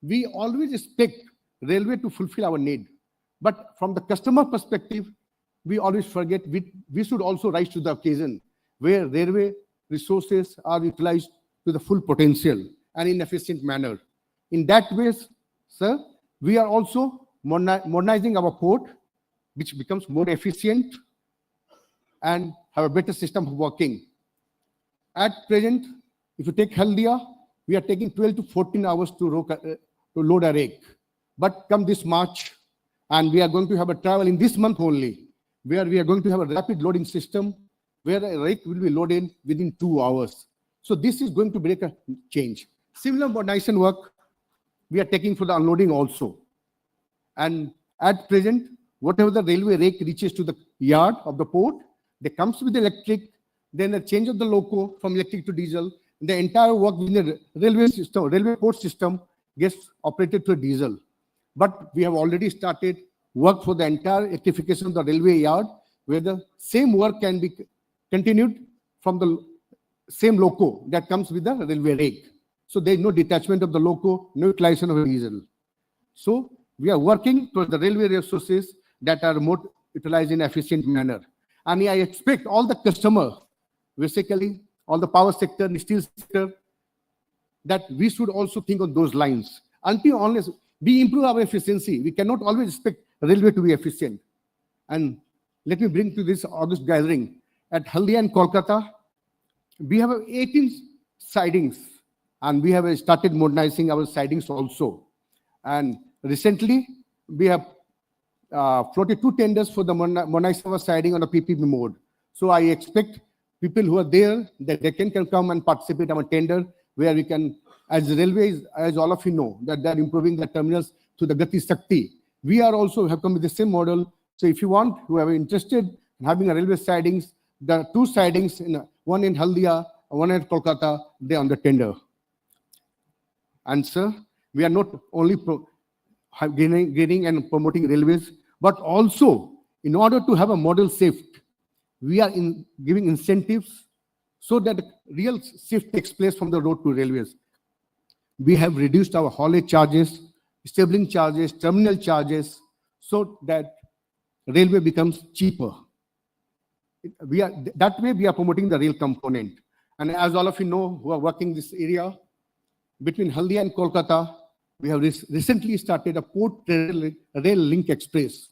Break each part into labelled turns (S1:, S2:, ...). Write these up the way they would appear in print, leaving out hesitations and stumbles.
S1: we always expect railway to fulfill our need. But from the customer perspective, we always forget we should also rise to the occasion where railway resources are utilized to the full potential and in efficient manner. In that way, sir, we are also modernizing our port, which becomes more efficient and have a better system of working. At present, if you take Haldia, we are taking 12 to 14 hours to load a rake. But come this March, and we are going to have a travel in this month only, where we are going to have a rapid loading system where a rake will be loaded within 2 hours. So this is going to break a change. Similar modernization work we are taking for the unloading also. And at present, whatever the railway rake reaches to the yard of the port, they comes with electric, then a change of the loco from electric to diesel. The entire work within the railway system, railway port system gets operated through diesel. But we have already started work for the entire electrification of the railway yard, where the same work can be continued from the same loco that comes with the railway rake. So there is no detachment of the loco, no utilization of diesel. So we are working towards the railway resources that are more utilized in an efficient manner. And I expect all the customer, basically all the power sector, the steel sector, that we should also think on those lines. Unless we improve our efficiency, we cannot always expect railway to be efficient. And let me bring to this August gathering. At Haldia and Kolkata, we have 18 sidings, and we have started modernizing our sidings also. And recently, we have floated 2 tenders for the modernization of our siding on a PPP mode. So I expect people who are there, that they can come and participate on a tender where we can, as railways, as all of you know, that they're improving the terminals to the Gati Shakti. We are also have come with the same model. So if you want, whoever interested in having a railway sidings, there are 2 sidings, one in Haldia, one in Kolkata, they are on the tender. And sir, we are not only gaining and promoting railways, but also in order to have a model shift, we are giving incentives so that real shift takes place from the road to railways. We have reduced our haulage charges, stabling charges, terminal charges, so that railway becomes cheaper. That way we are promoting the rail component. And as all of you know who are working this area, between Haldia and Kolkata, we have recently started a port rail link express.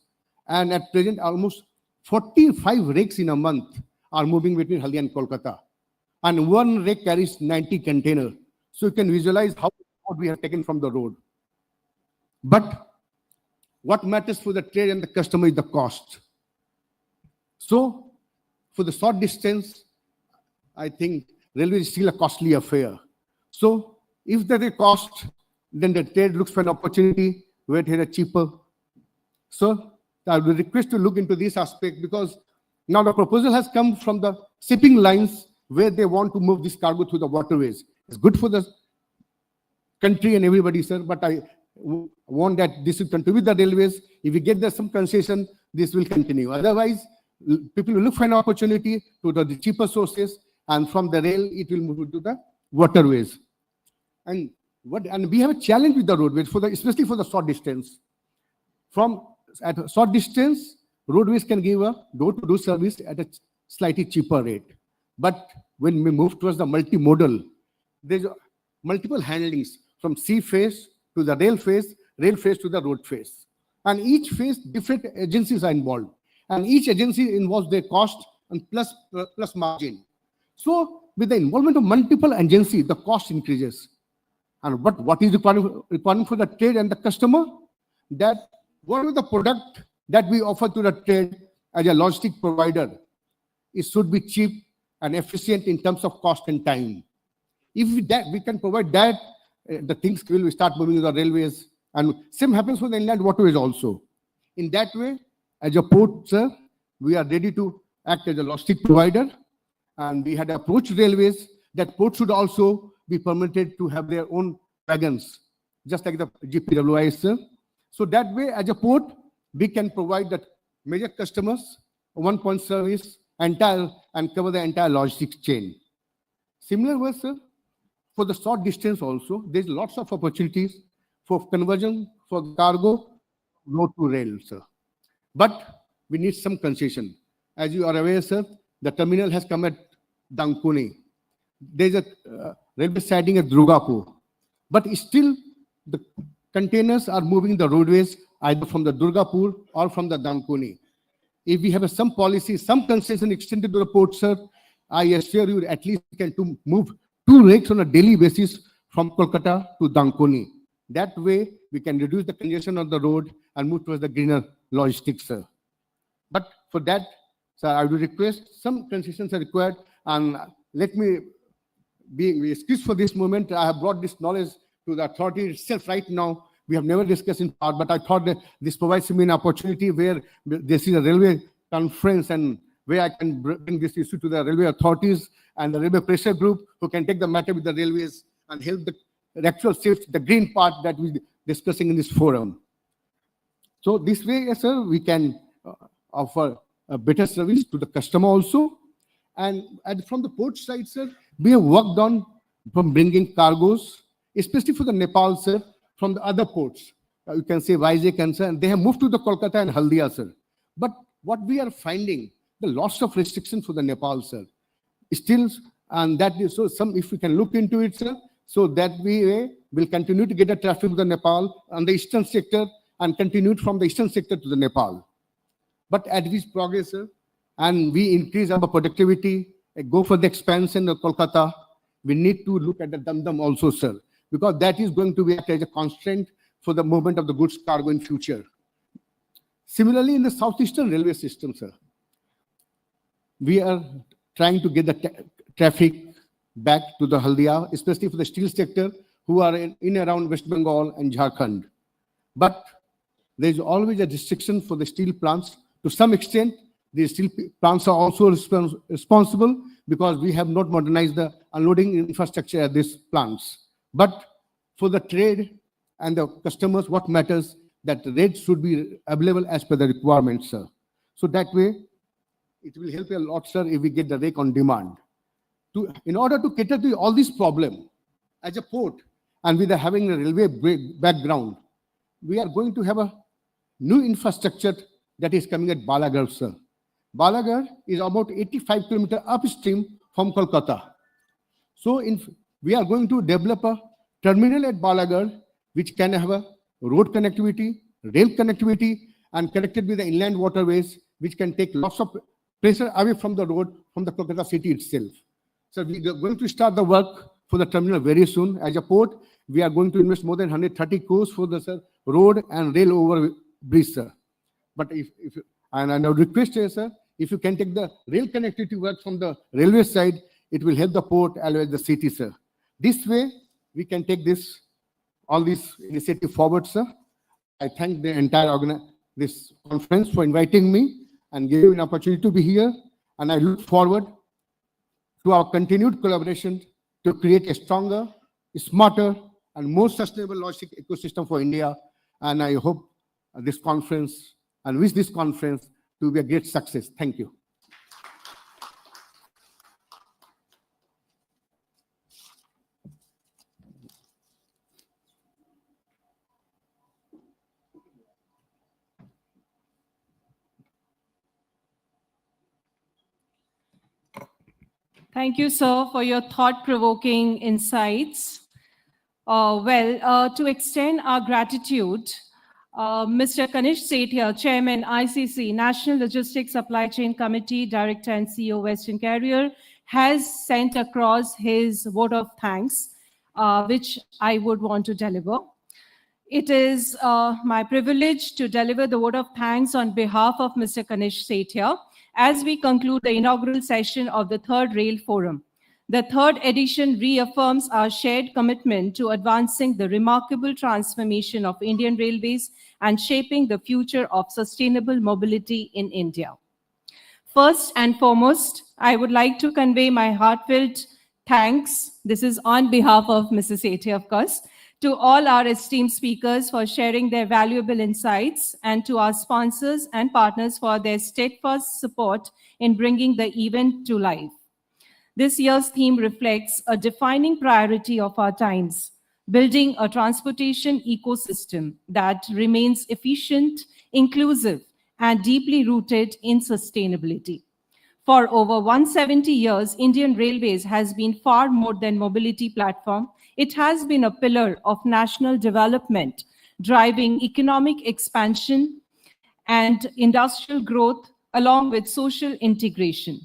S1: And at present, almost 45 rakes in a month are moving between Haldia and Kolkata. And one rake carries 90 containers. So you can visualize how much we have taken from the road. But what matters for the trade and the customer is the cost. So for the short distance, I think railway is still a costly affair. So if there is a cost, then the trade looks for an opportunity where it is cheaper. So I will request to look into this aspect, because now the proposal has come from the shipping lines where they want to move this cargo through the waterways. It's good for the country and everybody, sir, but I want that this will contribute the railways. If we get there some concession, this will continue. Otherwise, people will look for an opportunity to the cheaper sources, and from the rail, it will move to the waterways. And we have a challenge with the roadways, especially for the short distance. At a short distance, roadways can give a door-to-door service at a slightly cheaper rate. But when we move towards the multimodal, there's multiple handlings from sea phase to the rail phase to the road phase. And each phase, different agencies are involved. And each agency involves their cost and plus margin. So with the involvement of multiple agencies, the cost increases. And what is the requirement for the trade and the customer? That whatever the product that we offer to the trade as a logistic provider, it should be cheap and efficient in terms of cost and time. If we can provide that, the things will start moving to the railways. And same happens for the inland waterways also. In that way, as a port, sir, we are ready to act as a logistic provider. And we had approached railways that ports should also be permitted to have their own wagons, just like the GPWIS, sir. So that way, as a port, we can provide the major customers one-point service and cover the entire logistics chain. Similar way, sir, for the short distance also, there's lots of opportunities for conversion for cargo, road to rail, sir. But we need some concession. As you are aware, sir, the terminal has come at Dankuni. There's a railway siding at Durgapur. But still, the containers are moving the roadways either from the Durgapur or from the Dankuni. If we have some policy, some concession extended to the port, sir, I assure you at least we can move 2 rakes on a daily basis from Kolkata to Dankuni. That way, we can reduce the congestion on the road and move towards the greener logistics, sir. But for that, sir, I would request some concessions are required, and let me be excused for this moment. I have brought this knowledge to the authority itself right now. We have never discussed in part, but I thought that this provides me an opportunity where this is a railway conference and where I can bring this issue to the railway authorities and the railway pressure group who can take the matter with the railways and help the actual safety, the green part that we're discussing in this forum. So this way, yes, sir, we can offer a better service to the customer also. And from the port side, sir, we have worked on from bringing cargoes, especially for the Nepal, sir, from the other ports. You can say Vizag and sir, and they have moved to the Kolkata and Haldia, sir. But what we are finding, the loss of restriction for the Nepal, sir, still, and that is so some, if we can look into it, sir, so that we will continue to get the traffic to the Nepal on the eastern sector and continue from the eastern sector to the Nepal. But as we progress, sir, and we increase our productivity, go for the expansion of Kolkata, we need to look at the Dum-Dum also, sir, because that is going to be as a constraint for the movement of the goods cargo in future. Similarly, in the southeastern railway system, sir, we are trying to get the traffic back to the Haldia, especially for the steel sector who are in around West Bengal and Jharkhand. But there is always a restriction for the steel plants. To some extent, the steel plants are also responsible because we have not modernized the unloading infrastructure at these plants. But for the trade and the customers, what matters that the rates should be available as per the requirements, sir. So that way, it will help a lot, sir, if we get the rake on demand. In order to cater to all these problems, as a port and with having a railway background, we are going to have a new infrastructure that is coming at Balagarh, sir. Balagarh is about 85 kilometers upstream from Kolkata. So we are going to develop a terminal at Balagarh, which can have a road connectivity, rail connectivity, and connected with the inland waterways, which can take lots of pressure away from the road, from the Kolkata city itself. So we are going to start the work for the terminal very soon. As a port, we are going to invest more than 130 crores for the road and rail over bridge, sir. But and I would request you, sir, if you can take the rail connectivity work from the railway side, it will help the port as well as the city, sir. This way, we can take all this initiative forward, sir. I thank the entire this conference for inviting me and giving me an opportunity to be here. And I look forward to our continued collaboration to create a stronger, smarter, and more sustainable logistic ecosystem for India. And I hope this conference and wish this conference to be a great success. Thank you.
S2: Thank you, sir, for your thought-provoking insights. To extend our gratitude, Mr. Kanish Sethia, Chairman, ICC, National Logistics Supply Chain Committee, Director and CEO, Western Carrier, has sent across his vote of thanks, which I would want to deliver. It is my privilege to deliver the vote of thanks on behalf of Mr. Kanish Sethia as we conclude the inaugural session of the Third Rail Forum. The third edition reaffirms our shared commitment to advancing the remarkable transformation of Indian railways and shaping the future of sustainable mobility in India. First and foremost, I would like to convey my heartfelt thanks, this is on behalf of Mrs. Sethia, of course, to all our esteemed speakers for sharing their valuable insights, and to our sponsors and partners for their steadfast support in bringing the event to life. This year's theme reflects a defining priority of our times, building a transportation ecosystem that remains efficient, inclusive, and deeply rooted in sustainability. For over 170 years, Indian Railways has been far more than mobility platform. It has been a pillar of national development, driving economic expansion and industrial growth along with social integration.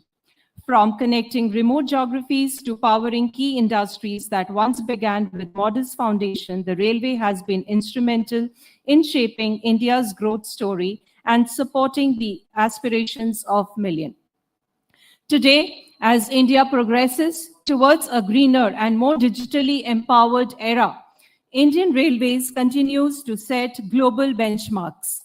S2: From connecting remote geographies to powering key industries that once began with modest foundation, the railway has been instrumental in shaping India's growth story and supporting the aspirations of millions. Today, as India progresses towards a greener and more digitally empowered era, Indian Railways continues to set global benchmarks,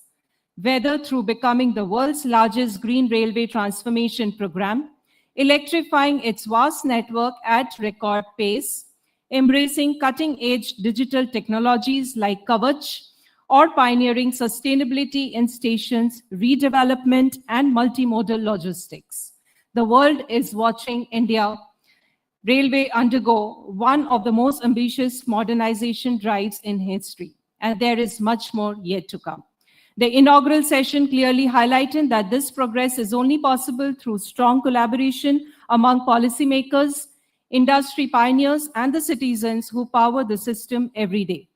S2: whether through becoming the world's largest green railway transformation program, electrifying its vast network at record pace, embracing cutting-edge digital technologies like Kavach, or pioneering sustainability in stations, redevelopment, and multimodal logistics. The world is watching India Railway undergo one of the most ambitious modernization drives in history, and there is much more yet to come. The inaugural session clearly highlighted that this progress is only possible through strong collaboration among policymakers, industry pioneers, and the citizens who power the system every day.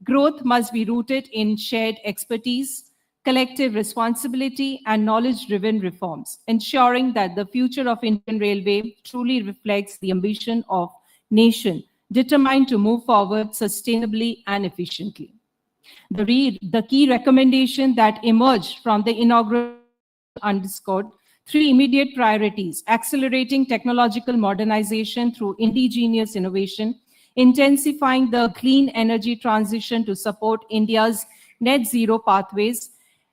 S2: Growth must be rooted in shared expertise, collective responsibility, and knowledge-driven reforms, ensuring that the future of Indian Railway truly reflects the ambition of nation determined to move forward sustainably and efficiently. The key recommendation that emerged from the inaugural underscored three immediate priorities: accelerating technological modernization through indigenous innovation, intensifying the clean energy transition to support India's net zero pathways,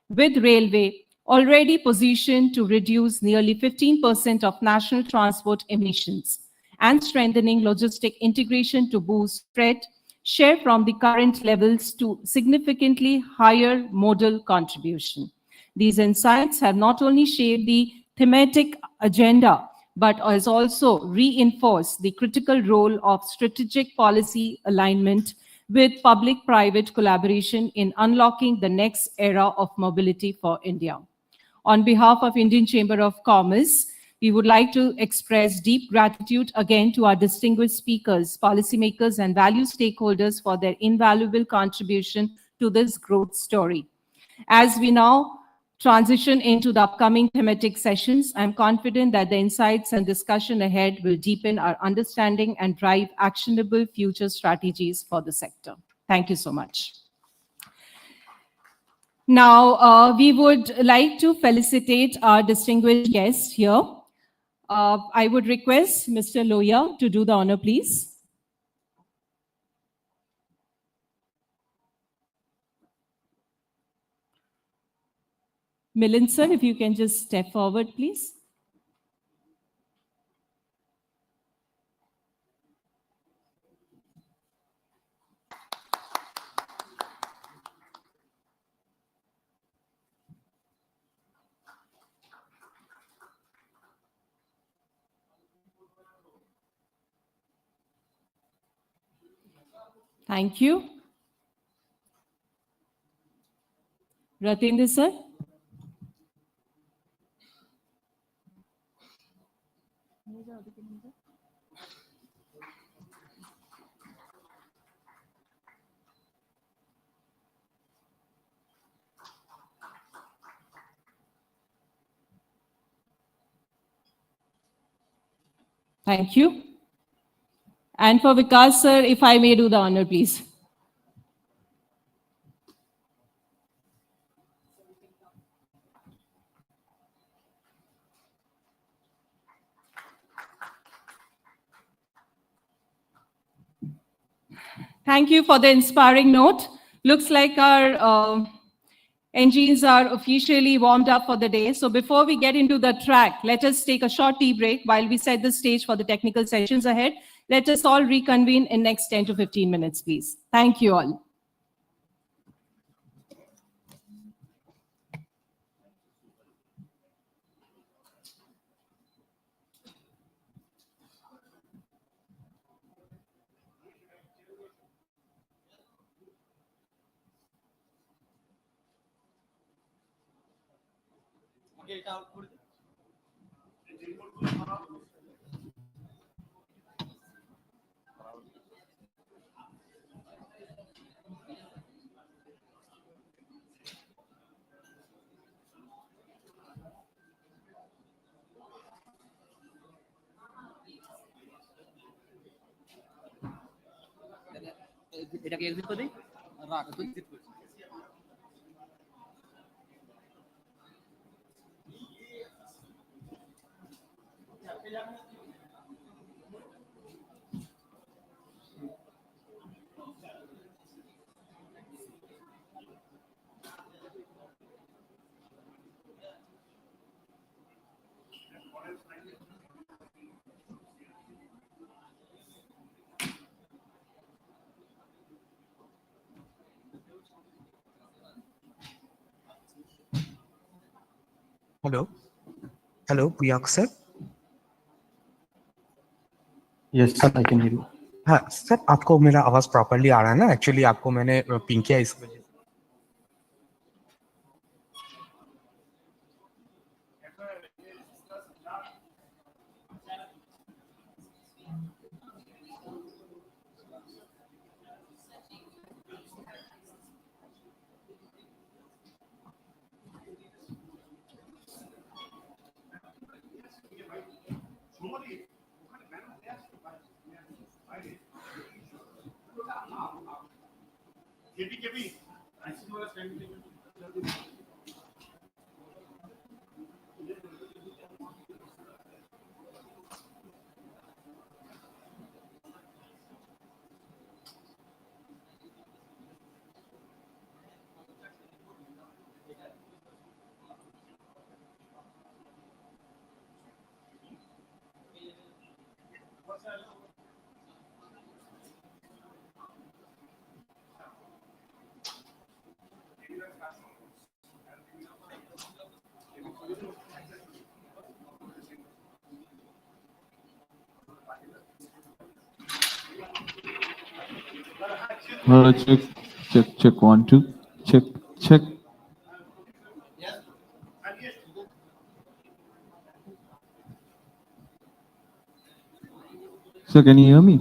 S2: with railway already positioned to reduce nearly 15% of national transport emissions, and strengthening logistic integration to boost freight share from the current levels to significantly higher modal contribution. These insights have not only shaped the thematic agenda, but has also reinforced the critical role of strategic policy alignment with public-private collaboration in unlocking the next era of mobility for India. On behalf of Indian Chamber of Commerce, we would like to express deep gratitude again to our distinguished speakers, policymakers, and value stakeholders for their invaluable contribution to this growth story. As we now transition into the upcoming thematic sessions, I'm confident that the insights and discussion ahead will deepen our understanding and drive actionable future strategies for the sector. Thank you so much. Now, we would like to felicitate our distinguished guests here. I would request Mr. Loya to do the honor, please. Milind sir, if you can just step forward, please. Thank you. Ratindra sir. Thank you. And for Vikas sir, if I may do the honor, please. Thank you for the inspiring note. Looks like our engines are officially warmed up for the day. So before we get into the track, let us take a short tea break while we set the stage for the technical sessions ahead. Let us all reconvene in next 10 to 15 minutes, please. Thank you all.
S3: এটাকে exit করে দিই রাখ তুই exit কর
S4: hello hello Priyank sir
S5: Yes, I can hear you.
S4: हाँ sir, आपको मेरा आवाज प्रॉपरली आ रहा है ना? एक्चुअली आपको मैंने पिंग किया इस वजह से।
S5: Check 1 2 check. Sir, can you hear me?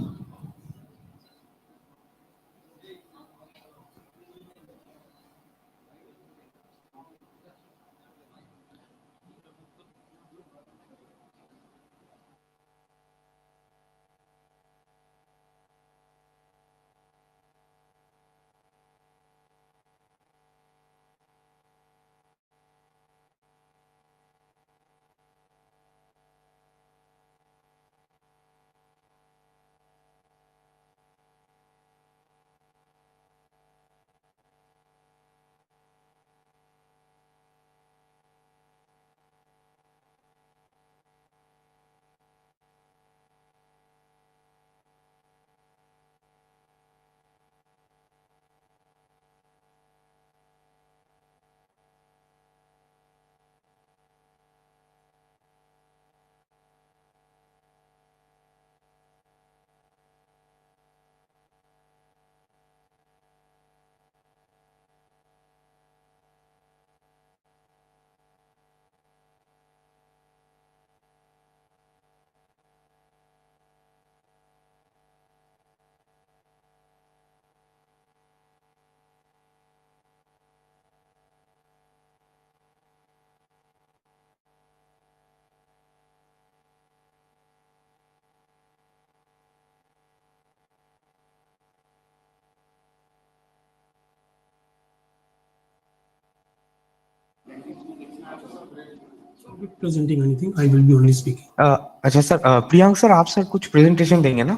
S6: Presenting anything, I will be only speaking.
S4: अच्छा सर, प्रियांक सर, आप सर कुछ प्रेजेंटेशन देंगे ना?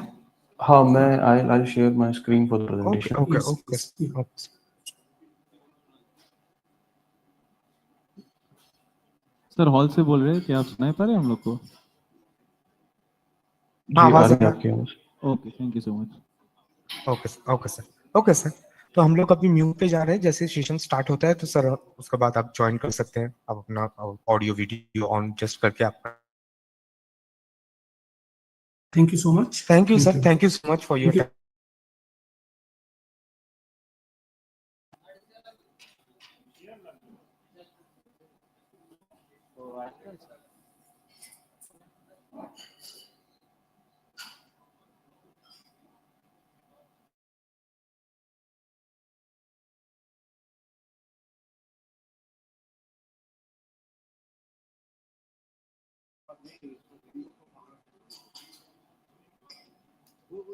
S5: हाँ, I'll share my screen for the
S4: okay
S5: presentation.
S4: Okay
S6: Yes,
S4: okay
S6: yes, yeah.
S5: Sir hall से बोल रहे हैं कि आप सुनाई पा रहे हैं हम लोग को?
S4: हाँ,
S5: जी, आ
S4: आवाज
S5: रही है
S4: आ-
S5: आपकी आवाज।
S4: Okay okay sir. तो हम लोग अभी म्यूट पे जा रहे हैं। जैसे सेशन स्टार्ट होता है तो सर उसके बाद आप ज्वाइन कर सकते हैं। आप अपना ऑडियो वीडियो ऑन जस्ट करके आप।
S6: Thank you so much.
S4: Thank you sir, thank you so much for your
S6: Thank you.
S4: Time.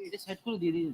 S3: এটা সেট করে দিয়ে দিন।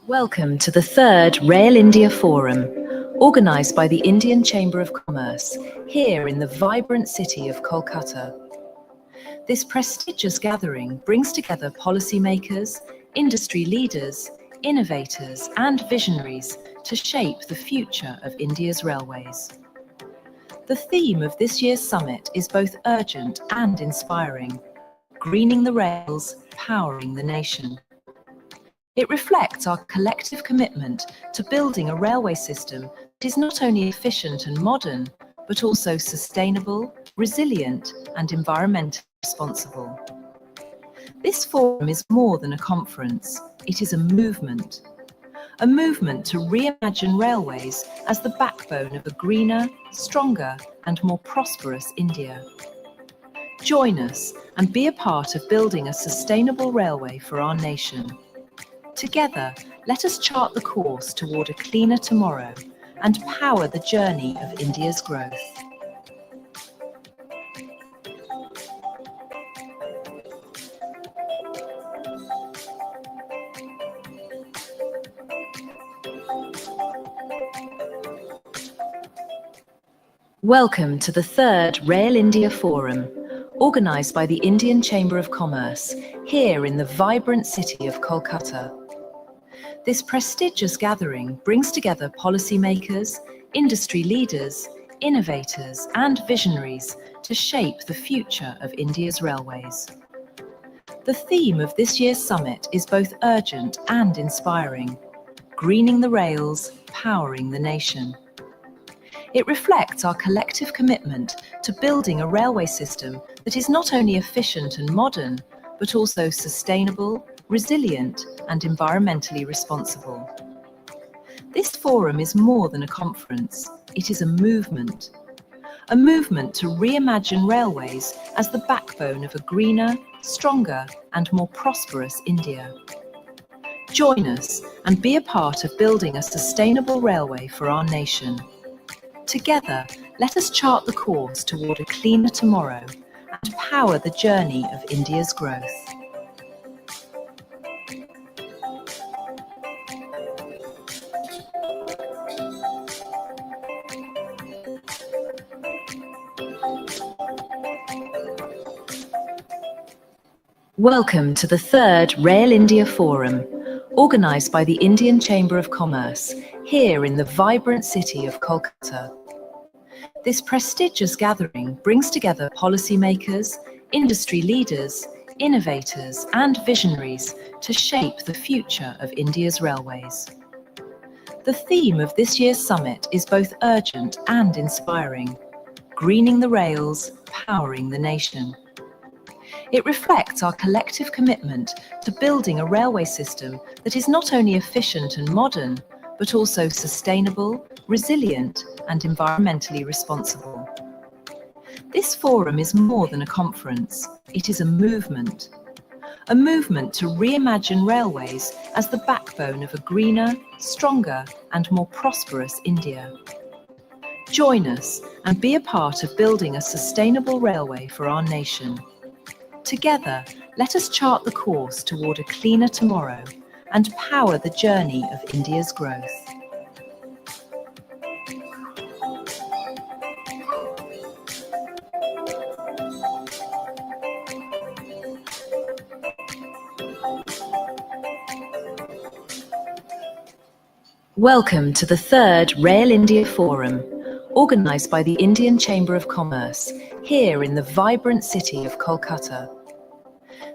S7: Welcome to the third Rail India Forum, organised by the Indian Chamber of Commerce, here in the vibrant city of Kolkata. This prestigious gathering brings together policymakers, industry leaders, innovators and visionaries to shape the future of India's railways. The theme of this year's summit is both urgent and inspiring: greening the rails, powering the nation. It reflects our collective commitment to building a railway system that is not only efficient and modern, but also sustainable, resilient, and environmentally responsible. This forum is more than a conference, it is a movement to reimagine railways as the backbone of a greener, stronger, and more prosperous India. Join us and be a part of building a sustainable railway for our nation. Together, let us chart the course toward a cleaner tomorrow and power the journey of India's growth. Welcome to the third Rail India Forum, organised by the Indian Chamber of Commerce, here in the vibrant city of Kolkata. This prestigious gathering brings together policymakers, industry leaders, innovators and visionaries to shape the future of India's railways. The theme of this year's summit is both urgent and inspiring: greening the rails, powering the nation. It reflects our collective commitment to building a railway system that is not only efficient and modern, but also sustainable, resilient, and environmentally responsible. This forum is more than a conference, it is a movement to reimagine railways as the backbone of a greener, stronger, and more prosperous India. Join us and be a part of building a sustainable railway for our nation. Together, let us chart the course toward a cleaner tomorrow and power the journey of India's growth. Welcome to the third Rail India Forum, organised by the Indian Chamber of Commerce, here in the vibrant city of Kolkata. This prestigious gathering brings together policymakers, industry leaders, innovators and visionaries to shape the future of India's railways. The theme of this year's summit is both urgent and inspiring: greening the rails, powering the nation. It reflects our collective commitment to building a railway system that is not only efficient and modern, but also sustainable, resilient, and environmentally responsible. This forum is more than a conference, it is a movement to reimagine railways as the backbone of a greener, stronger, and more prosperous India. Join us and be a part of building a sustainable railway for our nation. Together, let us chart the course toward a cleaner tomorrow and power the journey of India's growth. Welcome to the third Rail India Forum, organised by the Indian Chamber of Commerce, here in the vibrant city of Kolkata.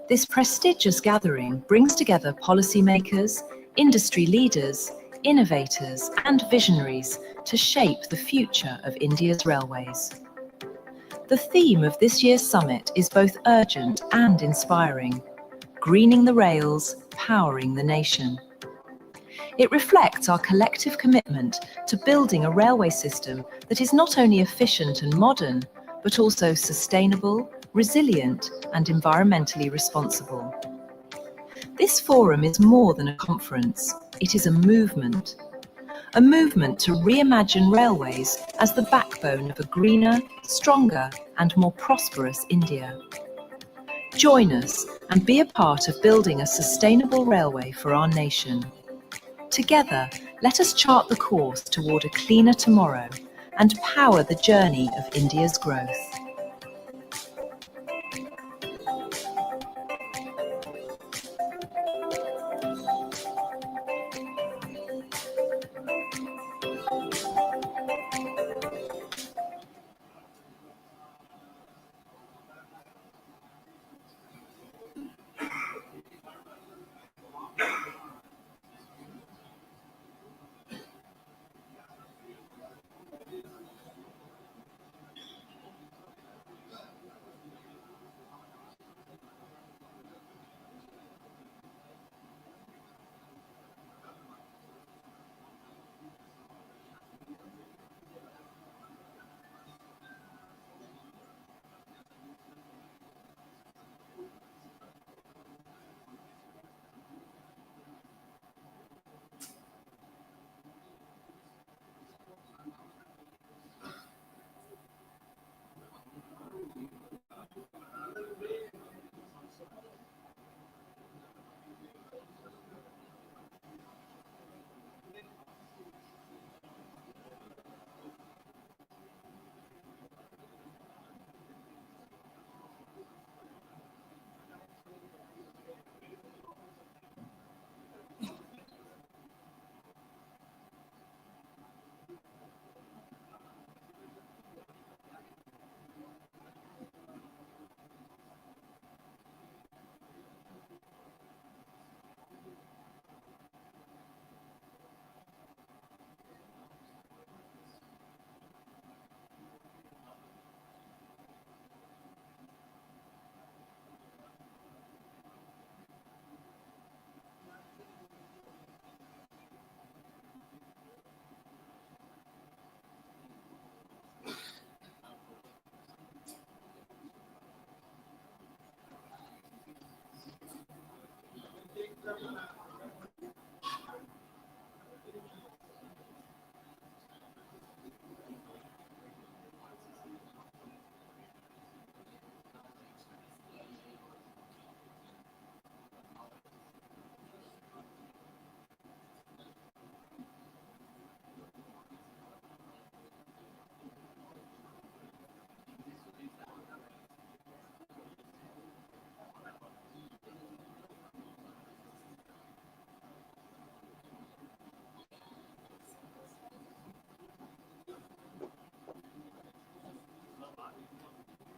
S7: This prestigious gathering brings together policymakers, industry leaders, innovators and visionaries to shape the future of India's railways. The theme of this year's summit is both urgent and inspiring: greening the rails, powering the nation. It reflects our collective commitment to building a railway system that is not only efficient and modern, but also sustainable, resilient, and environmentally responsible. This forum is more than a conference, it is a movement to reimagine railways as the backbone of a greener, stronger, and more prosperous India. Join us and be a part of building a sustainable railway for our nation. Together, let us chart the course toward a cleaner tomorrow and power the journey of India's growth.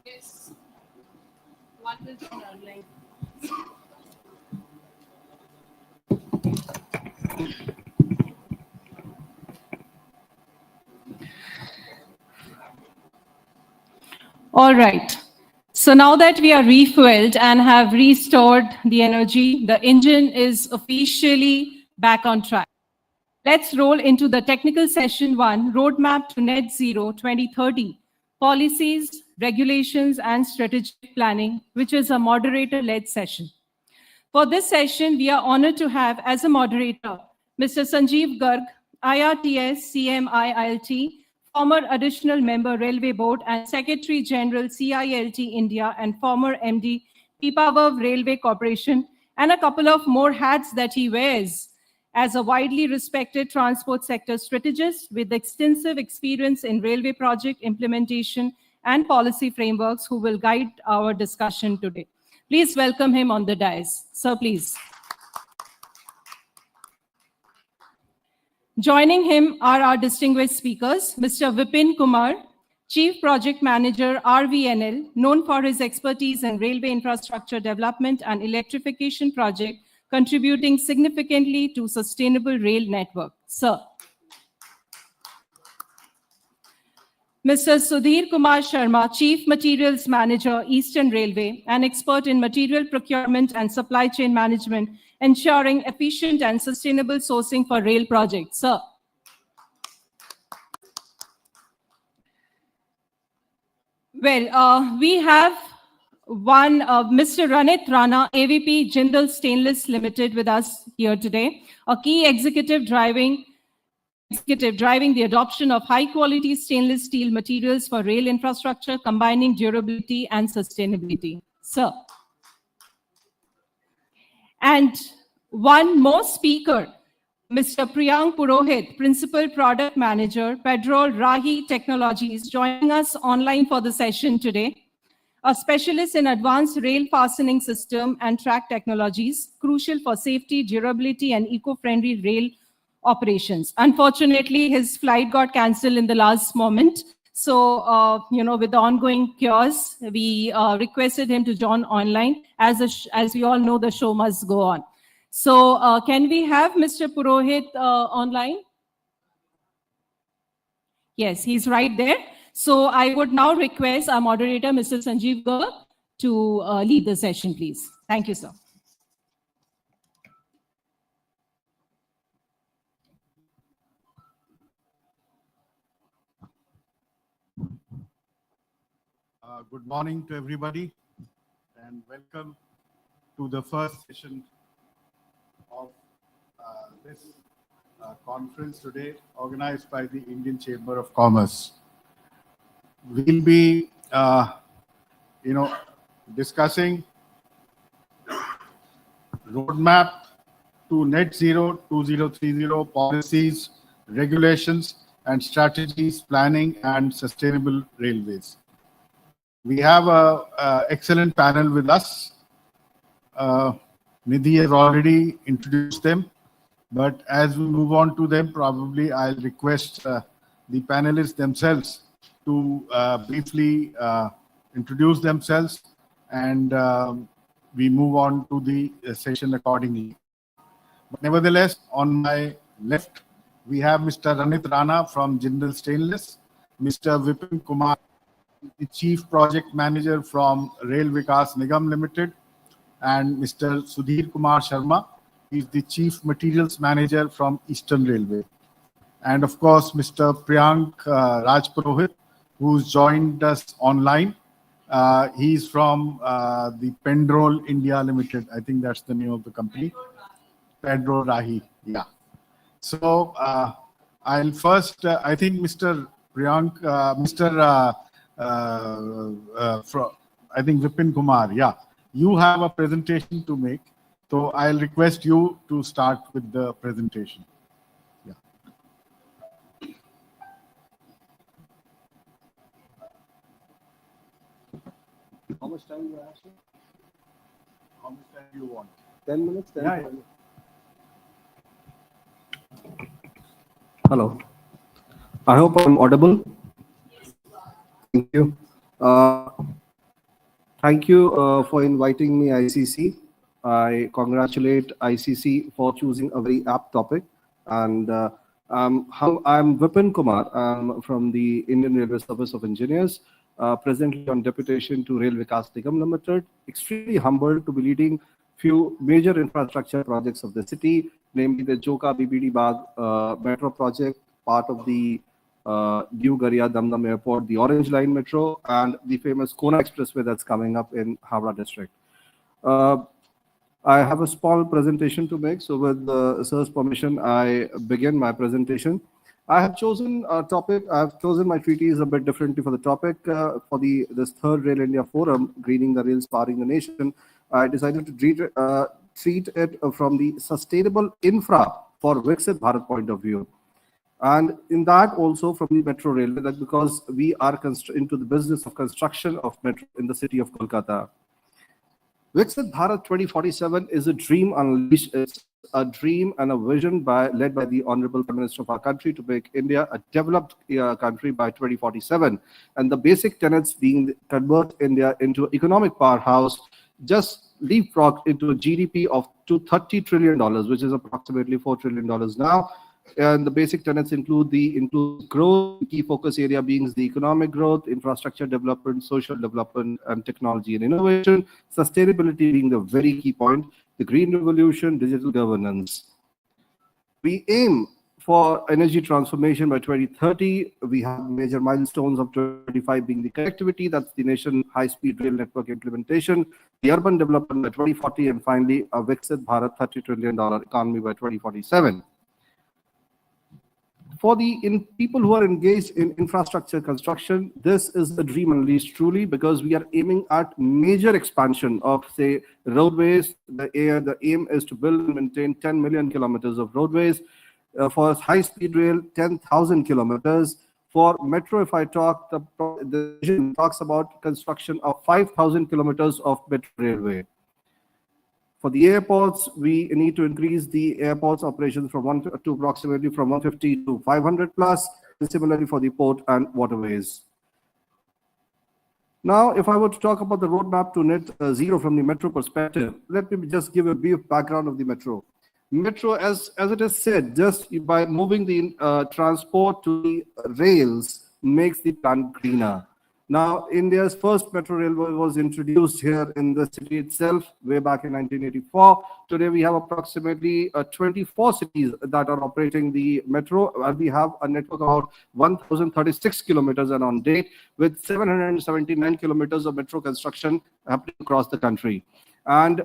S2: Yes. One will be online. All right. So now that we are refueled and have restored the energy, the engine is officially back on track. Let's roll into the technical session 1, Roadmap to Net Zero 2030, Policies, Regulations, and Strategic Planning, which is a moderator-led session. For this session, we are honored to have as a moderator, Mr. Sanjeev Garg, IRTS CMILT, former additional member Railway Board and Secretary General CILT India and former MD Pipavav Railway Corporation, and a couple of more hats that he wears as a widely respected transport sector strategist with extensive experience in railway project implementation and policy frameworks, who will guide our discussion today. Please welcome him on the dais. Sir, please. Joining him are our distinguished speakers, Mr. Vipin Kumar, Chief Project Manager, RVNL, known for his expertise in railway infrastructure development and electrification project, contributing significantly to sustainable rail network. Sir. Mr. Sudhir Kumar Sharma, Chief Materials Manager, Eastern Railway, an expert in material procurement and supply chain management, ensuring efficient and sustainable sourcing for rail projects. Sir. Well, we have one Mr. Ranit Rana, AVP Jindal Stainless Limited, with us here today, a key executive driving the adoption of high-quality stainless steel materials for rail infrastructure, combining durability and sustainability. Sir. And one more speaker, Mr. Priyank Purohit, Principal Product Manager, Pedrol Rahi Technologies, joining us online for the session today. A specialist in advanced rail fastening system and track technologies, crucial for safety, durability, and eco-friendly rail operations. Unfortunately, his flight got cancelled in the last moment. So, with the ongoing chaos, we requested him to join online. As we all know, the show must go on. So, can we have Mr. Purohit online? Yes, he's right there. So I would now request our moderator, Mr. Sanjeev Garg, to lead the session, please. Thank you, sir.
S8: Good morning to everybody, and welcome to the first session of this conference today, organized by the Indian Chamber of Commerce. We'll be, discussing roadmap to net zero 2030 policies, regulations, and strategies, planning, and sustainable railways. We have an excellent panel with us. Nidhi has already introduced them, but as we move on to them, probably I'll request the panelists themselves to briefly introduce themselves, and we move on to the session accordingly. But nevertheless, on my left, we have Mr. Ranit Rana from Jindal Stainless, Mr. Vipin Kumar, the Chief Project Manager from Rail Vikas Nigam Limited, and Mr. Sudhir Kumar Sharma, he is the Chief Materials Manager from Eastern Railway. And of course, Mr. Priyank Rajpurohit, who's joined us online. He's from the Pedrol India Limited. I think that's the name of the company. Pedrol Rahi, yeah. So I'll first, I think Mr. Priyank, I think Vipin Kumar, yeah. You have a presentation to make. So I'll request you to start with the presentation. Yeah.
S1: How much time you have, sir?
S8: How much time do you want?
S1: 10 minutes? 10
S8: Yeah,
S1: minutes.
S9: Hello. I hope I'm audible. Thank you. Thank you for inviting me, ICC. I congratulate ICC for choosing a very apt topic. And I'm Vipin Kumar. I'm from the Indian Railway Service of Engineers, presently on deputation to Rail Vikas Nigam Limited. Extremely humbled to be leading few major infrastructure projects of the city, namely the Joka BBD Bagh metro project, part of the New Garia Damdam Airport, the Orange Line Metro, and the famous Kona Expressway that's coming up in Howrah district. I have a small presentation to make, so with the sir's permission, I begin my presentation. I have chosen a topic. I have chosen my treatise a bit differently for the topic for this third Rail India Forum, Greening the Rails, Powering the Nation. I decided to treat it from the sustainable infra for Viksit Bharat point of view. And in that also from the metro railway, that because we are into the business of construction of metro in the city of Kolkata. Viksit Bharat 2047 is a dream unleashed. It's a dream and a vision led by the Honorable Prime Minister of our country to make India a developed country by 2047. And the basic tenets being convert India into an economic powerhouse, just leapfrog into a GDP of $30 trillion, which is approximately $4 trillion now. And the basic tenets include growth, key focus area being the economic growth, infrastructure development, social development, and technology and innovation, sustainability being the very key point, the green revolution, digital governance. We aim for energy transformation by 2030. We have major milestones of 2025 being the connectivity, that's the nation high-speed rail network implementation, the urban development by 2040, and finally a Viksit Bharat $30 trillion economy by 2047. For the people who are engaged in infrastructure construction, this is a dream unleashed truly, because we are aiming at major expansion of, say, roadways. The aim is to build and maintain 10 million kilometers of roadways. For high-speed rail, 10,000 kilometers. For metro, if I talk, the vision talks about construction of 5,000 kilometers of metro railway. For the airports, we need to increase the airports operations from approximately from 150 to 500 plus, and similarly for the port and waterways. Now, if I were to talk about the roadmap to net zero from the metro perspective, let me just give a brief background of the metro. Metro, as it is said, just by moving the transport to the rails makes the planet greener. Now, India's first metro railway was introduced here in the city itself way back in 1984. Today, we have approximately 24 cities that are operating the metro. We have a network of about 1,036 kilometers and on date, with 779 kilometers of metro construction happening across the country. And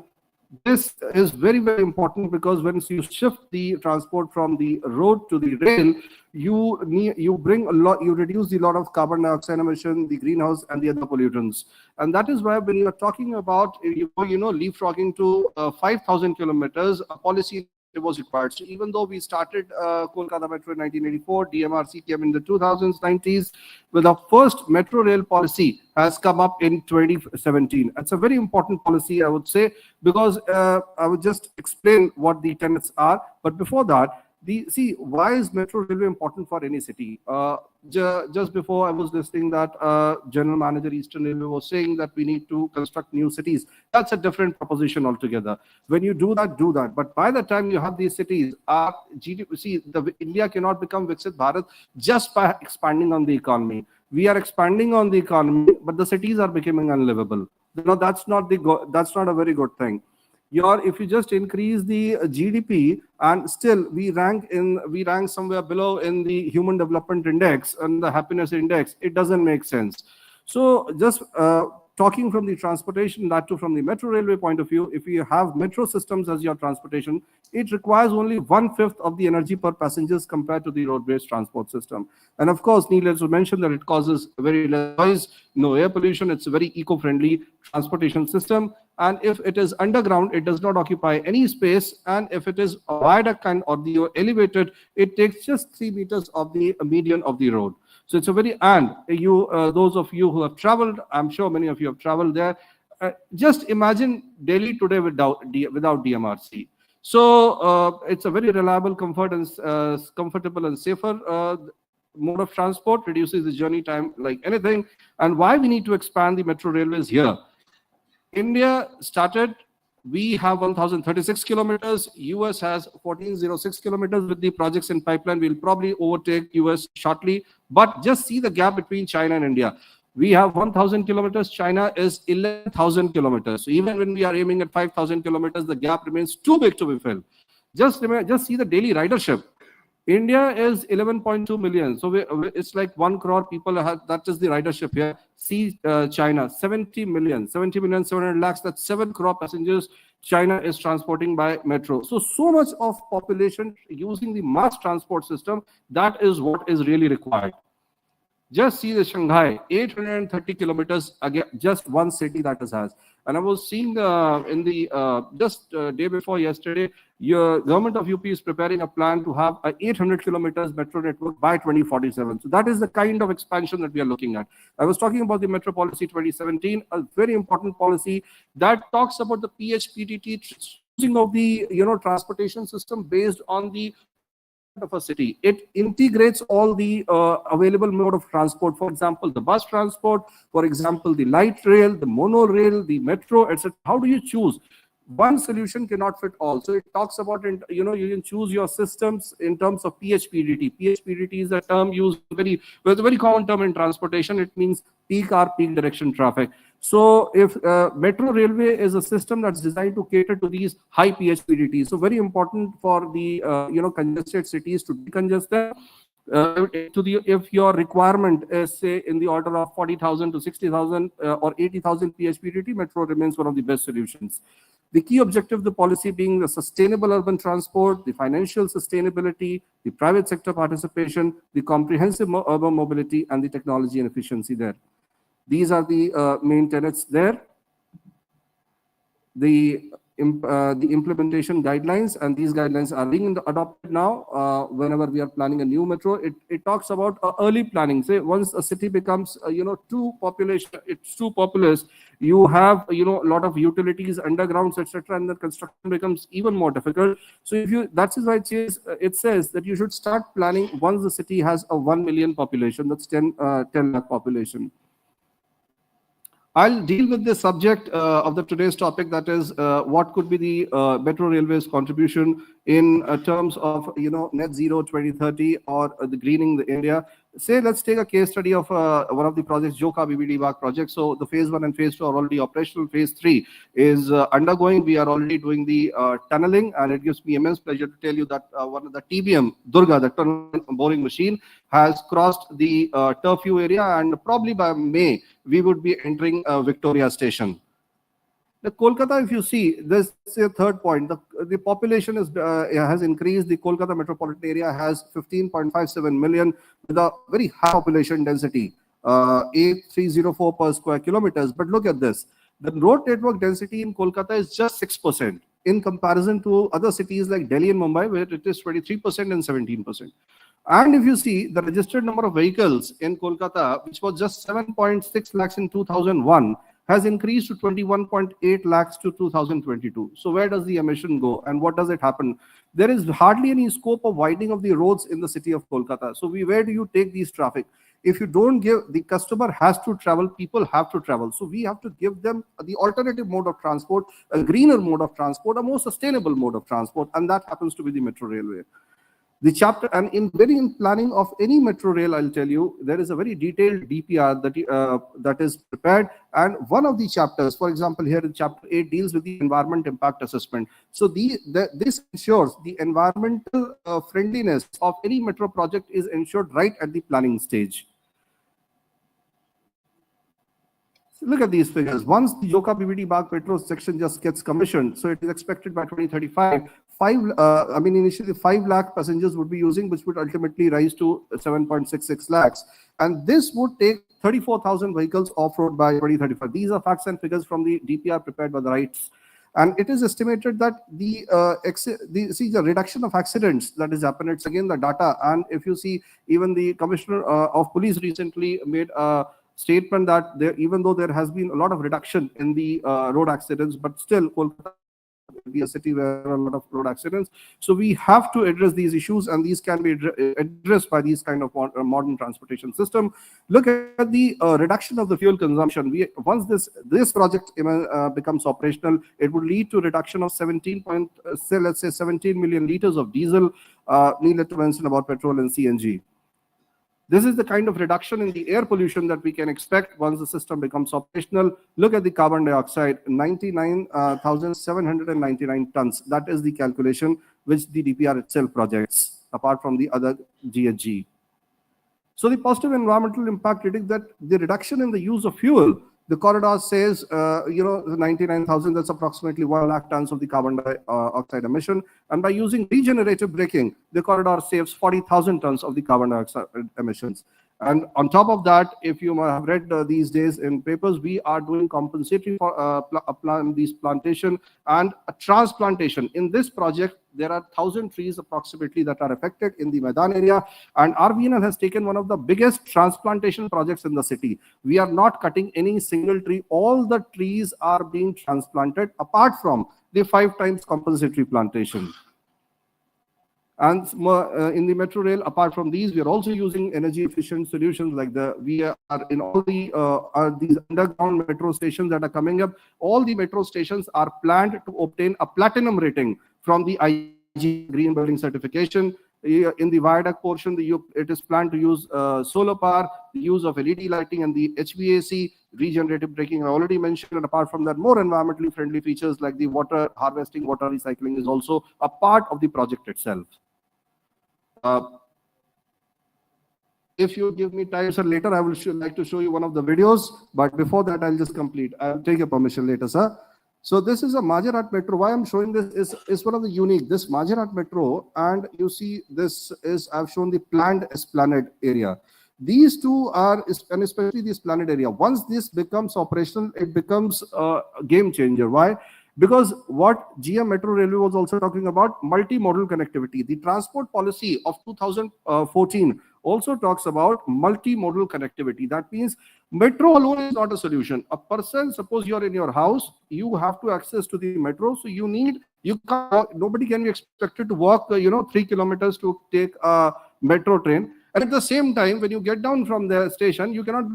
S9: this is very, very important because once you shift the transport from the road to the rail, you reduce the lot of carbon dioxide emission, the greenhouse, and the other pollutants. And that is why when you are talking about leapfrogging to 5,000 kilometers, a policy was required. So even though we started Kolkata Metro in 1984, DMRC came in the 2000s, 90s, with the first metro rail policy has come up in 2017. It's a very important policy, I would say, because I would just explain what the tenets are. But before that, why is metro railway important for any city? Just before I was listening that General Manager Eastern Railway was saying that we need to construct new cities. That's a different proposition altogether. When you do that, do that. But by the time you have these cities, India cannot become Viksit Bharat just by expanding on the economy. We are expanding on the economy, but the cities are becoming unlivable. That's not a very good thing. If you just increase the GDP and still we rank somewhere below in the Human Development Index and the Happiness Index, it doesn't make sense. So just talking from the transportation, that too from the metro railway point of view, if you have metro systems as your transportation, it requires only 1/5 of the energy per passengers compared to the road-based transport system. And of course, needless to mention that it causes very less noise, no air pollution. It's a very eco-friendly transportation system. And if it is underground, it does not occupy any space. And if it is a viaduct or the elevated, it takes just 3 meters of the median of the road. So it's a very, and those of you who have traveled, I'm sure many of you have traveled there. Just imagine Delhi today without DMRC. So it's a very reliable, comfortable and safer mode of transport, reduces the journey time like anything. And why we need to expand the metro railways here? India started, we have 1,036 kilometers. US has 1,406 kilometers. With the projects in pipeline, we'll probably overtake US shortly. But just see the gap between China and India. We have 1,000 kilometers. China is 11,000 kilometers. So even when we are aiming at 5,000 kilometers, the gap remains too big to be filled. Just see the daily ridership. India is 11.2 million. So it's like 1 crore people that is the ridership here. See China, 70 million, 700 lakhs, that's 7 crore passengers China is transporting by metro. So much of population using the mass transport system, that is what is really required. Just see the Shanghai, 830 kilometers, again, just one city that it has. And I was seeing in the day before yesterday, your government of UP is preparing a plan to have a 800 kilometers metro network by 2047. So that is the kind of expansion that we are looking at. I was talking about the Metro Policy 2017, a very important policy that talks about the PHPDT choosing of the transportation system based on the of a city. It integrates all the available mode of transport. For example, the bus transport, for example, the light rail, the monorail, the metro, etc. How do you choose? One solution cannot fit all. So it talks about, you can choose your systems in terms of PHPDT. PHPDT is a term used a very common term in transportation. It means peak hour, peak direction traffic. So if metro railway is a system that's designed to cater to these high PHPDT, so very important for the congested cities to decongest them. If your requirement is say in the order of 40,000 to 60,000 or 80,000 PHPDT, metro remains one of the best solutions. The key objective of the policy being the sustainable urban transport, the financial sustainability, the private sector participation, the comprehensive urban mobility, and the technology and efficiency there. These are the main tenets there. The the implementation guidelines, and these guidelines are being adopted now. Whenever we are planning a new metro, it talks about early planning. Say once a city becomes too populous, you have a lot of utilities, undergrounds, etc., and the construction becomes even more difficult. So that is why it says that you should start planning once the city has a 1 million population. That's 10 lakh population. I'll deal with the subject of the today's topic, that is what could be the Metro Railways contribution in terms of net zero 2030 or the greening the India. Say let's take a case study of one of the projects, Joka BBD Bagh project. So the phase 1 and phase 2 are already operational. Phase 3 is undergoing. We are already doing the tunneling, and it gives me immense pleasure to tell you that one of the TBM Durga, the tunnel boring machine, has crossed the Turfu area, and probably by May we would be entering Victoria Station. The Kolkata, if you see, this is a third point. The population has increased. The Kolkata metropolitan area has 15.57 million with a very high population density, 8304 per square kilometers. But look at this. The road network density in Kolkata is just 6% in comparison to other cities like Delhi and Mumbai, where it is 23% and 17%. And if you see the registered number of vehicles in Kolkata, which was just 7.6 lakhs in 2001, has increased to 21.8 lakhs to 2022. So where does the emission go and what does it happen? There is hardly any scope of widening of the roads in the city of Kolkata. So where do you take these traffic? If you don't give, the customer has to travel, people have to travel. So we have to give them the alternative mode of transport, a greener mode of transport, a more sustainable mode of transport, and that happens to be the metro railway. The chapter, and in planning of any metro rail, I'll tell you, there is a very detailed DPR that is prepared. And one of the chapters, for example, here in chapter 8 deals with the environment impact assessment. So this ensures the environmental friendliness of any metro project is ensured right at the planning stage. Look at these figures. Once the Joka BBD Bagh metro section just gets commissioned, so it is expected by 2035, initially 5 lakh passengers would be using, which would ultimately rise to 7.66 lakhs. And this would take 34,000 vehicles off-road by 2035. These are facts and figures from the DPR prepared by the RITES. And it is estimated that the reduction of accidents that is happened, it's again the data. And if you see, even the Commissioner of Police recently made a statement that even though there has been a lot of reduction in the road accidents, but still Kolkata will be a city where there are a lot of road accidents. So we have to address these issues, and these can be addressed by these kind of modern transportation system. Look at the reduction of the fuel consumption. Once this project becomes operational, it would lead to a reduction of 17 million liters of diesel, needless to mention about petrol and CNG. This is the kind of reduction in the air pollution that we can expect once the system becomes operational. Look at the carbon dioxide, 99,799 tons. That is the calculation which the DPR itself projects, apart from the other GHG. So the positive environmental impact is that the reduction in the use of fuel, the corridor says, 99,000, that's approximately 1 lakh tons of the carbon dioxide emission. And by using regenerative braking, the corridor saves 40,000 tons of the carbon dioxide emissions. And on top of that, if you have read these days in papers, we are doing compensatory for these plantation and a transplantation. In this project, there are 1,000 trees approximately that are affected in the Maidan area. And RVNL has taken one of the biggest transplantation projects in the city. We are not cutting any single tree. All the trees are being transplanted apart from the 5 times compensatory plantation. And in the metro rail, apart from these, we are also using energy efficient solutions like we are in all the these underground metro stations that are coming up. All the metro stations are planned to obtain a platinum rating from the IG Green Building Certification. In the viaduct portion, it is planned to use solar power, the use of LED lighting, and the HVAC, regenerative braking I already mentioned. And apart from that, more environmentally friendly features like the water harvesting, water recycling is also a part of the project itself. If you give me time, sir, later I will like to show you one of the videos. But before that, I'll just complete. I'll take your permission later, sir. So this is a Majerat Metro. Why I'm showing this is one of the unique. This Majerat Metro, and you see this is, I've shown the planned Esplanade area. These two are, and especially the Esplanade area. Once this becomes operational, it becomes a game changer. Why? Because what GM Metro Railway was also talking about, multimodal connectivity. The transport policy of 2014 also talks about multimodal connectivity. That means metro alone is not a solution. A person, suppose you're in your house, you have to access to the metro, so nobody can be expected to walk 3 kilometers to take a metro train. And at the same time, when you get down from the station, you cannot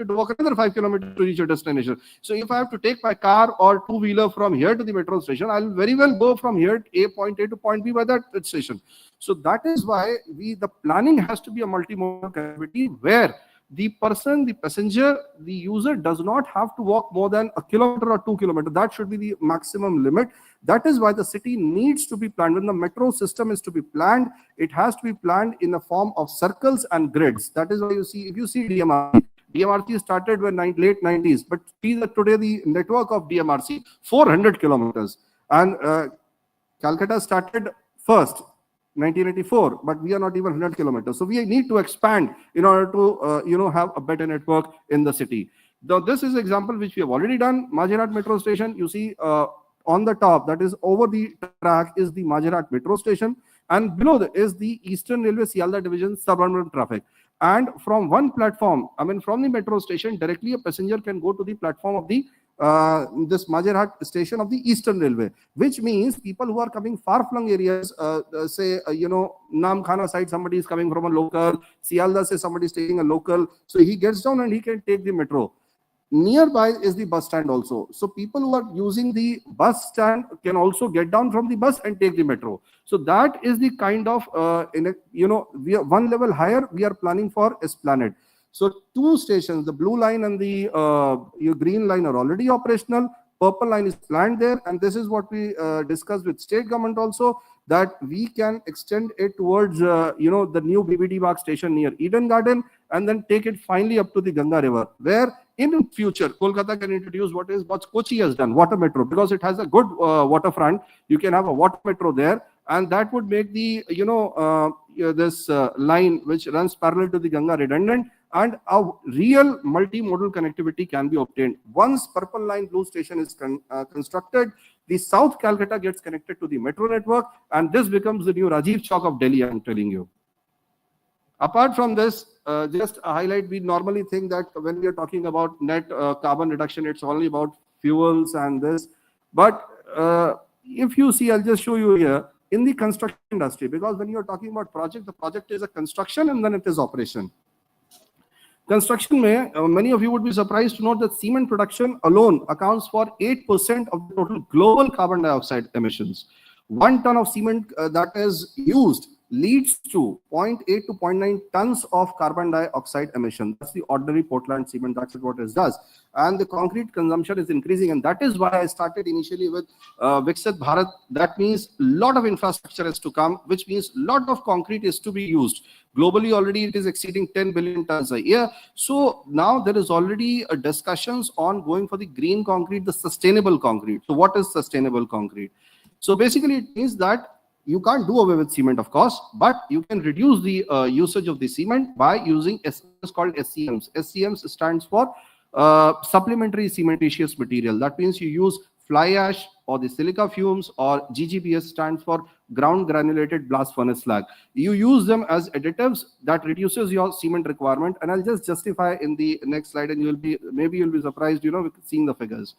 S9: walk another 5 kilometers to reach your destination. So if I have to take my car or two-wheeler from here to the metro station, I'll very well go from here, point A to point B by that station. So that is why the planning has to be a multimodal connectivity where the person, the passenger, the user does not have to walk more than a kilometer or 2 kilometers. That should be the maximum limit. That is why the city needs to be planned. When the metro system is to be planned, it has to be planned in the form of circles and grids. That is why you see, if you see DMRC started in late 90s, but see that today the network of DMRC, 400 kilometers. And Calcutta started first, 1984, but we are not even 100 kilometers. So we need to expand in order to have a better network in the city. Now, this is an example which we have already done. Majerat Metro Station, you see on the top, that is over the track, is the Majerat Metro Station, and below is the Eastern Railway Sialda Division suburban traffic. And from one platform, from the metro station, directly a passenger can go to the platform of the this Majerat station of the Eastern Railway, which means people who are coming far-flung areas, say, Namkhana side, somebody is coming from a local, Sialda say somebody is taking a local, so he gets down and he can take the metro. Nearby is the bus stand also. So people who are using the bus stand can also get down from the bus and take the metro. So that is the kind of, we are one level higher, we are planning for Esplanade. So 2 stations, the blue line and the green line are already operational. Purple line is planned there. And this is what we discussed with state government also, that we can extend it towards, the new BBD Bagh station near Eden Garden, and then take it finally up to the Ganga River, where in future, Kolkata can introduce what Kochi has done, water metro, because it has a good waterfront. You can have a water metro there, and that would make the, this line which runs parallel to the Ganga redundant, and a real multimodal connectivity can be obtained. Once Purple Line Blue Station is constructed, the South Calcutta gets connected to the metro network, and this becomes the new Rajiv Chowk of Delhi, I'm telling you. Apart from this, just a highlight, we normally think that when we are talking about net carbon reduction, it's only about fuels and this. But if you see, I'll just show you here, in the construction industry, because when you're talking about project, the project is a construction and then it is operation. Construction, many of you would be surprised to note that cement production alone accounts for 8% of the total global carbon dioxide emissions. 1 ton of cement that is used leads to 0.8 to 0.9 tons of carbon dioxide emission. That's the ordinary Portland cement, that's what it does. And the concrete consumption is increasing, and that is why I started initially with Viksit Bharat. That means a lot of infrastructure is to come, which means a lot of concrete is to be used. Globally, already it is exceeding 10 billion tons a year. So now there is already discussions on going for the green concrete, the sustainable concrete. So what is sustainable concrete? So basically it means that you can't do away with cement, of course, but you can reduce the usage of the cement by using SCMs called SCMs. SCMs stands for supplementary cementitious material. That means you use fly ash or the silica fumes, or GGBS stands for ground granulated blast furnace slag. You use them as additives that reduces your cement requirement. And I'll just justify in the next slide, and maybe you'll be surprised, with seeing the figures.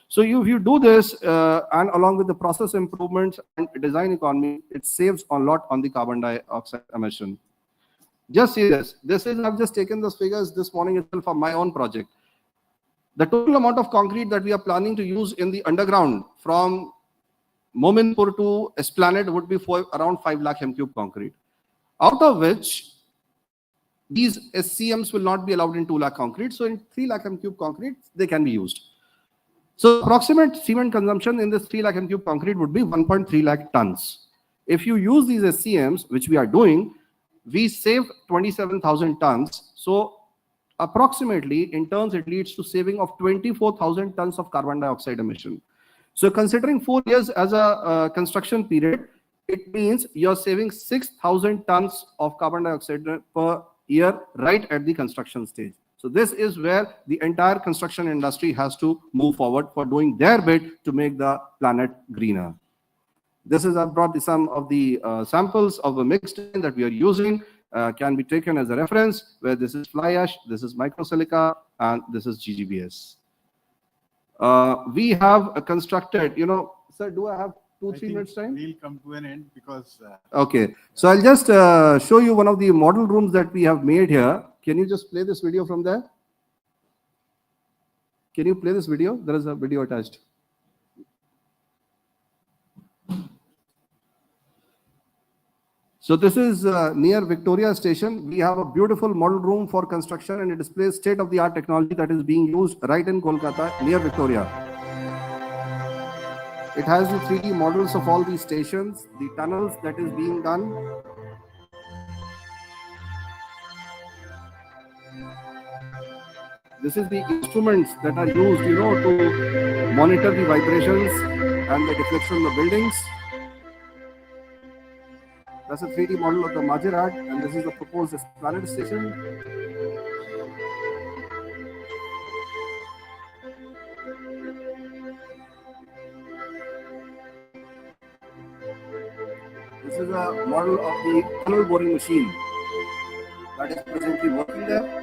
S9: So if you do this, and along with the process improvements and design economy, it saves a lot on the carbon dioxide emission. Just see this. I've just taken those figures this morning itself for my own project. The total amount of concrete that we are planning to use in the underground from Mominpur to Esplanade would be around 5 lakh m3 concrete, out of which these SCMs will not be allowed in 2 lakh concrete. So in 3 lakh m3 concrete, they can be used. So approximate cement consumption in this 3 lakh m3 concrete would be 1.3 lakh tons. If you use these SCMs, which we are doing, we save 27,000 tons. So approximately in turns, it leads to saving of 24,000 tons of carbon dioxide emission. So considering 4 years as a construction period, it means you're saving 6,000 tons of carbon dioxide per year right at the construction stage. So this is where the entire construction industry has to move forward for doing their bit to make the planet greener. This is, I've brought some of the samples of a mixed that we are using, can be taken as a reference, where this is fly ash, this is microsilica, and this is GGBS. We have constructed, sir, do I have 2-3 minutes time?
S8: We'll come to an end because.
S9: Okay, so I'll just show you one of the model rooms that we have made here. Can you just play this video from there? Can you play this video? There is a video attached. So this is near Victoria Station. We have a beautiful model room for construction, and it displays state-of-the-art technology that is being used right in Kolkata near Victoria. It has the 3D models of all these stations, the tunnels that is being done. This is the instruments that are used, to monitor the vibrations and the deflection of the buildings. That's a 3D model of the Majerat, and this is the proposed Esplanade station. This is a model of the tunnel boring machine that is presently working there.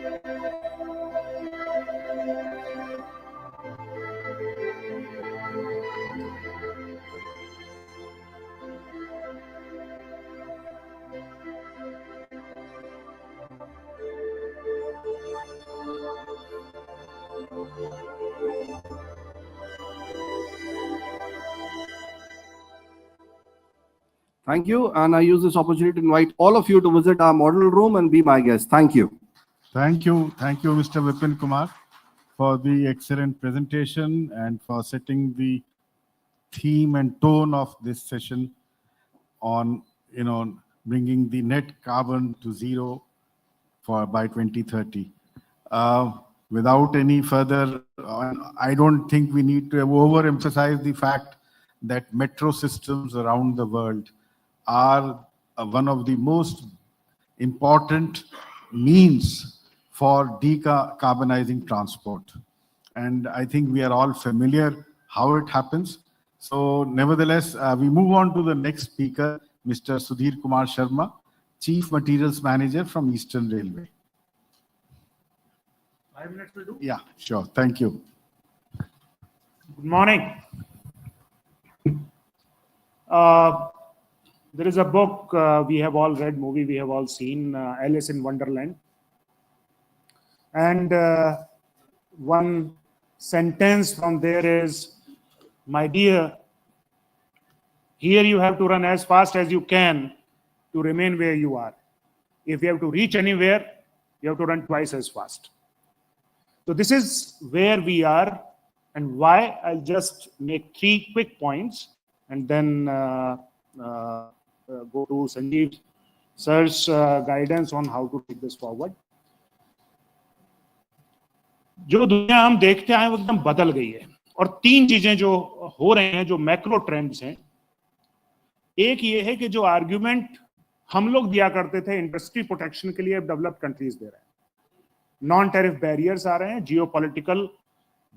S9: Thank you, and I use this opportunity to invite all of you to visit our model room and be my guest. Thank you.
S8: Thank you, Mr. Vipin Kumar, for the excellent presentation and for setting the theme and tone of this session on, bringing the net carbon to zero by 2030. Without any further, I don't think we need to overemphasize the fact that metro systems around the world are one of the most important means for decarbonizing transport. And I think we are all familiar how it happens. So nevertheless, we move on to the next speaker, Mr. Sudhir Kumar Sharma, Chief Materials Manager from Eastern Railway.
S10: 5 minutes will do?
S8: Yeah, sure. Thank you.
S10: Good morning. There is a book we have all read, movie we have all seen, Alice in Wonderland. And one sentence from there is, my dear, here you have to run as fast as you can to remain where you are. If you have to reach anywhere, you have to run twice as fast. So this is where we are and why. I'll just make 3 quick points and then go to Sanjeev sir's guidance on how to take this forward. जो दुनिया हम देखते आए वो एकदम बदल गई है और 3 चीजें जो हो रहे हैं, जो मैक्रो ट्रेंड्स हैं, एक ये है कि जो आर्ग्यूमेंट हम लोग दिया करते थे इंडस्ट्री प्रोटेक्शन के लिए, अब डेवलप्ड कंट्रीज दे रहे हैं. नॉन टैरिफ बैरियर्स आ रहे हैं, geopolitical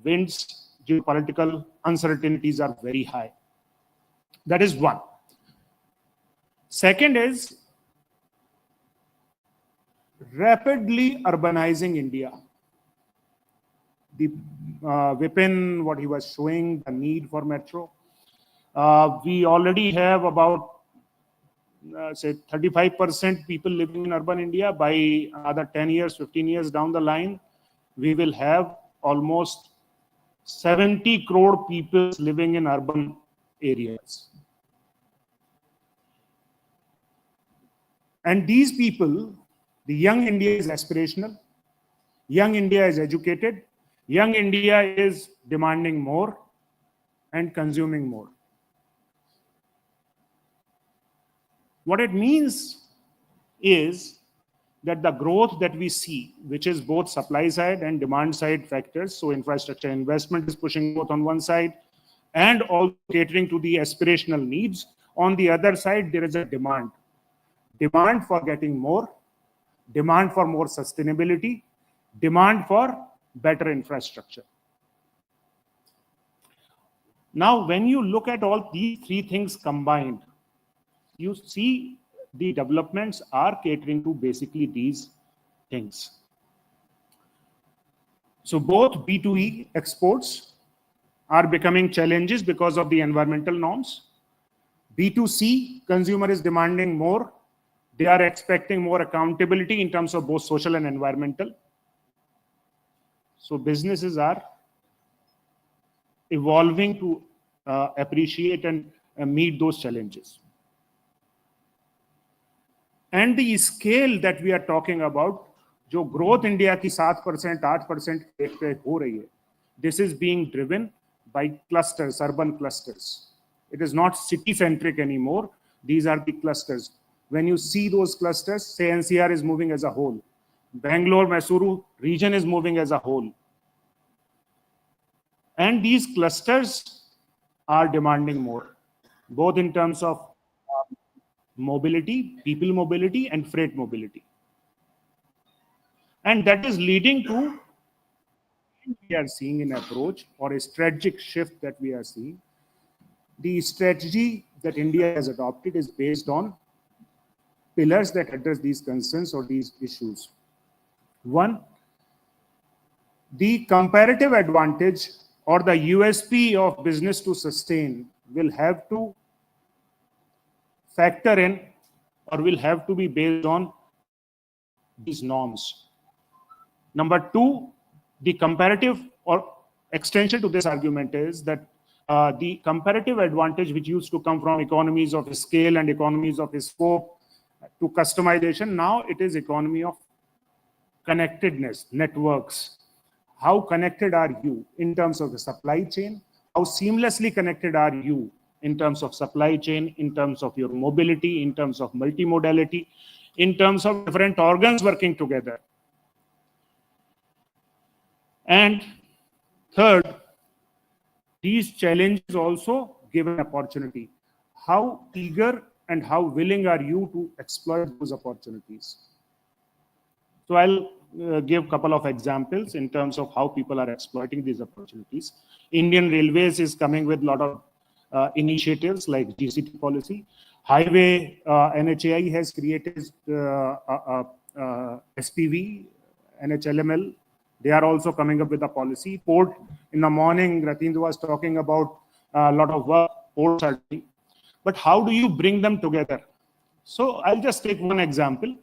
S10: winds, geopolitical uncertainties are very high. That is one. Second is rapidly urbanizing India. The Vipin, what he was showing, the need for metro. We already have about say 35% people living in urban India. By another 10 years, 15 years down the line, we will have almost 70 crore people living in urban areas. And these people, the young India is aspirational, young India is educated, young India is demanding more and consuming more. What it means is that the growth that we see, which is both supply side and demand side factors, so infrastructure investment is pushing both on one side and also catering to the aspirational needs. On the other side, there is a demand for getting more, demand for more sustainability, demand for better infrastructure. Now, when you look at all these three things combined, you see the developments are catering to basically these things. So both B2E exports are becoming challenges because of the environmental norms. B2C, consumer is demanding more. They are expecting more accountability in terms of both social and environmental. So businesses are evolving to appreciate and meet those challenges. And the scale that we are talking about, जो growth India की 7%, 8% पे हो रही है, this is being driven by clusters, urban clusters. It is not city-centric anymore. These are the clusters. When you see those clusters, say NCR is moving as a whole. Bangalore, Mysuru region is moving as a whole. And these clusters are demanding more, both in terms of mobility, people mobility, and freight mobility. And that is leading to, we are seeing an approach or a strategic shift that we are seeing. The strategy that India has adopted is based on pillars that address these concerns or these issues. One, the comparative advantage or the USP of business to sustain will have to factor in or will have to be based on these norms. Number two, the comparative or extension to this argument is that the comparative advantage which used to come from economies of scale and economies of scope to customization, now it is economy of connectedness, networks. How connected are you in terms of the supply chain? How seamlessly connected are you in terms of supply chain, in terms of your mobility, in terms of multimodality, in terms of different organs working together? And third, these challenges also give an opportunity. How eager and how willing are you to exploit those opportunities? So I'll give a couple of examples in terms of how people are exploiting these opportunities. Indian Railways is coming with a lot of initiatives like GCT policy. Highway, NHAI has created SPV, NHLML. They are also coming up with a policy. Port, in the morning, Ratindra was talking about a lot of work ports are doing. But how do you bring them together? So I'll just take one example.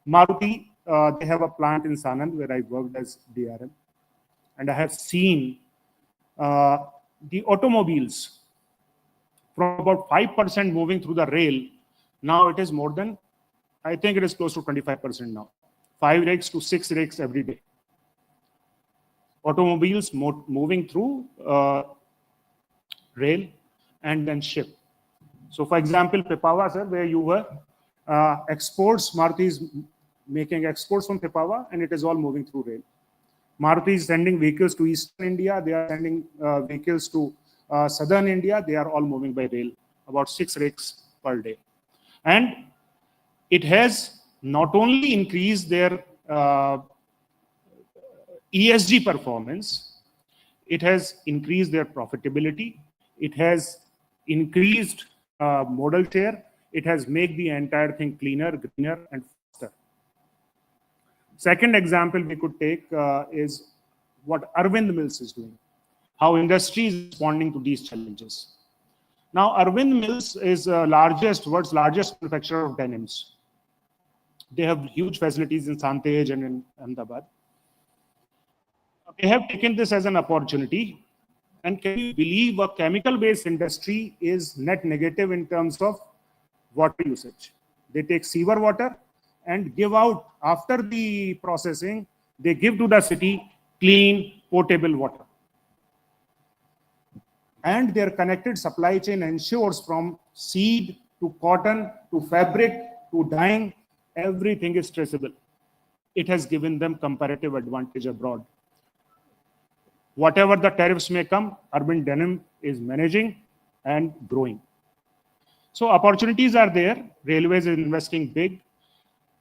S10: Maruti, they have a plant in Sanand where I worked as DRM. And I have seen the automobiles from about 5% moving through the rail. Now it is more than, I think it is close to 25% now. 5 rakes to 6 rakes every day. Automobiles moving through rail and then ship. So for example, Pipavav, sir, where you were, exports, Maruti is making exports from Pipavav and it is all moving through rail. Maruti is sending vehicles to Eastern India. They are sending vehicles to Southern India. They are all moving by rail, about 6 rakes per day. And it has not only increased their ESG performance, it has increased their profitability, it has increased modal share, it has made the entire thing cleaner, greener, and faster. Second example we could take is what Arvind Mills is doing, how industry is responding to these challenges. Now, Arvind Mills is world's largest manufacturer of denims. They have huge facilities in Santej and in Ahmedabad. They have taken this as an opportunity. And can you believe a chemical-based industry is net negative in terms of water usage? They take sewer water and give out, after the processing, they give to the city clean, potable water. And their connected supply chain ensures from seed to cotton to fabric to dyeing, everything is traceable. It has given them comparative advantage abroad. Whatever the tariffs may come, Urban Denim is managing and growing. So opportunities are there. Railways are investing big.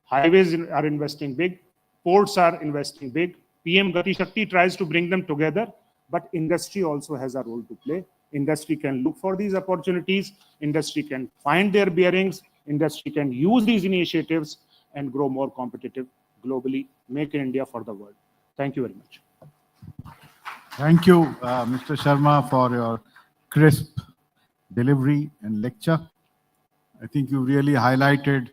S10: Highways are investing big. Ports are investing big. PM Gati Shakti tries to bring them together, but industry also has a role to play. Industry can look for these opportunities. Industry can find their bearings. Industry can use these initiatives and grow more competitive globally. Make in India for the world. Thank you very much.
S8: Thank you, Mr. Sharma, for your crisp delivery and lecture. I think you really highlighted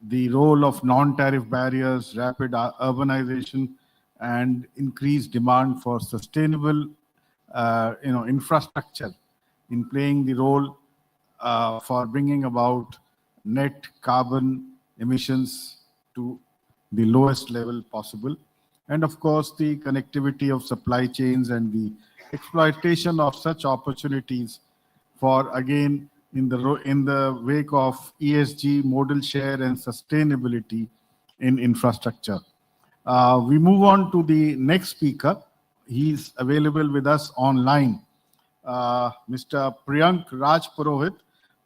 S8: the role of non-tariff barriers, rapid urbanization, and increased demand for sustainable, infrastructure in playing the role for bringing about net carbon emissions to the lowest level possible. And of course, the connectivity of supply chains and the exploitation of such opportunities for, again, in the wake of ESG, modal share, and sustainability in infrastructure. We move on to the next speaker. He's available with us online. Mr. Priyank Raj Purohit,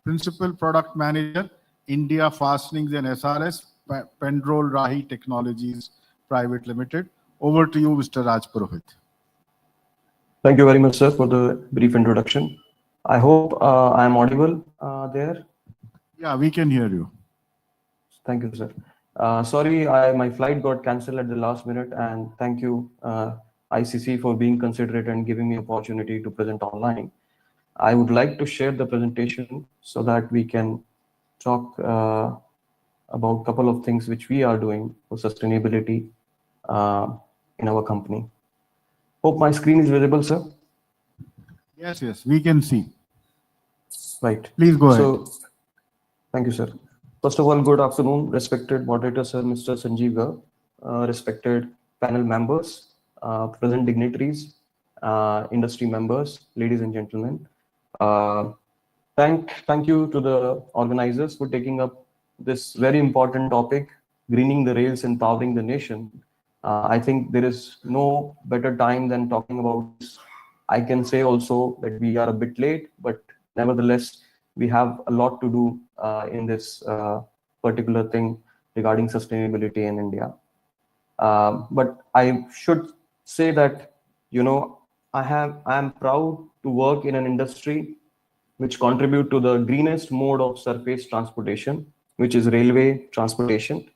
S8: Principal Product Manager, India Fastenings and SRS, Pendrol Rahi Technologies Private Limited. Over to you, Mr. Raj Purohit.
S11: Thank you very much, sir, for the brief introduction. I hope I am audible there.
S8: Yeah, we can hear you.
S11: Thank you, sir. Sorry, my flight got cancelled at the last minute, and thank you, ICC, for being considerate and giving me opportunity to present online. I would like to share the presentation so that we can talk about a couple of things which we are doing for sustainability in our company. Hope my screen is visible, sir.
S8: Yes, we can see.
S11: Right.
S8: Please go ahead.
S11: So, thank you, sir. First of all, good afternoon, respected moderator, sir, Mr. Sanjeev Garg, respected panel members, present dignitaries, industry members, ladies and gentlemen. Thank you to the organizers for taking up this very important topic, greening the rails and powering the nation. I think there is no better time than talking about this. I can say also that we are a bit late, but nevertheless, we have a lot to do in this particular thing regarding sustainability in India. But I should say that, I am proud to work in an industry which contribute to the greenest mode of surface transportation, which is railway transportation.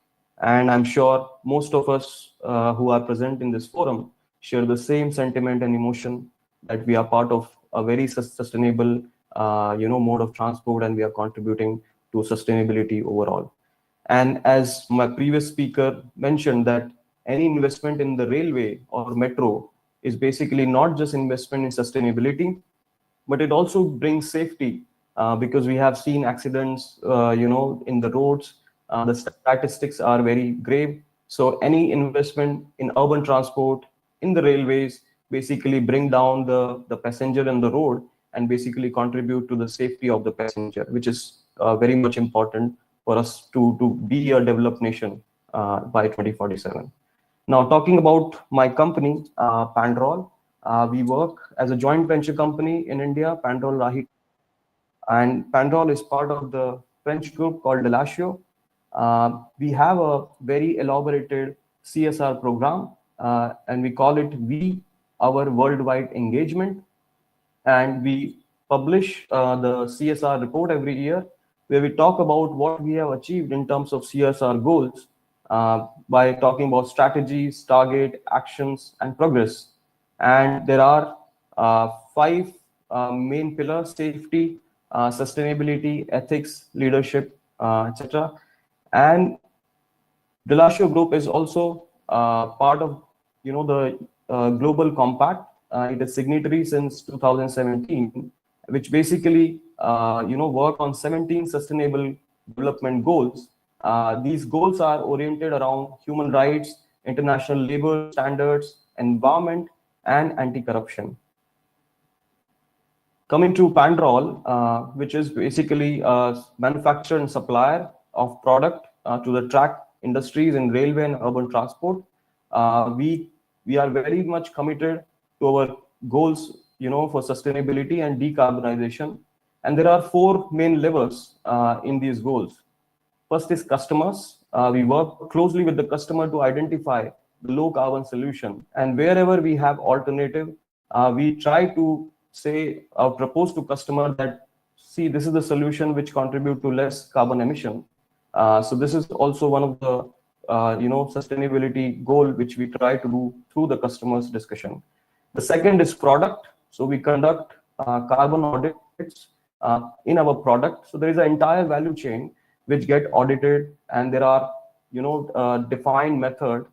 S11: And I'm sure most of us who are present in this forum share the same sentiment and emotion that we are part of a very sustainable, mode of transport, and we are contributing to sustainability overall. And as my previous speaker mentioned, that any investment in the railway or metro is basically not just investment in sustainability, but it also brings safety because we have seen accidents, in the roads. The statistics are very grave. So any investment in urban transport, in the railways, basically bring down the passenger on the road and basically contribute to the safety of the passenger, which is very much important for us to be a developed nation by 2047. Now, talking about my company, Pendrol, we work as a joint venture company in India, Pendrol Rahi. And Pendrol is part of the French group called Delatio. We have a very elaborated CSR program, and we call it our worldwide engagement. And we publish the CSR report every year, where we talk about what we have achieved in terms of CSR goals by talking about strategies, target, actions, and progress. And there are 5 main pillars: safety, sustainability, ethics, leadership, etc. And Delatio Group is also part of, the Global Compact. It is signatory since 2017, which basically, work on 17 sustainable development goals. These goals are oriented around human rights, international labor standards, environment, and anti-corruption. Coming to Pendrol, which is basically a manufacturer and supplier of product to the track industries in railway and urban transport. We are very much committed to our goals, for sustainability and decarbonization. And there are 4 main levers in these goals. First is customers. We work closely with the customer to identify the low carbon solution. And wherever we have alternative, we try to say or propose to customer that, see, this is the solution which contribute to less carbon emission. So this is also one of the sustainability goal which we try to do through the customers discussion. The second is product. So we conduct carbon audits in our product. So there is an entire value chain which get audited, and there are defined method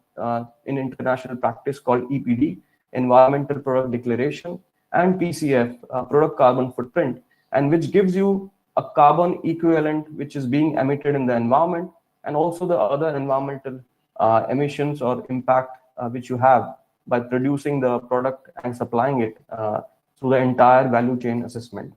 S11: in international practice called EPD, Environmental Product Declaration, and PCF, Product Carbon Footprint, and which gives you a carbon equivalent which is being emitted in the environment, and also the other environmental emissions or impact which you have by producing the product and supplying it through the entire value chain assessment.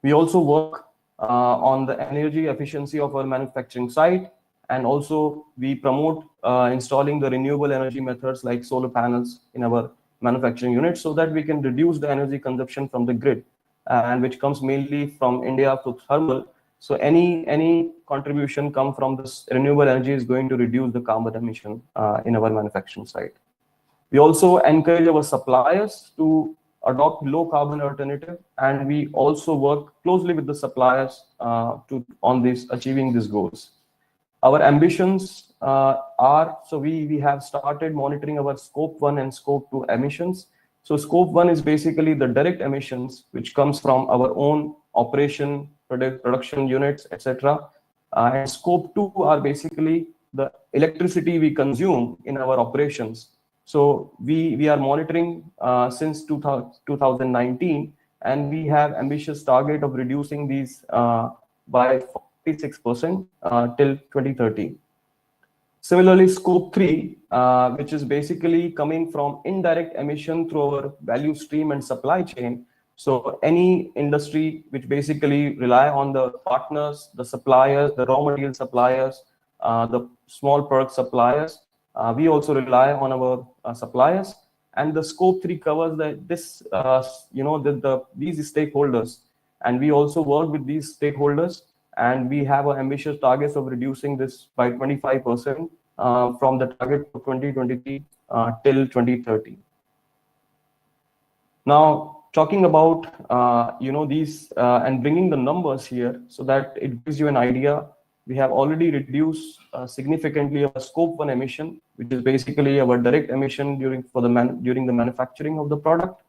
S11: We also work on the energy efficiency of our manufacturing site, and also we promote installing the renewable energy methods like solar panels in our manufacturing units, so that we can reduce the energy consumption from the grid, and which comes mainly from India to thermal. So any contribution come from this renewable energy is going to reduce the carbon emission in our manufacturing site. We also encourage our suppliers to adopt low carbon alternative, and we also work closely with the suppliers on achieving these goals. Our ambitions we have started monitoring our scope 1 and scope 2 emissions. So scope 1 is basically the direct emissions which comes from our own operation, production units, etc. And scope 2 are basically the electricity we consume in our operations. So we are monitoring since 2019, and we have ambitious target of reducing these by 46% till 2030. Similarly, scope 3, which is basically coming from indirect emission through our value stream and supply chain. So any industry which basically rely on the partners, the suppliers, the raw material suppliers, the small product suppliers, we also rely on our suppliers. And the scope 3 covers these stakeholders, and we also work with these stakeholders, and we have ambitious targets of reducing this by 25% from the target for 2023 till 2030. Now, talking about these and bringing the numbers here so that it gives you an idea, we have already reduced significantly our scope 1 emission, which is basically our direct emission during the manufacturing of the product.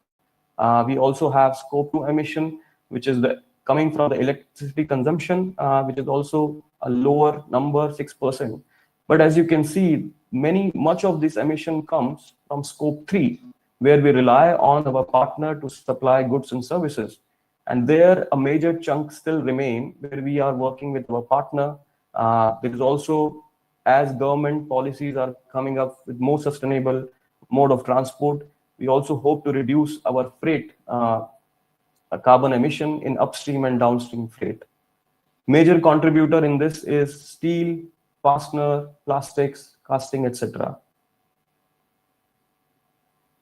S11: We also have scope 2 emission, which is coming from the electricity consumption, which is also a lower number, 6%. But as you can see, much of this emission comes from scope 3, where we rely on our partner to supply goods and services. And there a major chunk still remain where we are working with our partner. There is also, as government policies are coming up with more sustainable mode of transport, we also hope to reduce our freight carbon emission in upstream and downstream freight. Major contributor in this is steel, fastener, plastics, casting, etc.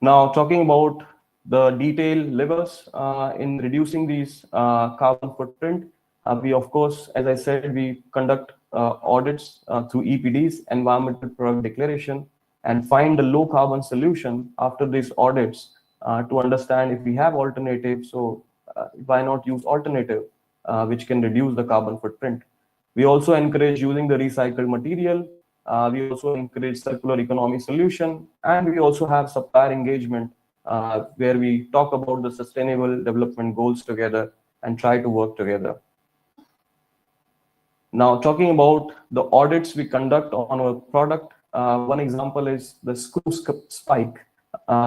S11: Now, talking about the detailed levers in reducing these carbon footprint, we, of course, as I said, we conduct audits through EPDs, Environmental Product Declaration, and find the low carbon solution after these audits to understand if we have alternatives. So why not use alternative which can reduce the carbon footprint? We also encourage using the recycled material. We also encourage circular economy solution, and we also have supplier engagement where we talk about the sustainable development goals together and try to work together. Now, talking about the audits we conduct on our product, one example is the screw spike,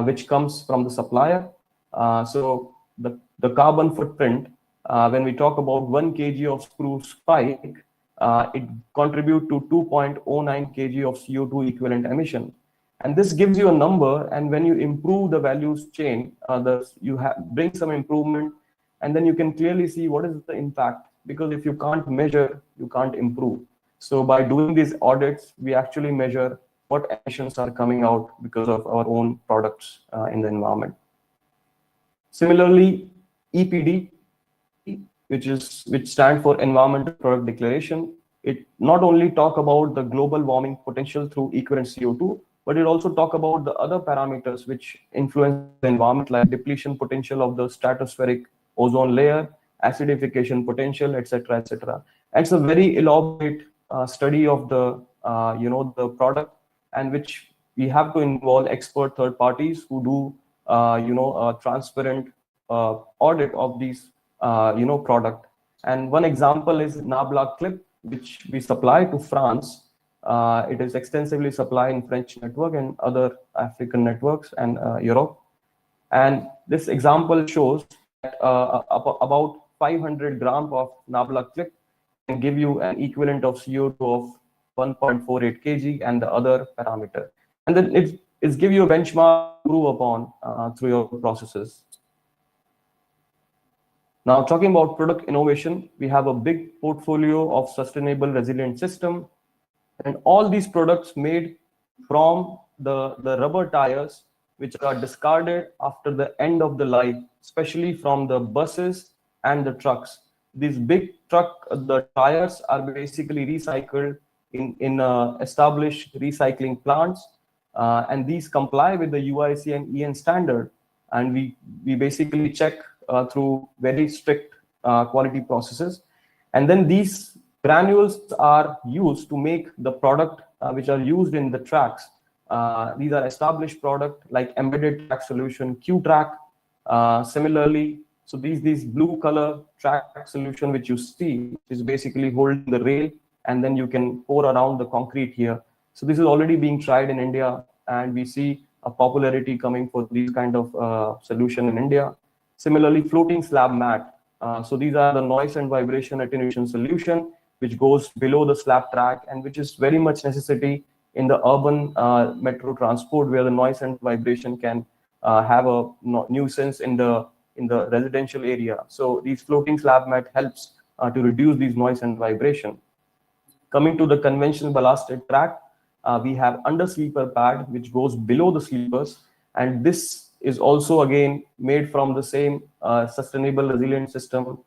S11: which comes from the supplier. So the carbon footprint, when we talk about 1 kg of screw spike, it contributes to 2.09 kg of CO2 equivalent emission. And this gives you a number, and when you improve the values chain, bring some improvement, and then you can clearly see what is the impact, because if you can't measure, you can't improve. So by doing these audits, we actually measure what emissions are coming out because of our own products in the environment. Similarly, EPD, which stands for Environmental Product Declaration, it not only talk about the global warming potential through equivalent CO2, but it also talk about the other parameters which influence the environment, like depletion potential of the stratospheric ozone layer, acidification potential, etc., etc. It's a very elaborate study of the the product, and which we have to involve expert third parties who do transparent audit of these product. And one example is Nabla clip, which we supply to France. It is extensively supplied in French network and other African networks and Europe. And this example shows that about 500 grams of Nabla clip can give you an equivalent of CO2 of 1.48 kg and the other parameter. And then it's give you a benchmark to improve upon through your processes. Now, talking about product innovation, we have a big portfolio of sustainable resilient system, and all these products made from the rubber tires, which are discarded after the end of the life, especially from the buses and the trucks. These big the tires are basically recycled in established recycling plants, and these comply with the UIC and EN standard, and we basically check through very strict quality processes. And then these granules are used to make the product which are used in the tracks. These are established product like embedded track solution, Q-Track. Similarly, so these blue color track solution which you see is basically holding the rail, and then you can pour around the concrete here. So this is already being tried in India, and we see a popularity coming for these kind of solution in India. Similarly, floating slab mat. So these are the noise and vibration attenuation solution, which goes below the slab track, and which is very much necessity in the urban metro transport, where the noise and vibration can have a nuisance in the residential area. So these floating slab mat helps to reduce these noise and vibration. Coming to the conventional ballasted track, we have under sleeper pad, which goes below the sleepers, and this is also again made from the same sustainable resilient system,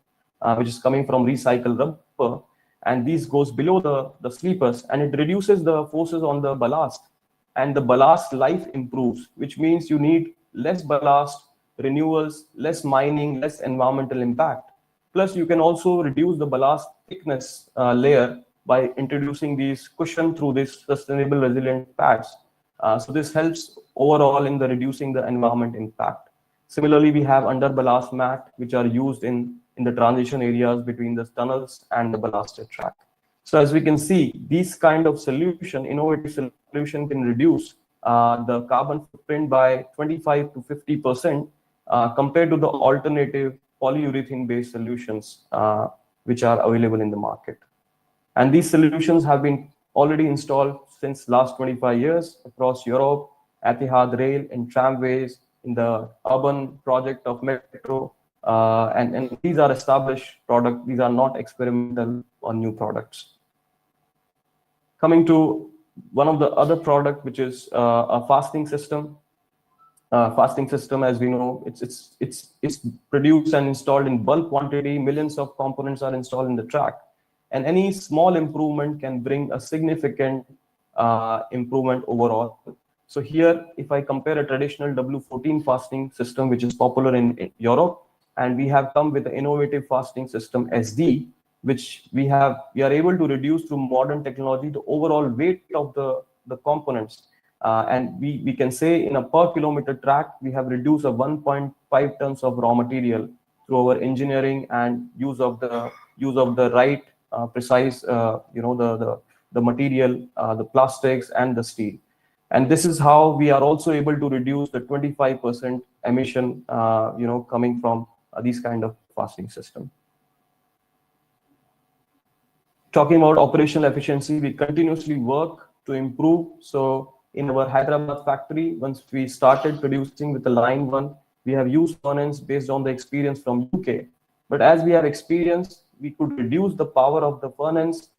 S11: which is coming from recycled rubber, and this goes below the sleepers, and it reduces the forces on the ballast, and the ballast life improves, which means you need less ballast, renewals, less mining, less environmental impact. Plus, you can also reduce the ballast thickness layer by introducing these cushion through these sustainable resilient pads. So this helps overall in the reducing the environment impact. Similarly, we have under ballast mat, which are used in the transition areas between the tunnels and the ballasted track. So as we can see, these kind of solution, innovative solution, can reduce the carbon footprint by 25 to 50% compared to the alternative polyurethane-based solutions which are available in the market. And these solutions have been already installed since last 25 years across Europe, Etihad Rail, in tramways, in the urban project of metro, and these are established products. These are not experimental or new products. Coming to one of the other product, which is a fastening system. Fastening system, as we know, it's produced and installed in bulk quantity. Millions of components are installed in the track, and any small improvement can bring a significant improvement overall. So here, if I compare a traditional W14 fastening system, which is popular in Europe, and we have come with the innovative fastening system SD, which we are able to reduce through modern technology the overall weight of the components. And we can say in a per kilometer track, we have reduced a 1.5 tons of raw material through our engineering and use of the right precise the material, the plastics and the steel. And this is how we are also able to reduce the 25% emission coming from these kind of fastening system. Talking about operational efficiency, we continuously work to improve. So in our Hyderabad factory, once we started producing with the line 1, we have used furnace based on the experience from UK. But as we have experience, we could reduce the power of the furnace,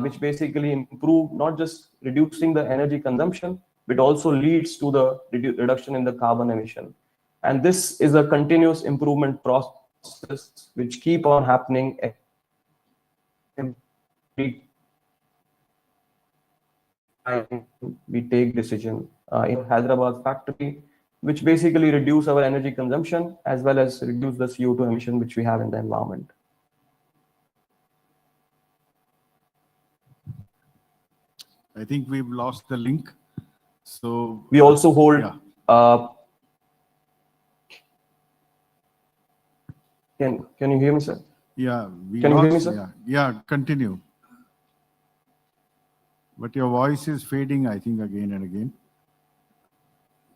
S11: which basically improve not just reducing the energy consumption, but also leads to the reduction in the carbon emission. And this is a continuous improvement process which keep on happening. time we take decision in Hyderabad factory, which basically reduce our energy consumption as well as reduce the CO2 emission which we have in the environment.
S8: I think we've lost the link. So
S11: We also hold
S8: yeah.
S11: Can you hear me, sir?
S8: Yeah, we
S11: Can you hear me,
S8: lost,
S11: sir?
S8: yeah, continue. But your voice is fading, I think, again and again.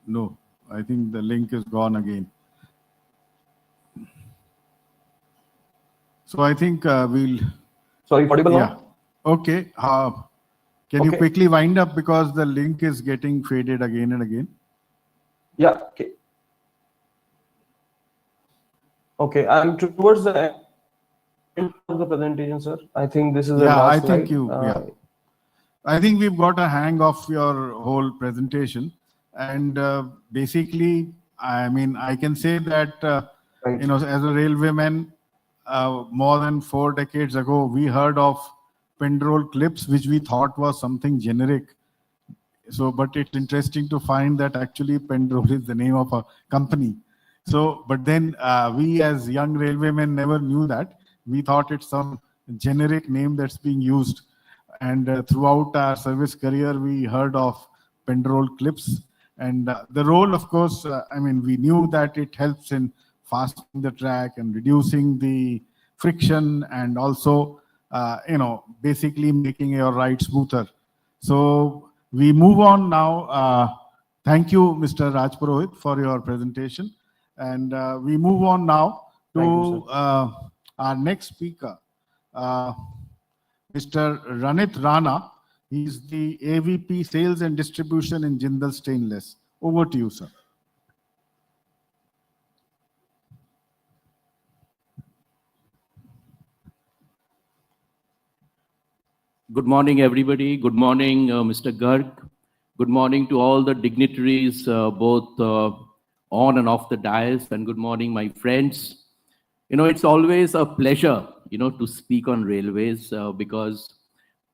S8: No, I think the link is gone again. So I think we'll.
S11: Sorry, audible
S8: Yeah.
S11: now?
S8: Okay. Can you
S11: Okay.
S8: quickly wind up because the link is getting faded again and again?
S11: Yeah. Okay. Okay, I'm towards the end of the presentation, sir. I think this is the
S8: Yeah, I
S11: last
S8: think
S11: slide.
S8: yeah. I think we've got a hang of your whole presentation. And basically, I mean, I can say that,
S11: Right.
S8: you know, as a railwayman, more than 4 decades ago, we heard of Pendrol clips, which we thought was something generic. So, but it's interesting to find that actually Pendrol is the name of a company. So, but then we as young railwaymen never knew that. We thought it's some generic name that's being used. And throughout our service career, we heard of Pendrol clips. And the role, of course, I mean, we knew that it helps in fastening the track and reducing the friction and also, you know, basically making your ride smoother. So we move on now. Thank you, Mr. Rajpurohit, for your presentation. And we move on now
S11: Thank you,
S8: to our next speaker, Mr. Ranit Rana. He's the AVP Sales and Distribution in Jindal Stainless. Over to you, sir.
S12: Good morning, everybody. Good morning, Mr. Garg. Good morning to all the dignitaries, both on and off the dais, and good morning, my friends. You know, it's always a pleasure, you know, to speak on railways because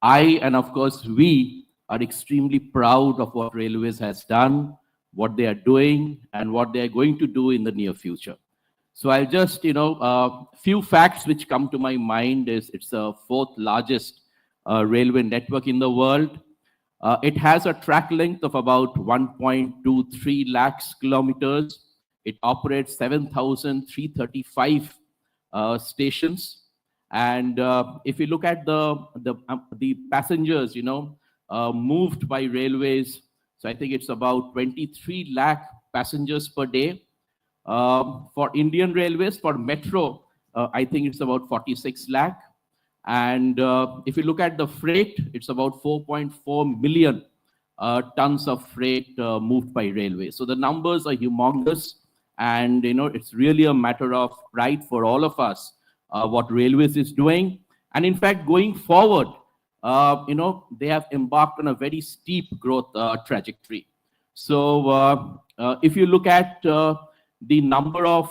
S12: I, and of course we, are extremely proud of what railways has done, what they are doing, and what they are going to do in the near future. So I'll just, you know, few facts which come to my mind is it's the 4th largest railway network in the world. It has a track length of about 1.23 lakhs kilometers. It operates 7,335 stations. And if you look at the passengers, you know, moved by railways, so I think it's about 23 lakh passengers per day. For Indian Railways, for metro, I think it's about 46 lakh. And if you look at the freight, it's about 4.4 million tons of freight moved by railway. So the numbers are humongous. And, you know, it's really a matter of pride for all of us, what railways is doing. And in fact, going forward, you know, they have embarked on a very steep growth trajectory. So if you look at the number of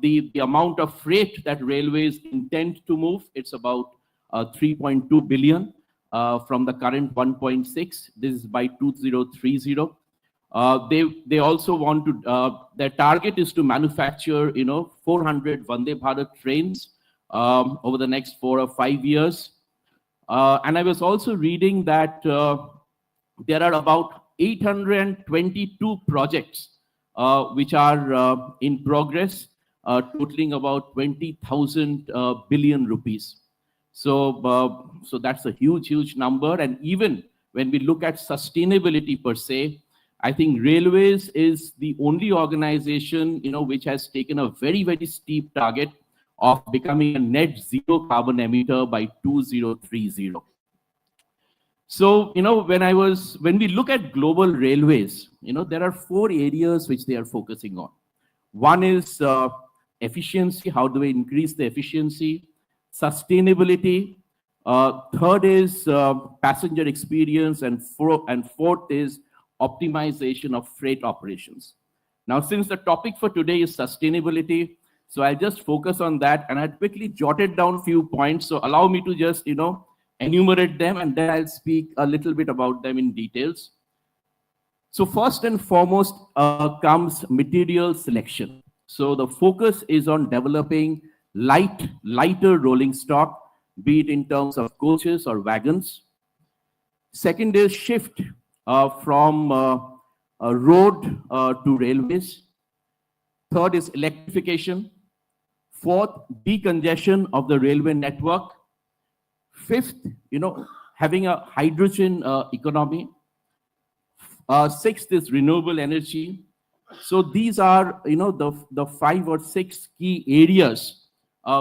S12: the amount of freight that railways intend to move, it's about 3.2 billion from the current 1.6. This is by 2030. They also want to, their target is to manufacture, you know, 400 Vande Bharat trains over the next 4 or 5 years. And I was also reading that there are about 822 projects which are in progress, totaling about 20,000 billion rupees. So, so that's a huge, huge number. And even when we look at sustainability per se, I think railways is the only organization, you know, which has taken a very, very steep target of becoming a net zero carbon emitter by 2030. So, you know, when we look at global railways, you know, there are 4 areas which they are focusing on. One is efficiency. How do we increase the efficiency? Sustainability. Third is passenger experience. And fourth is optimization of freight operations. Now, since the topic for today is sustainability, so I'll just focus on that. And I quickly jotted down a few points. So allow me to just, you know, enumerate them, and then I'll speak a little bit about them in details. So first and foremost comes material selection. So the focus is on developing lighter rolling stock, be it in terms of coaches or wagons. Second is shift from road to railways. Third is electrification. Fourth, decongestion of the railway network. Fifth, having a hydrogen economy. Sixth is renewable energy. So these are, the 5 or 6 key areas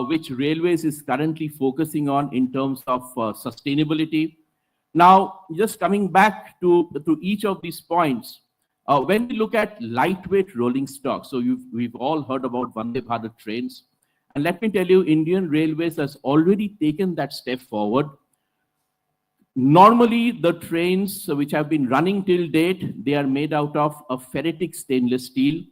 S12: which railways is currently focusing on in terms of sustainability. Now, just coming back to each of these points, when we look at lightweight rolling stock, so we've all heard about Vande Bharat trains. And let me tell you, Indian Railways has already taken that step forward. Normally, the trains which have been running till date, they are made out of a ferritic stainless steel,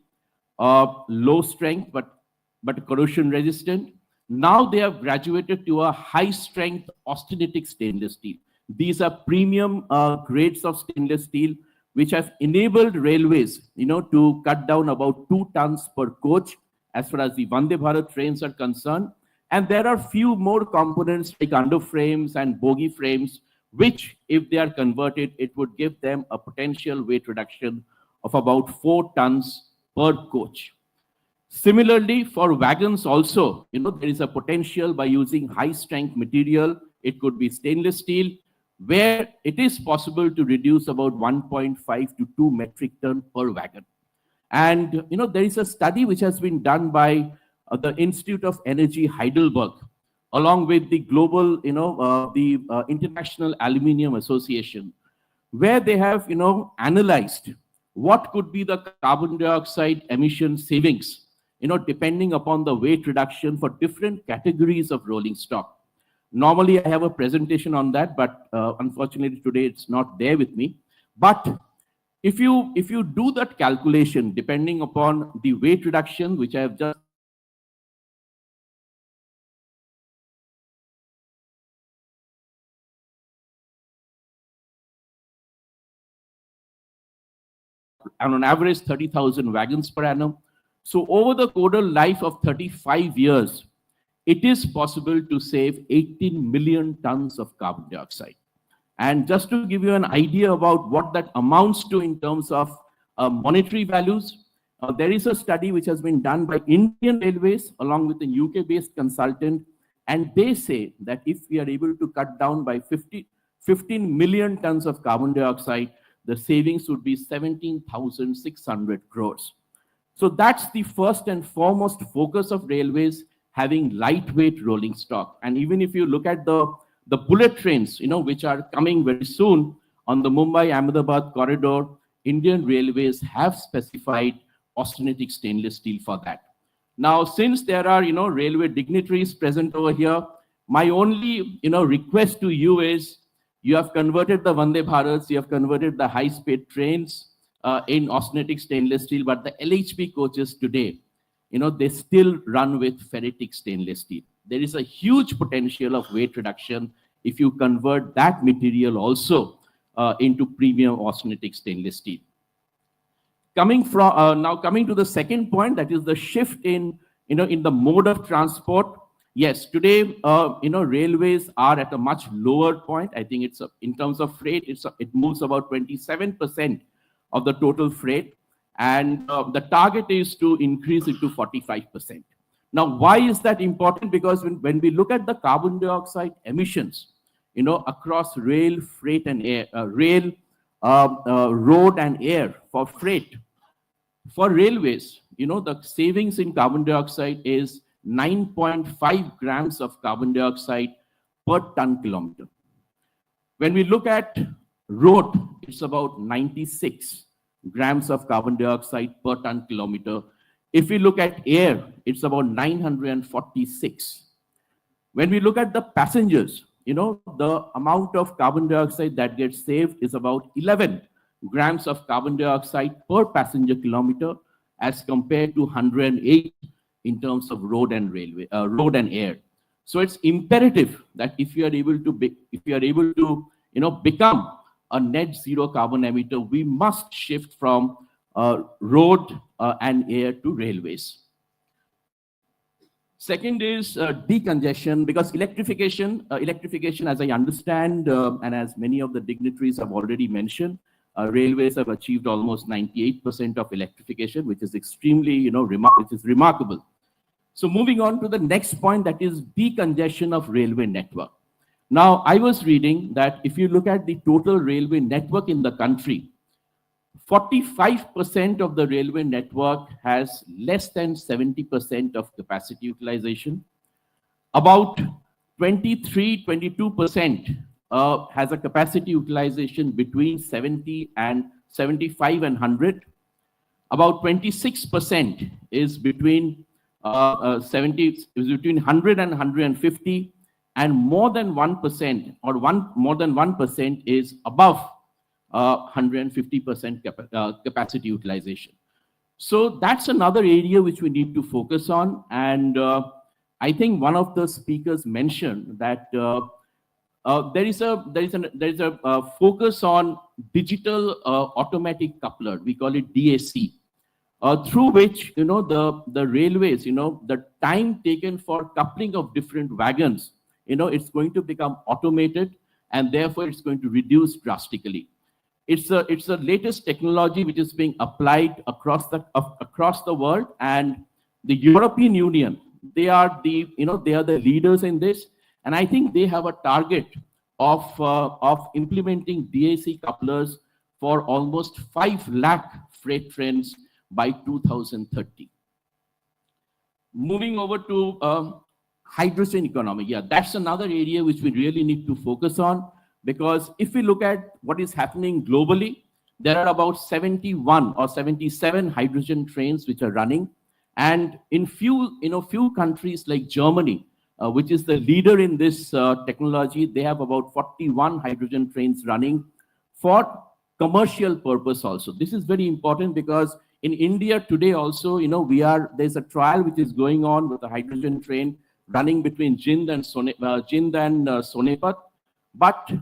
S12: low strength, but corrosion resistant. Now they have graduated to a high strength austenitic stainless steel. These are premium grades of stainless steel, which have enabled railways, to cut down about 2 tons per coach as far as the Vande Bharat trains are concerned. And there are few more components like underframes and bogie frames, which, if they are converted, it would give them a potential weight reduction of about 4 tons per coach. Similarly, for wagons also, there is a potential by using high-strength material. It could be stainless steel, where it is possible to reduce about 1.5 to 2 metric ton per wagon. And, there is a study which has been done by the Institute of Energy Heidelberg, along with the global, the International Aluminium Association, where they have, analyzed what could be the carbon dioxide emission savings, depending upon the weight reduction for different categories of rolling stock. Normally, I have a presentation on that, but unfortunately today it's not there with me. But if you do that calculation, depending upon the weight reduction, which I have just and on average 30,000 wagons per annum. So over the total life of 35 years, it is possible to save 18 million tons of carbon dioxide. And just to give you an idea about what that amounts to in terms of monetary values, there is a study which has been done by Indian Railways along with a UK-based consultant, and they say that if we are able to cut down by 15 million tons of carbon dioxide, the savings would be 17,600 crores. So that's the first and foremost focus of railways, having lightweight rolling stock. And even if you look at the bullet trains, which are coming very soon on the Mumbai-Ahmedabad corridor, Indian Railways have specified austenitic stainless steel for that. Now, since there are, railway dignitaries present over here, my only, request to you is, you have converted the Vande Bharats, you have converted the high-speed trains in austenitic stainless steel, but the LHB coaches today, they still run with ferritic stainless steel. There is a huge potential of weight reduction if you convert that material also into premium austenitic stainless steel. Coming to the second point, that is the shift in the mode of transport. Yes, today, railways are at a much lower point. I think it's in terms of freight, it moves about 27% of the total freight, and the target is to increase it to 45%. Now, why is that important? Because when we look at the carbon dioxide emissions, across rail, freight, and air, road and air for freight, for railways, the savings in carbon dioxide is 9.5 grams of carbon dioxide per ton kilometer. When we look at road, it's about 96 grams of carbon dioxide per ton kilometer. If we look at air, it's about 946. When we look at the passengers, the amount of carbon dioxide that gets saved is about 11 grams of carbon dioxide per passenger kilometer, as compared to 108 in terms of road and air. So it's imperative that if you are able to become a net zero carbon emitter, we must shift from road and air to railways. Second is decongestion, because electrification, as I understand, and as many of the dignitaries have already mentioned, railways have achieved almost 98% of electrification, which is extremely, remarkable. So moving on to the next point, that is decongestion of railway network. Now, I was reading that if you look at the total railway network in the country, 45% of the railway network has less than 70% of capacity utilization. About 22% has a capacity utilization between 75 and 100. About 26% is between 100 and 150, and more than 1% more than 1% is above 150% capacity utilization. So that's another area which we need to focus on. And I think one of the speakers mentioned that there is a focus on digital automatic coupler. We call it DAC, through which the railways, the time taken for coupling of different wagons, it's going to become automated, and therefore it's going to reduce drastically. It's the latest technology which is being applied across the world, and the European Union, they are the leaders in this, and I think they have a target of implementing DAC couplers for almost 5 lakh freight trains by 2030. Moving over to hydrogen economy, that's another area which we really need to focus on. Because if we look at what is happening globally, there are about 71 or 77 hydrogen trains which are running. And in few countries like Germany, which is the leader in this technology, they have about 41 hydrogen trains running for commercial purpose also. This is very important because in India today also, there's a trial which is going on with the hydrogen train running between Jind and Sonepat. But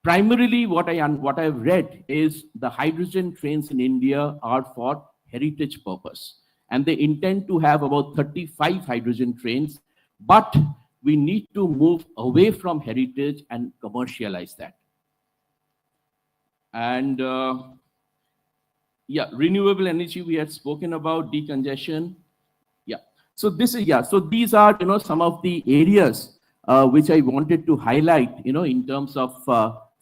S12: primarily, what I've read is the hydrogen trains in India are for heritage purpose, and they intend to have about 35 hydrogen trains. But we need to move away from heritage and commercialize that. And renewable energy, we had spoken about decongestion. So these are some of the areas which I wanted to highlight, in terms of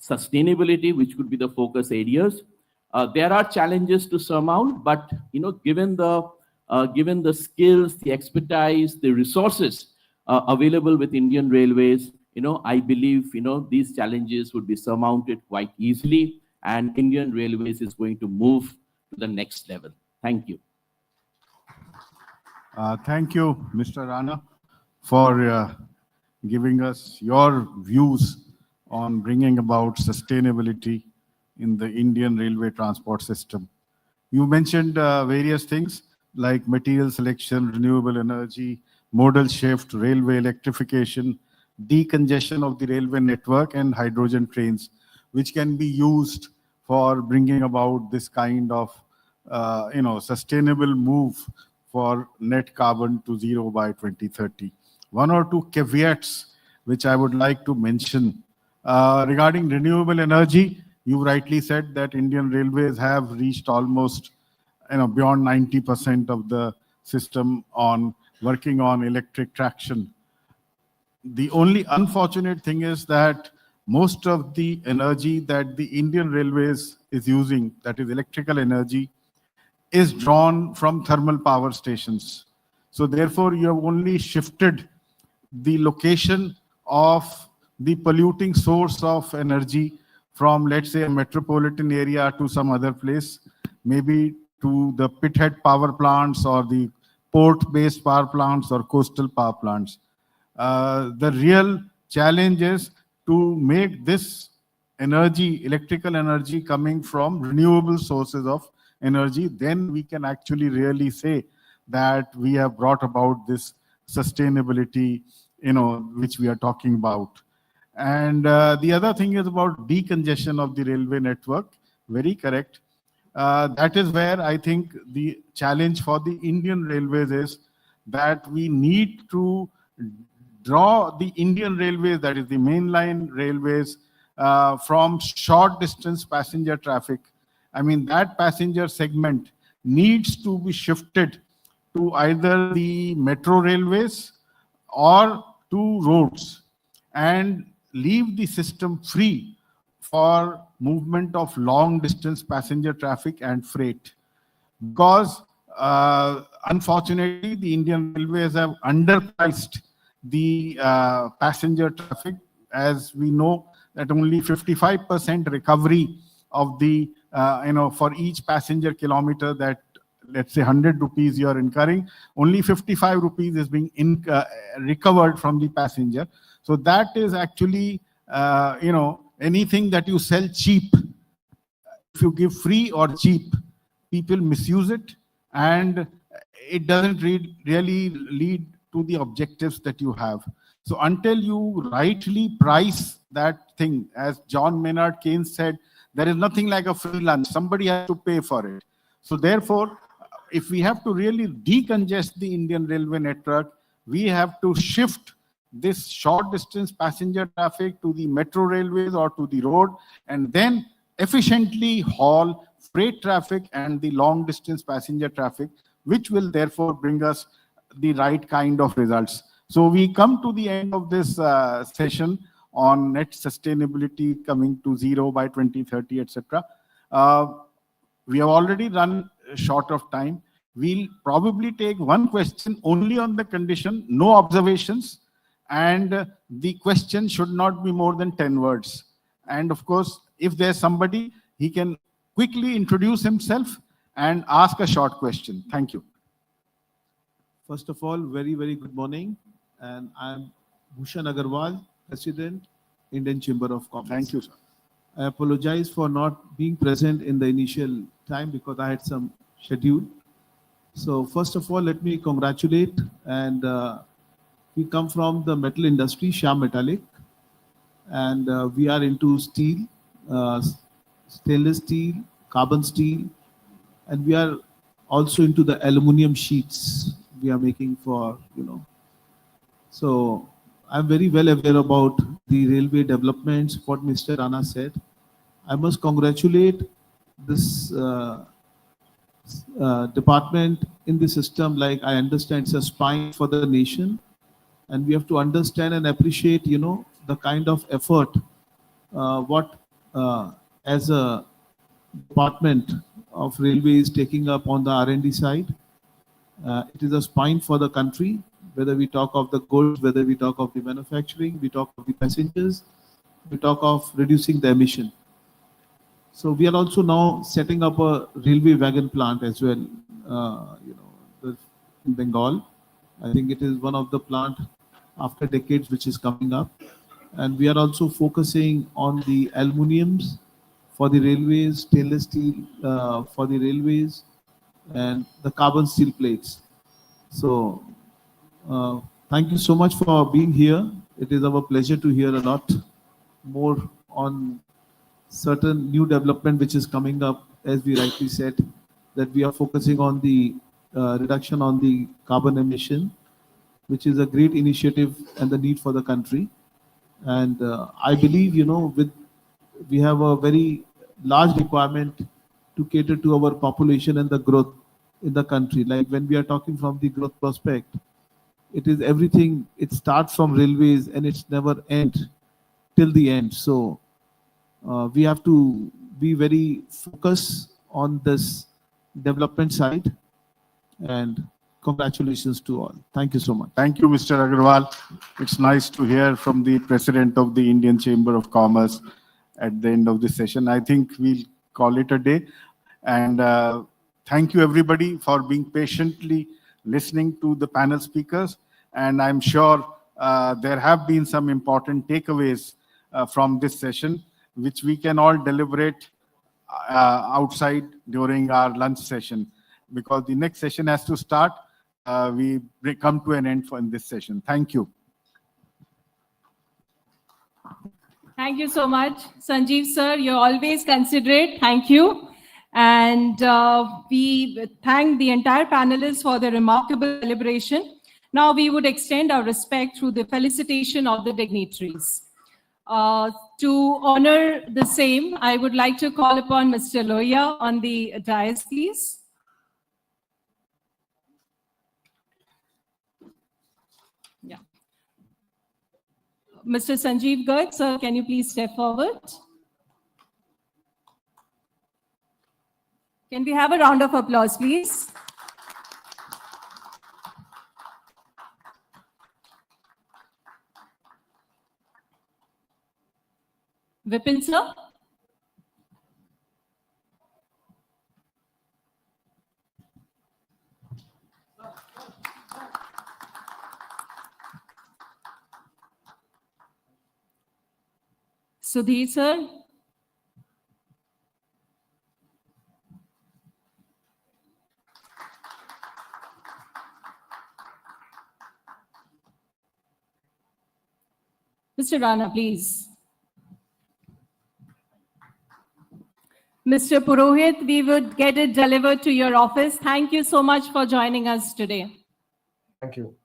S12: sustainability, which could be the focus areas. There are challenges to surmount, but given the skills, the expertise, the resources available with Indian Railways, I believe these challenges would be surmounted quite easily, and Indian Railways is going to move to the next level. Thank you.
S8: Thank you, Mr. Rana, for giving us your views on bringing about sustainability in the Indian railway transport system. You mentioned various things like material selection, renewable energy, modal shift, railway electrification, decongestion of the railway network, and hydrogen trains, which can be used for bringing about this kind of sustainable move for net carbon to zero by 2030. One or two caveats which I would like to mention. Regarding renewable energy, you rightly said that Indian Railways have reached almost beyond 90% of the system on working on electric traction. The only unfortunate thing is that most of the energy that the Indian Railways is using, that is electrical energy, is drawn from thermal power stations. So therefore, you have only shifted the location of the polluting source of energy from, let's say, a metropolitan area to some other place, maybe to the pithead power plants or the port-based power plants or coastal power plants. The real challenge is to make this energy, electrical energy, coming from renewable sources of energy. Then we can actually really say that we have brought about this sustainability which we are talking about. And the other thing is about decongestion of the railway network. Very correct. That is where I think the challenge for the Indian Railways is that we need to draw the Indian Railways, that is the mainline railways, from short distance passenger traffic. I mean, that passenger segment needs to be shifted to either the metro railways or to roads, and leave the system free for movement of long distance passenger traffic and freight. Because unfortunately, the Indian Railways have underpriced the passenger traffic. As we know, that only 55% recovery of the, for each passenger kilometer that, let's say 100 rupees you are incurring, only 55 rupees is being recovered from the passenger. So that is actually, anything that you sell cheap, if you give free or cheap, people misuse it, and it doesn't really lead to the objectives that you have. So until you rightly price that thing, as John Maynard Keynes said, there is nothing like a free lunch. Somebody has to pay for it. So therefore, if we have to really decongest the Indian railway network, we have to shift this short distance passenger traffic to the metro railways or to the road, and then efficiently haul freight traffic and the long distance passenger traffic, which will therefore bring us the right kind of results. So we come to the end of this session on net sustainability coming to zero by 2030, etc. We have already run short of time. We'll probably take one question only on the condition, no observations, and the question should not be more than 10 words. And of course, if there's somebody, he can quickly introduce himself and ask a short question. Thank you.
S13: First of all, very, very good morning. And I'm Bhushan Agarwal, President, Indian Chamber of Commerce.
S8: Thank you, sir.
S13: I apologize for not being present in the initial time because I had some schedule. So first of all, let me congratulate, and we come from the metal industry, Shyam Metallic, and we are into steel, stainless steel, carbon steel, and we are also into the aluminum sheets we are making for, So I'm very well aware about the railway developments, what Mr. Rana said. I must congratulate this department in the system. Like I understand, it's a spine for the nation, and we have to understand and appreciate, the kind of effort what as a department of railway is taking up on the R&D side. It is a spine for the country, whether we talk of the goods, whether we talk of the manufacturing, we talk of the passengers, we talk of reducing the emission. So we are also now setting up a railway wagon plant as well, in Bengal. I think it is one of the plant after decades which is coming up. And we are also focusing on the aluminiums for the railways, stainless steel for the railways, and the carbon steel plates. So thank you so much for being here. It is our pleasure to hear a lot more on certain new development which is coming up. As we rightly said, that we are focusing on the reduction on the carbon emission, which is a great initiative and the need for the country. And I believe, we have a very large requirement to cater to our population and the growth in the country. Like when we are talking from the growth prospect, it is everything. It starts from railways and it's never end till the end. So we have to be very focused on this development side, and congratulations to all. Thank you so much.
S8: Thank you, Mr. Agarwal. It's nice to hear from the President of the Indian Chamber of Commerce at the end of this session. I think we'll call it a day. And thank you, everybody, for being patiently listening to the panel speakers. And I'm sure there have been some important takeaways from this session, which we can all deliberate outside during our lunch session, because the next session has to start. We come to an end in this session. Thank you.
S2: Thank you so much, Sanjeev sir. You're always considerate. Thank you. And we thank the entire panelists for the remarkable celebration. Now we would extend our respect through the felicitation of the dignitaries. To honor the same, I would like to call upon Mr. Lohia on the dais, please. Yeah. Mr. Sanjeev Garg, sir, can you please step forward? Can we have a round of applause, please? Vipin, sir? Sudhir, sir? Mr. Rana, please. Mr. Purohit, we would get it delivered to your office. Thank you so much for joining us today.
S11: Thank you.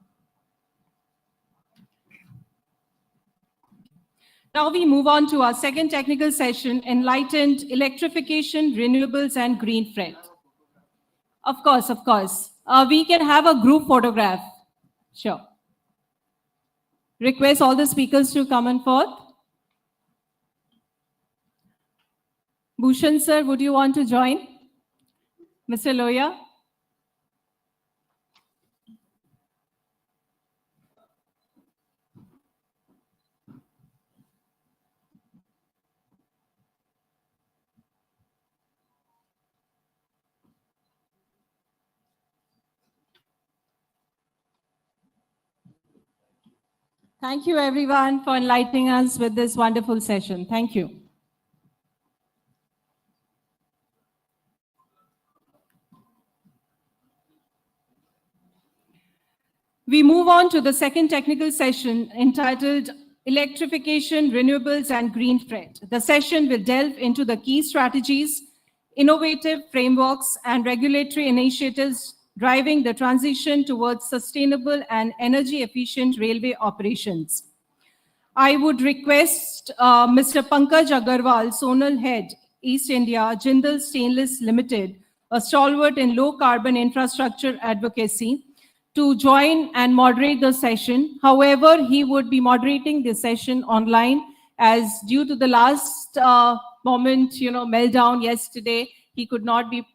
S2: Now we move on to our second technical session, Enlightened Electrification, Renewables and Green Freight. Of course, of course. We can have a group photograph. Sure. Request all the speakers to come and forth. Bhushan sir, would you want to join? Mr. Lohia? Thank you everyone for enlightening us with this wonderful session. Thank you. We move on to the second technical session entitled Electrification, Renewables and Green Freight. The session will delve into the key strategies, innovative frameworks and regulatory initiatives driving the transition towards sustainable and energy efficient railway operations. I would request Mr. Pankaj Agarwal, Zonal Head, East India, Jindal Stainless Limited, a stalwart in low carbon infrastructure advocacy, to join and moderate the session. However, he would be moderating the session online as due to the last moment, meltdown yesterday, he could not be,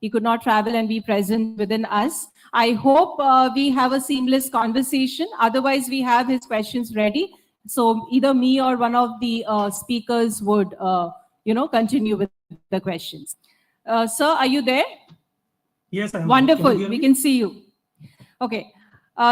S2: he could not travel and be present within us. I hope we have a seamless conversation. Otherwise, we have his questions ready. So either me or one of the speakers would, continue with the questions. Sir, are you there?
S6: Yes, I am.
S2: Wonderful. We can see you. Okay.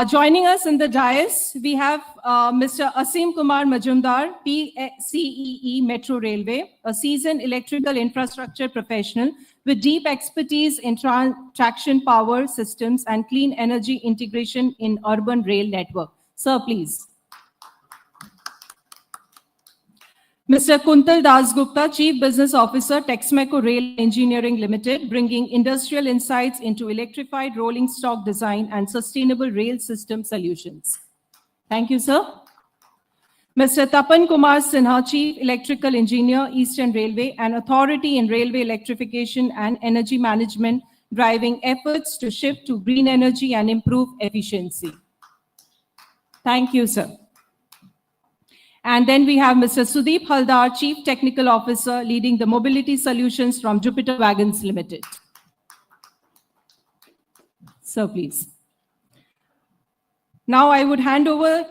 S2: Joining us in the dais, we have Mr. Asim Kumar Majumdar, PCEE Metro Railway, a seasoned electrical infrastructure professional with deep expertise in traction power systems and clean energy integration in urban rail network. Sir, please. Mr. Kuntal Dasgupta, Chief Business Officer, Texmaco Rail Engineering Limited, bringing industrial insights into electrified rolling stock design and sustainable rail system solutions. Thank you, sir. Mr. Tapan Kumar Sinha, Chief Electrical Engineer, Eastern Railway, an authority in railway electrification and energy management, driving efforts to shift to green energy and improve efficiency. Thank you, sir. And then we have Mr. Sudeep Haldar, Chief Technical Officer, leading the mobility solutions from Jupiter Wagons Limited. So please. Now I would hand over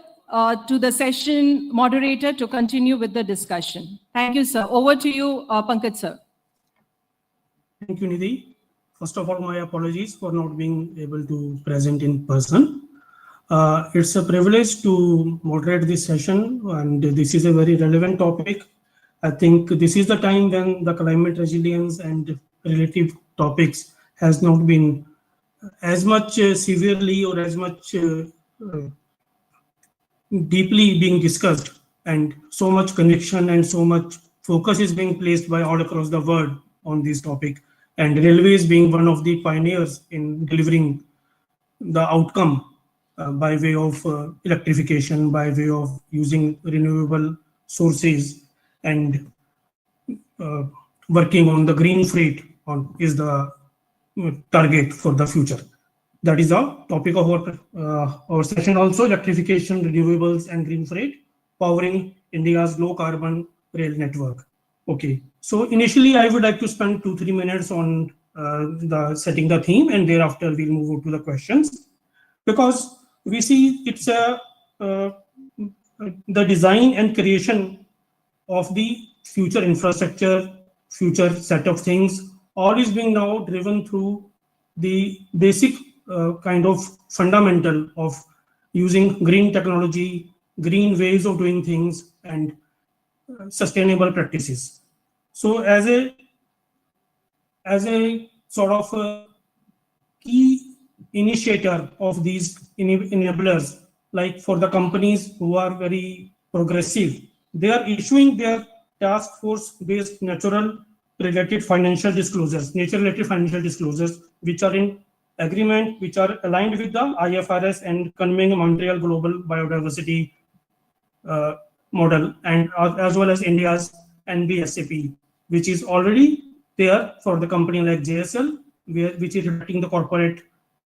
S2: to the session moderator to continue with the discussion. Thank you, sir. Over to you, Pankaj, sir.
S6: Thank you, Nidhi. First of all, my apologies for not being able to present in person. It's a privilege to moderate this session, and this is a very relevant topic. I think this is the time when the climate resilience and relative topics has not been as much severely or as much deeply being discussed and so much conviction and so much focus is being placed by all across the world on this topic. And railways being one of the pioneers in delivering the outcome by way of electrification, by way of using renewable sources, and working on the green freight is the target for the future. That is the topic of our session also: electrification, renewables, and green freight, powering India's low carbon rail network. Okay, so initially I would like to spend 2-3 minutes on the setting the theme, and thereafter we'll move on to the questions, because we see it's the design and creation of the future infrastructure, future set of things, all is being now driven through the basic kind of fundamental of using green technology, green ways of doing things, and sustainable practices. So as a sort of a key initiator of these enablers, like for the companies who are very progressive, they are issuing their task force based nature related financial disclosures, which are in agreement, which are aligned with the IFRS and Kunming Montreal Global Biodiversity model, and as well as India's NBSAP, which is already there for the company like JSL, which is reflecting the corporate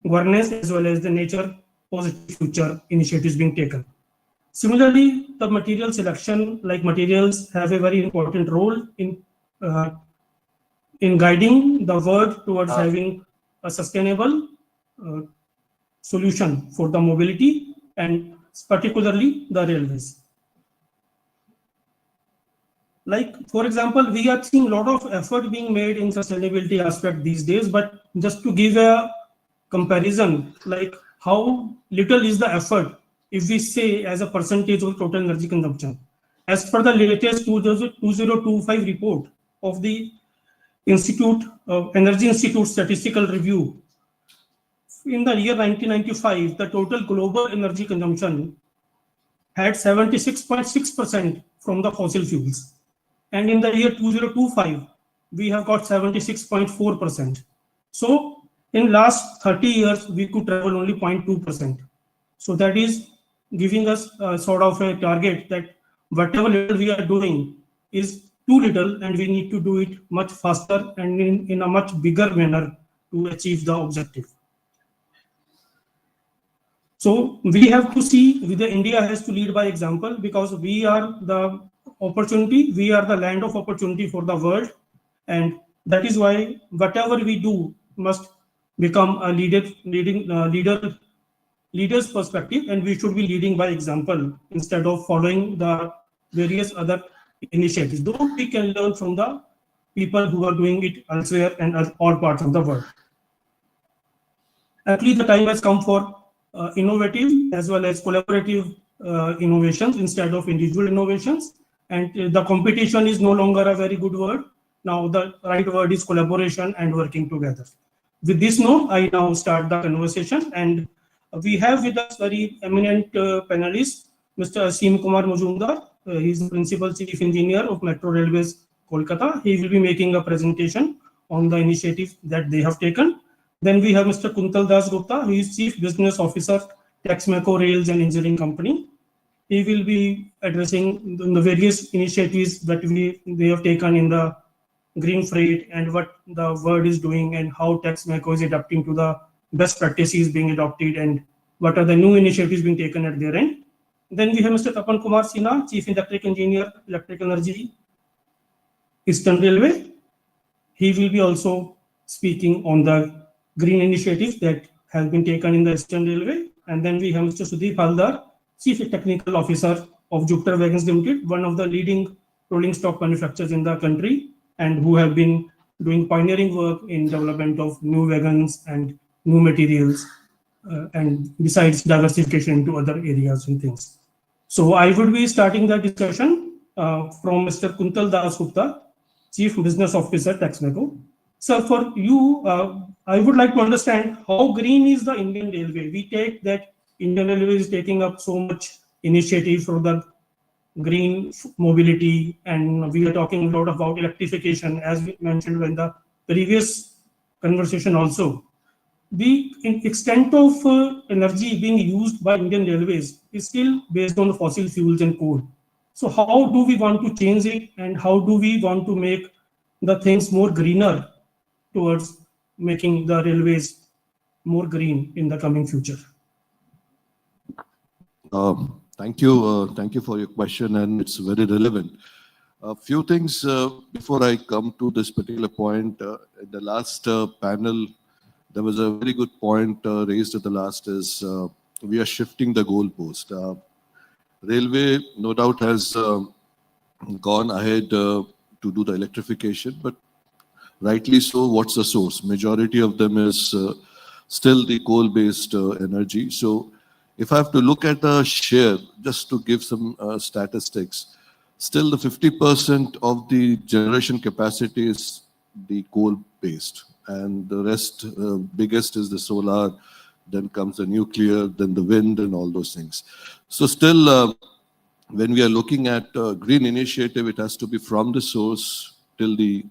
S6: governance as well as the nature positive future initiatives being taken. Similarly, the material selection, like materials, have a very important role in guiding the world towards having a sustainable solution for the mobility, and particularly the railways. Like, for example, we are seeing a lot of effort being made in sustainability aspect these days, but just to give a comparison, like how little is the effort if we say as a percentage of total energy consumption. As per the latest 2025 report of the Energy Institute Statistical Review, in the year 1995, the total global energy consumption had 76.6% from the fossil fuels. And in the year 2025, we have got 76.4%. So in last 30 years, we could travel only 0.2%. So that is giving us sort of a target that whatever little we are doing is too little, and we need to do it much faster and in a much bigger manner to achieve the objective. So we have to see whether India has to lead by example, because we are the opportunity, we are the land of opportunity for the world, and that is why whatever we do must become a leader's perspective, and we should be leading by example instead of following the various other initiatives. Though we can learn from the people who are doing it elsewhere and all parts of the world. Actually, the time has come for innovative as well as collaborative innovations instead of individual innovations. And the competition is no longer a very good word. Now the right word is collaboration and working together. With this note, I now start the conversation, and we have with us very eminent panelists, Mr. Aseem Kumar Majumdar. He is the Principal Chief Engineer of Metro Railways, Kolkata. He will be making a presentation on the initiatives that they have taken. Then we have Mr. Kuntal Das Gupta, who is Chief Business Officer, Texmaco Rails and Engineering Company. He will be addressing the various initiatives that they have taken in the green freight and what the world is doing and how Texmaco is adapting to the best practices being adopted and what are the new initiatives being taken at their end. Then we have Mr. Tapan Kumar Sinha, Chief Electric Engineer, Electric Energy, Eastern Railway. He will be also speaking on the green initiatives that have been taken in the Eastern Railway. And then we have Mr. Sudeep Haldar, Chief Technical Officer of Jupiter Wagons Limited, one of the leading rolling stock manufacturers in the country, and who have been doing pioneering work in development of new wagons and new materials, and besides diversification into other areas and things. So I would be starting the discussion from Mr. Kuntal Das Gupta, Chief Business Officer, Texmaco. Sir, for you, I would like to understand how green is the Indian Railway. We take that Indian Railway is taking up so much initiative for the green mobility, and we are talking a lot about electrification, as we mentioned in the previous conversation also. The extent of energy being used by Indian Railways is still based on fossil fuels and coal. So how do we want to change it, and how do we want to make the things more greener towards making the railways more green in the coming future?
S14: Thank you for your question, and it's very relevant. A few things before I come to this particular point. In the last panel, there was a very good point raised at the last is we are shifting the goalpost. Railway, no doubt, has gone ahead to do the electrification, but rightly so. What's the source? Majority of them is still the coal-based energy. So if I have to look at the share, just to give some statistics, still the 50% of the generation capacity is the coal-based, and the rest, biggest is the solar, then comes the nuclear, then the wind and all those things. So still, when we are looking at green initiative, it has to be from the source till the,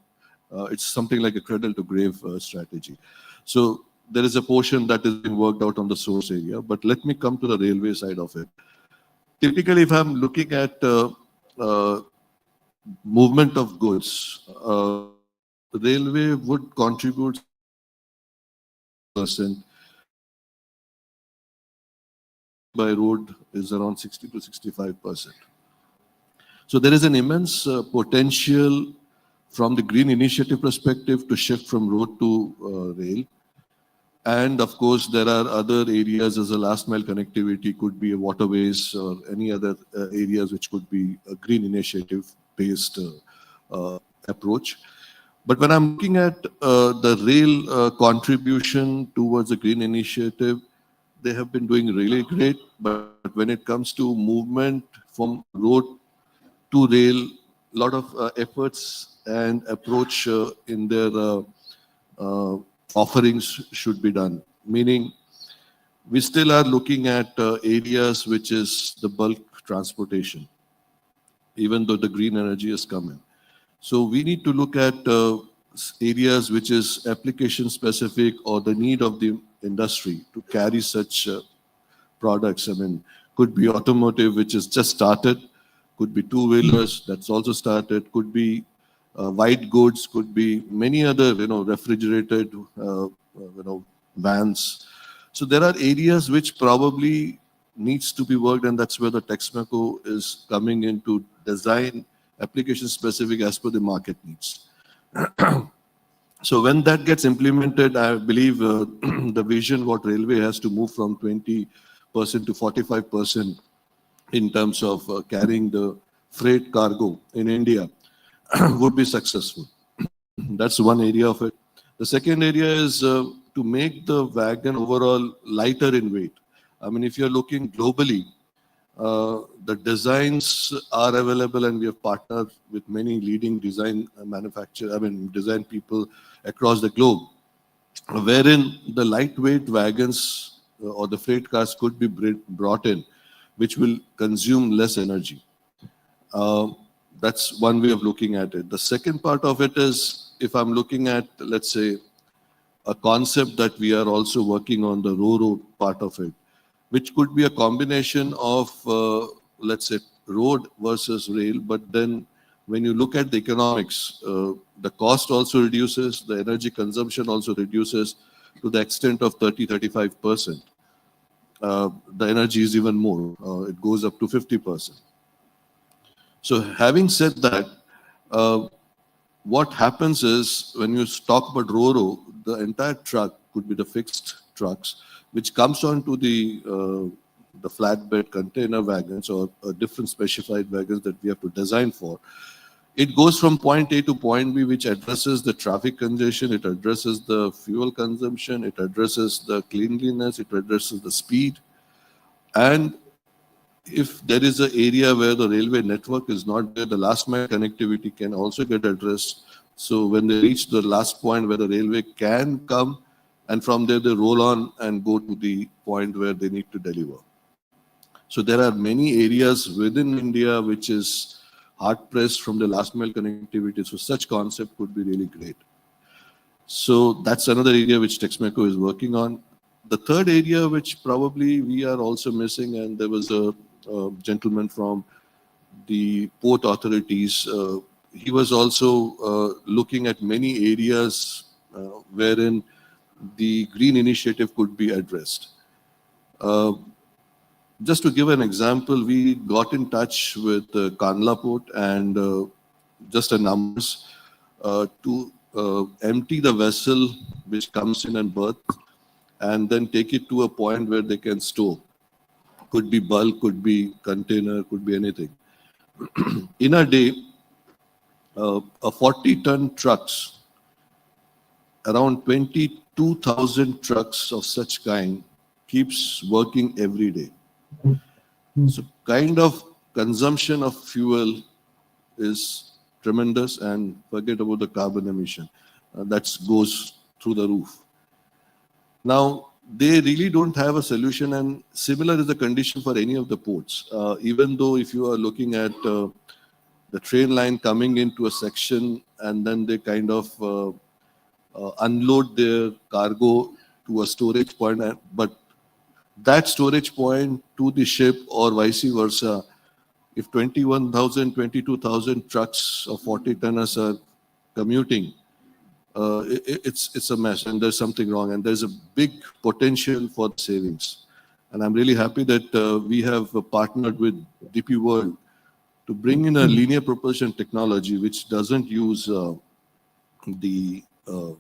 S14: it's something like a cradle to grave strategy. So there is a portion that is being worked out on the source area, but let me come to the railway side of it. Typically, if I'm looking at movement of goods, railway would contribute %. By road is around 60 to 65%. So there is an immense potential from the green initiative perspective to shift from road to rail. And of course, there are other areas as a last mile connectivity, could be waterways or any other areas which could be a green initiative based approach. But when I'm looking at the rail contribution towards the green initiative, they have been doing really great. But when it comes to movement from road to rail, a lot of efforts and approach in their offerings should be done. Meaning, we still are looking at areas which is the bulk transportation, even though the green energy is coming. So we need to look at areas which is application specific or the need of the industry to carry such products. I mean, could be automotive, which is just started, could be two-wheelers, that's also started, could be white goods, could be many other, refrigerated, vans. So there are areas which probably needs to be worked, and that's where the Texmaco is coming in to design application specific as per the market needs. So when that gets implemented, I believe the vision what railway has to move from 20% to 45% in terms of carrying the freight cargo in India would be successful. That's one area of it. The second area is to make the wagon overall lighter in weight. I mean, if you're looking globally, the designs are available, and we have partnered with many leading design design people across the globe, wherein the lightweight wagons or the freight cars could be brought in, which will consume less energy. That's one way of looking at it. The second part of it is, if I'm looking at, let's say, a concept that we are also working on, the RoRo part of it, which could be a combination of, let's say, road versus rail. But then when you look at the economics, the cost also reduces, the energy consumption also reduces to the extent of 30-35%. The energy is even more, it goes up to 50%. So having said that, what happens is when you talk about RoRo, the entire truck could be the fixed trucks, which comes onto the flatbed container wagons or different specified wagons that we have to design for. It goes from point A to point B, which addresses the traffic congestion, it addresses the fuel consumption, it addresses the cleanliness, it addresses the speed. And if there is an area where the railway network is not there, the last mile connectivity can also get addressed. So when they reach the last point where the railway can come, and from there they roll on and go to the point where they need to deliver. So there are many areas within India which is hard pressed from the last mile connectivity. So such concept could be really great. So that's another area which Texmeco is working on. The third area which probably we are also missing, and there was a gentleman from the port authorities. He was also looking at many areas wherein the green initiative could be addressed. Just to give an example, we got in touch with Kandla Port and just a numbers to empty the vessel which comes in and berth and then take it to a point where they can store. Could be bulk, could be container, could be anything. In a day, a 40-ton trucks, around 22,000 trucks of such kind keeps working every day. So kind of consumption of fuel is tremendous, and forget about the carbon emission. That goes through the roof. Now, they really don't have a solution, and similar is the condition for any of the ports. Even though if you are looking at the train line coming into a section and then they kind of unload their cargo to a storage point, but that storage point to the ship or vice versa, if 21,000, 22,000 trucks of 40 tonners are commuting, it's a mess and there's something wrong, and there's a big potential for savings. And I'm really happy that we have partnered with DP World to bring in a linear propulsion technology which doesn't use the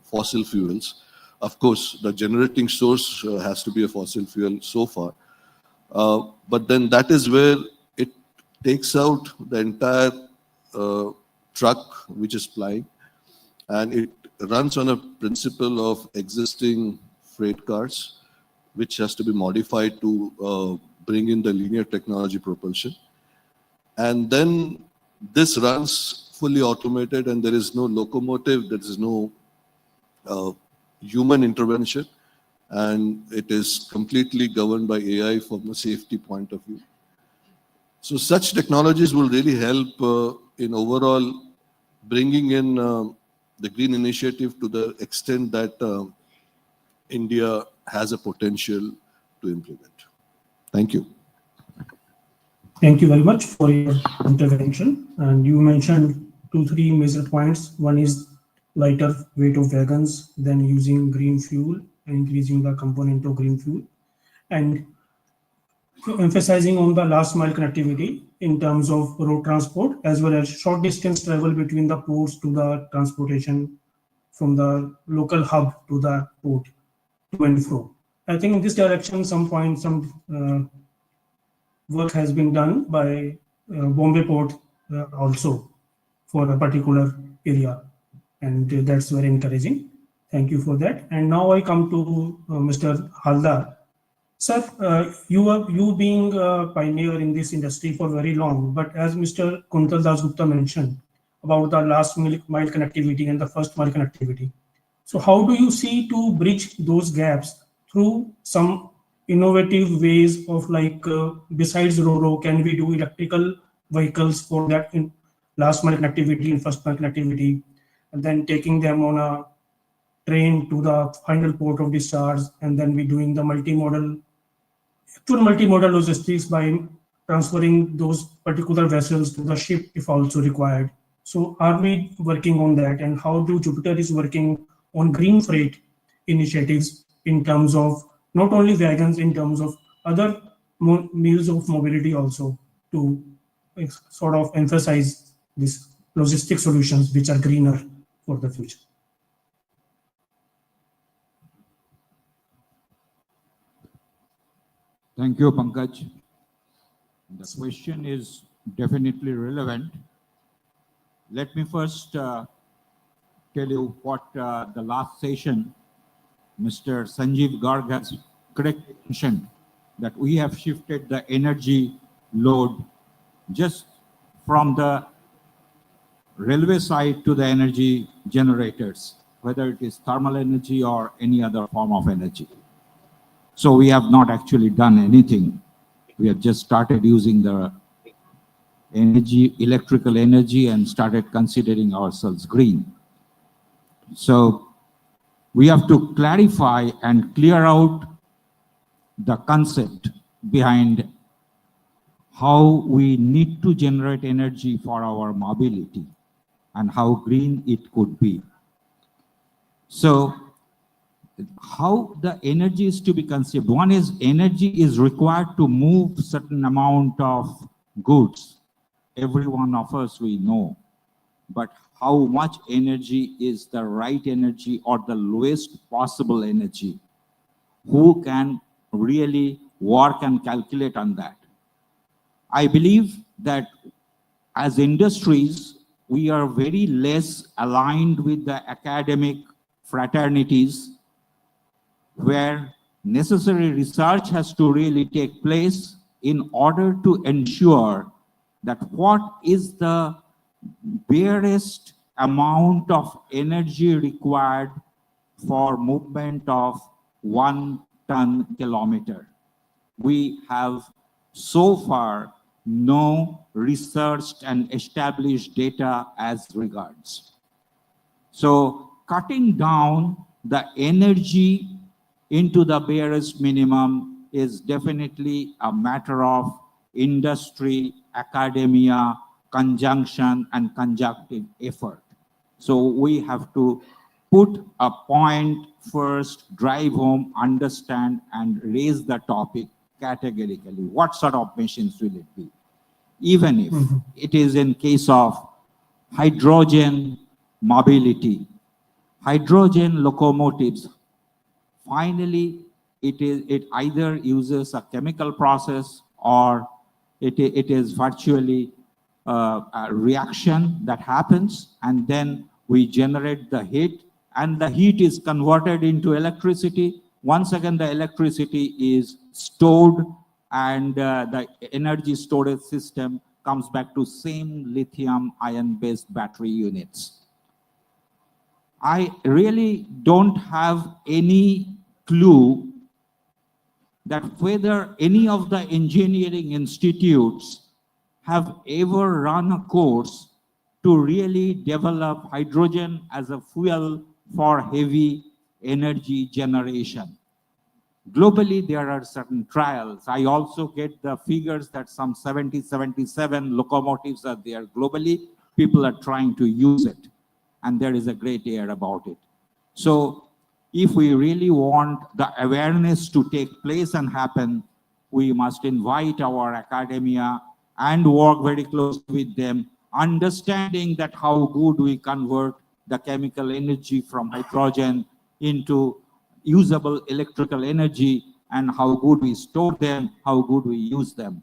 S14: fossil fuels. Of course, the generating source has to be a fossil fuel so far. But then that is where it takes out the entire truck which is plying, and it runs on a principle of existing freight cars, which has to be modified to bring in the linear technology propulsion. And then this runs fully automated, and there is no locomotive, there is no human intervention, and it is completely governed by AI from a safety point of view. So such technologies will really help in overall bringing in the green initiative to the extent that India has a potential to implement. Thank you.
S6: Thank you very much for your intervention. And you mentioned 2-3 major points. One is lighter weight of wagons, then using green fuel, increasing the component of green fuel, and emphasizing on the last mile connectivity in terms of road transport, as well as short distance travel between the ports to the transportation from the local hub to the port to and fro. I think in this direction, some work has been done by Bombay Port also for a particular area, and that's very encouraging. Thank you for that. And now I come to Mr. Haldar. Sir, you being a pioneer in this industry for very long, but as Mr. Kuntal Dasgupta mentioned about the last mile connectivity and the first mile connectivity. So how do you see to bridge those gaps through some innovative ways of like, besides RoRo, can we do electrical vehicles for that in last mile connectivity and first mile connectivity, and then taking them on a train to the final port of discharge, and then we doing the multimodal logistics by transferring those particular vessels to the ship if also required. So are we working on that, and how do Jupiter is working on green freight initiatives in terms of not only wagons, in terms of other means of mobility also, to sort of emphasize these logistic solutions which are greener for the future?
S15: Thank you, Pankaj. The question is definitely relevant. Let me first tell you what the last session, Mr. Sanjeev Garg has correctly mentioned, that we have shifted the energy load just from the railway side to the energy generators, whether it is thermal energy or any other form of energy. So we have not actually done anything. We have just started using the energy, electrical energy, and started considering ourselves green. So we have to clarify and clear out the concept behind how we need to generate energy for our mobility and how green it could be. So how the energy is to be conceived. One is energy is required to move certain amount of goods. Every one of us, we know. But how much energy is the right energy or the lowest possible energy? Who can really work and calculate on that? I believe that as industries, we are very less aligned with the academic fraternities, where necessary research has to really take place in order to ensure that what is the barest amount of energy required for movement of 1 ton kilometer. We have so far no researched and established data as regards. So cutting down the energy into the barest minimum is definitely a matter of industry, academia, conjunction, and conjunctive effort. So we have to put a point first, drive home, understand, and raise the topic categorically. What sort of machines will it be? Even if it is in case of hydrogen mobility, hydrogen locomotives, finally, it either uses a chemical process or it is virtually a reaction that happens, and then we generate the heat, and the heat is converted into electricity. Once again, the electricity is stored, and the energy storage system comes back to same lithium-ion-based battery units. I really don't have any clue that whether any of the engineering institutes have ever run a course to really develop hydrogen as a fuel for heavy energy generation. Globally, there are certain trials. I also get the figures that some 70, 77 locomotives are there globally. People are trying to use it, and there is a great air about it. So if we really want the awareness to take place and happen, we must invite our academia and work very closely with them, understanding that how good we convert the chemical energy from hydrogen into usable electrical energy, and how good we store them, how good we use them.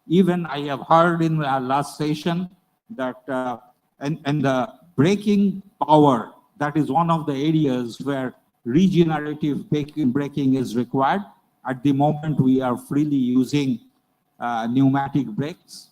S15: Even I have heard in our last session that and the braking power, that is one of the areas where regenerative braking is required. At the moment, we are freely using pneumatic brakes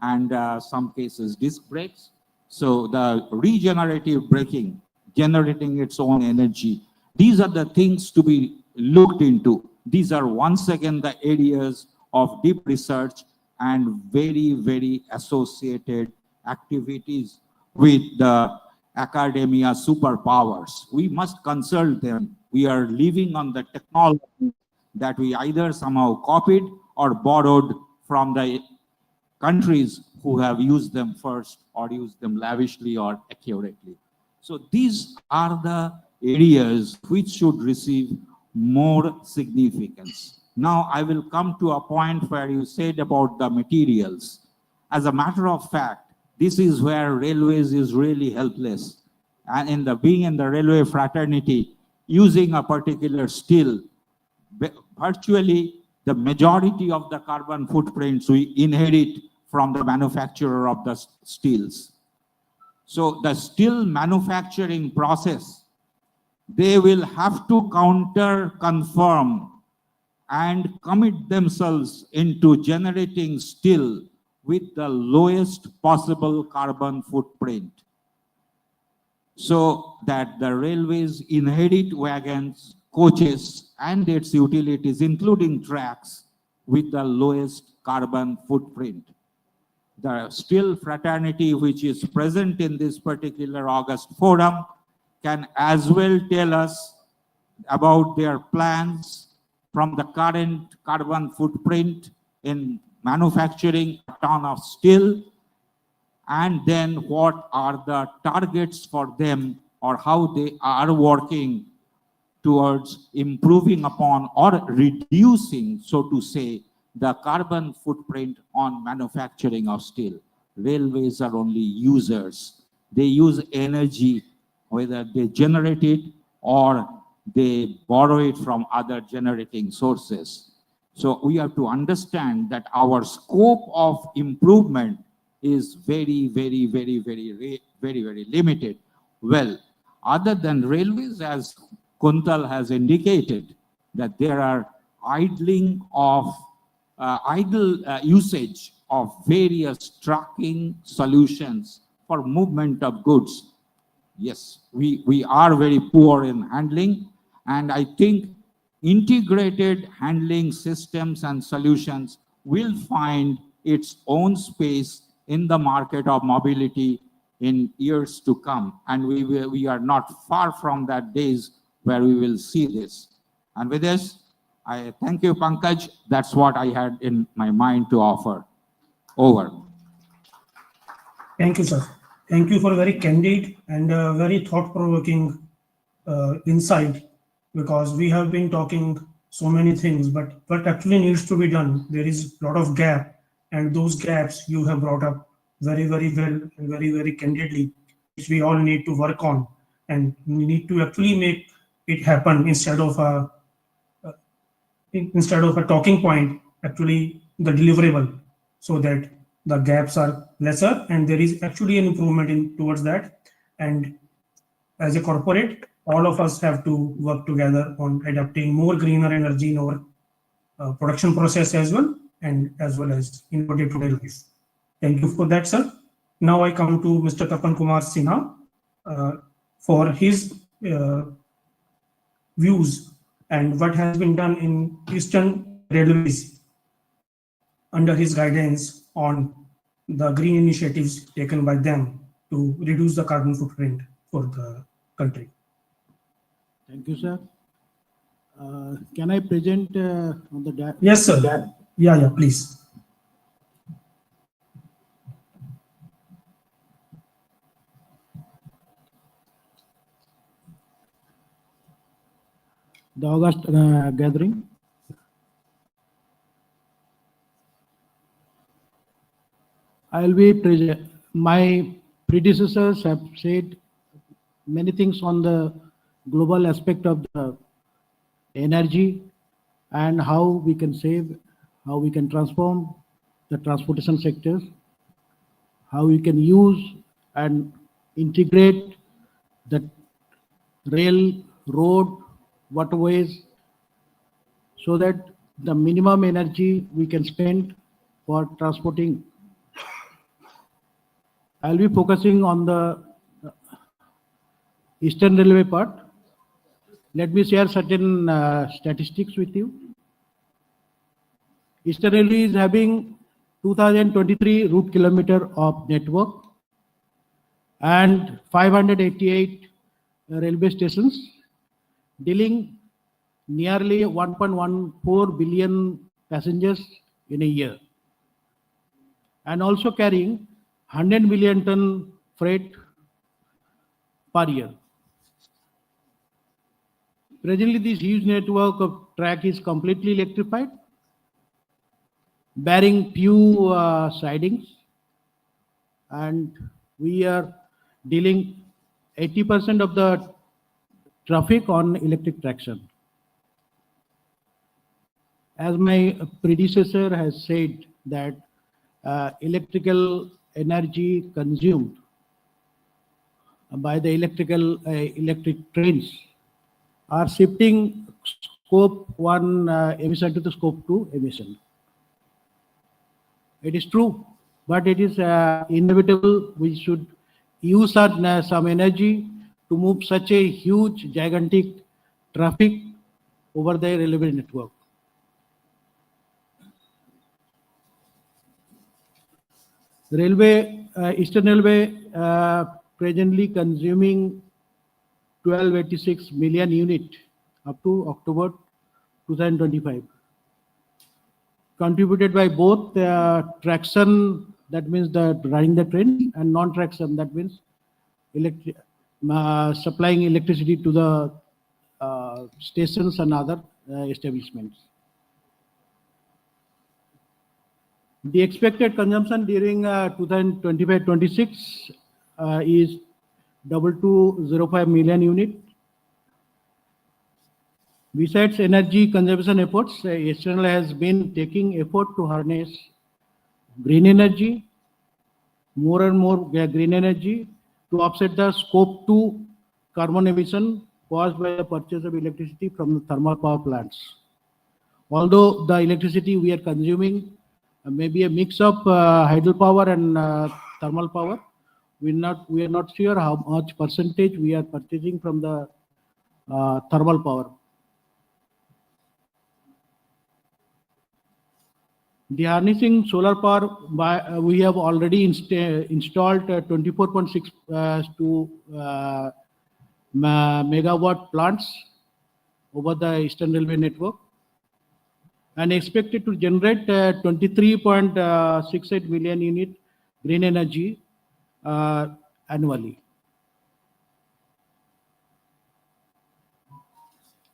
S15: and some cases disc brakes. So the regenerative braking, generating its own energy, these are the things to be looked into. These are once again the areas of deep research and very, very associated activities with the academia superpowers. We must consult them. We are living on the technology that we either somehow copied or borrowed from the countries who have used them first or used them lavishly or accurately. So these are the areas which should receive more significance. Now I will come to a point where you said about the materials. As a matter of fact, this is where railways is really helpless. And being in the railway fraternity, using a particular steel, virtually the majority of the carbon footprints we inherit from the manufacturer of the steels. So the steel manufacturing process, they will have to counter confirm and commit themselves into generating steel with the lowest possible carbon footprint, so that the railways inherit wagons, coaches, and its utilities, including tracks, with the lowest carbon footprint. The steel fraternity, which is present in this particular August forum, can as well tell us about their plans from the current carbon footprint in manufacturing a ton of steel, and then what are the targets for them or how they are working towards improving upon or reducing, so to say, the carbon footprint on manufacturing of steel. Railways are only users. They use energy, whether they generate it or they borrow it from other generating sources. So we have to understand that our scope of improvement is very limited. Well, other than railways, as Kuntal has indicated, that there are idle usage of various trucking solutions for movement of goods. Yes, we are very poor in handling, and I think integrated handling systems and solutions will find its own space in the market of mobility in years to come. And we are not far from that days where we will see this. And with this, I thank you, Pankaj. That's what I had in my mind to offer. Over.
S6: Thank you, sir. Thank you for very candid and very thought-provoking insight, because we have been talking so many things, but what actually needs to be done, there is a lot of gap, and those gaps you have brought up very well and very candidly, which we all need to work on, and we need to actually make it happen instead of a talking point, actually the deliverable, so that the gaps are lesser and there is actually an improvement towards that. And as a corporate, all of us have to work together on adapting more greener energy in our production process as well, and as well as in our day-to-day life. Thank you for that, sir. Now I come to Mr. Tapan Kumar Sinha for his views and what has been done in Eastern Railways under his guidance on the green initiatives taken by them to reduce the carbon footprint for the country.
S16: Thank you, sir. Can I present on the
S6: Yes, sir. Yeah, please.
S16: The August gathering. I'll be present. My predecessors have said many things on the global aspect of the energy and how we can save, how we can transform the transportation sectors, how we can use and integrate the rail, road, waterways, so that the minimum energy we can spend for transporting. I'll be focusing on the Eastern Railway part. Let me share certain statistics with you. Eastern Railway is having 2023 route kilometer of network and 588 railway stations, dealing nearly 1.14 billion passengers in a year, and also carrying 100 million ton freight per year. Presently, this huge network of track is completely electrified, bearing few sidings, and we are dealing 80% of the traffic on electric traction. As my predecessor has said, that electrical energy consumed by the electric trains are shifting scope 1 emission to the scope 2 emission. It is true, but it is inevitable. We should use some energy to move such a huge, gigantic traffic over the railway network. Eastern Railway presently consuming 1286 million unit up to October 2025, contributed by both traction, that means the running the train, and non-traction, that means supplying electricity to the stations and other establishments. The expected consumption during 2025-26 is 2205 million unit. Besides energy conservation efforts, Eastern Railway has been taking effort to harness green energy, more and more green energy, to offset the scope 2 carbon emission caused by the purchase of electricity from the thermal power plants. Although the electricity we are consuming may be a mix of hydropower and thermal power, we are not sure how much percentage we are purchasing from the thermal power. The harnessing solar power, we have already installed 24.6 megawatt plants over the Eastern Railway network, and expected to generate 23.68 million unit green energy annually.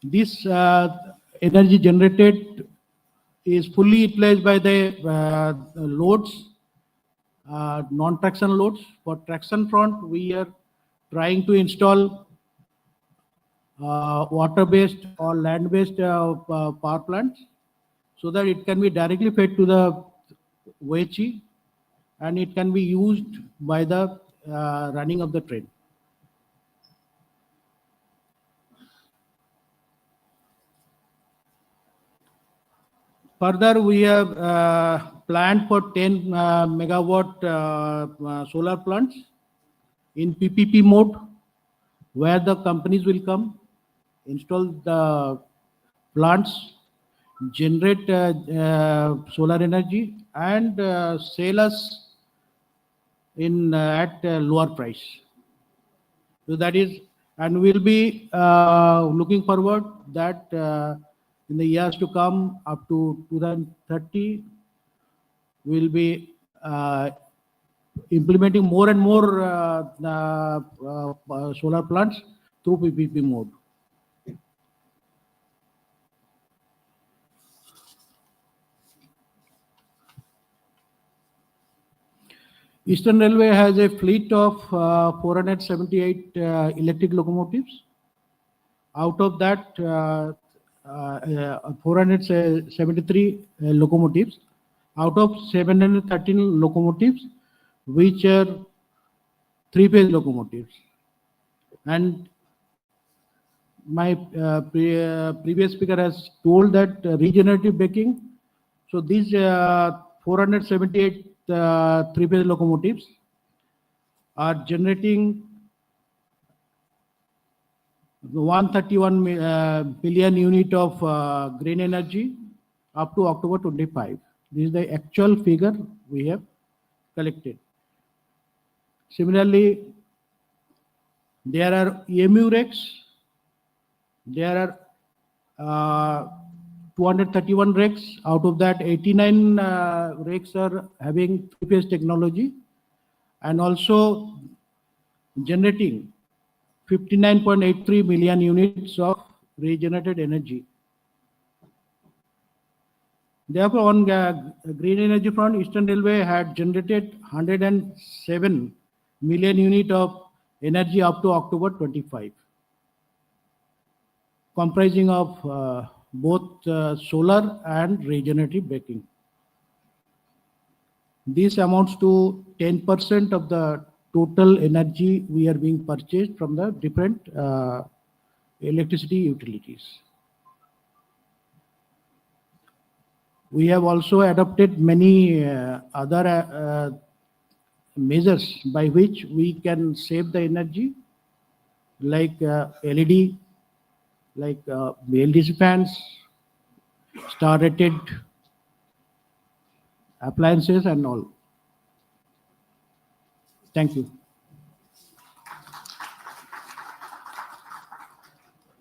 S16: This energy generated is fully utilized by the loads, non-traction loads. For traction front, we are trying to install water-based or land-based power plants, so that it can be directly fed to the Weichi and it can be used by the running of the train. Further, we have planned for 10 megawatt solar plants in PPP mode, where the companies will come, install the plants, generate solar energy, and sell us in at a lower price. So that is, and we'll be looking forward that in the years to come, up to 2030, we'll be implementing more and more solar plants through PPP mode. Eastern Railway has a fleet of 478 electric locomotives. Out of that, 473 locomotives, out of 713 locomotives, which are three-phase locomotives. And my previous speaker has told that regenerative braking. So these 478 three-phase locomotives are generating 131 billion unit of green energy up to October 25. This is the actual figure we have collected. Similarly, there are EMU rakes. There are 231 rakes. Out of that, 89 rakes are having three-phase technology and also generating 59.83 million units of regenerated energy. Therefore, on green energy front, Eastern Railway had generated 107 million unit of energy up to October 25, comprising of both solar and regenerative braking. This amounts to 10% of the total energy we are being purchased from the different electricity utilities. We have also adopted many other measures by which we can save the energy, like LED, like BLDC fans, star-rated appliances and all. Thank you.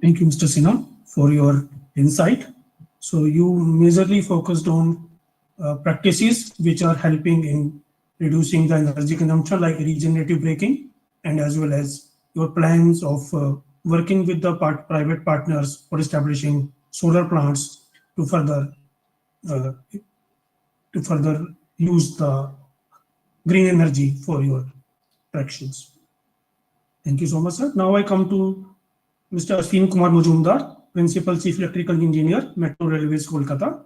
S6: Thank you, Mr. Sinha, for your insight. So you majorly focused on practices which are helping in reducing the energy consumption, like regenerative braking, and as well as your plans of working with the private partners for establishing solar plants to further use the green energy for your tractions. Thank you so much, sir. Now I come to Mr. Ashwin Kumar Majumdar, Principal Chief Electrical Engineer, Metro Railways, Kolkata,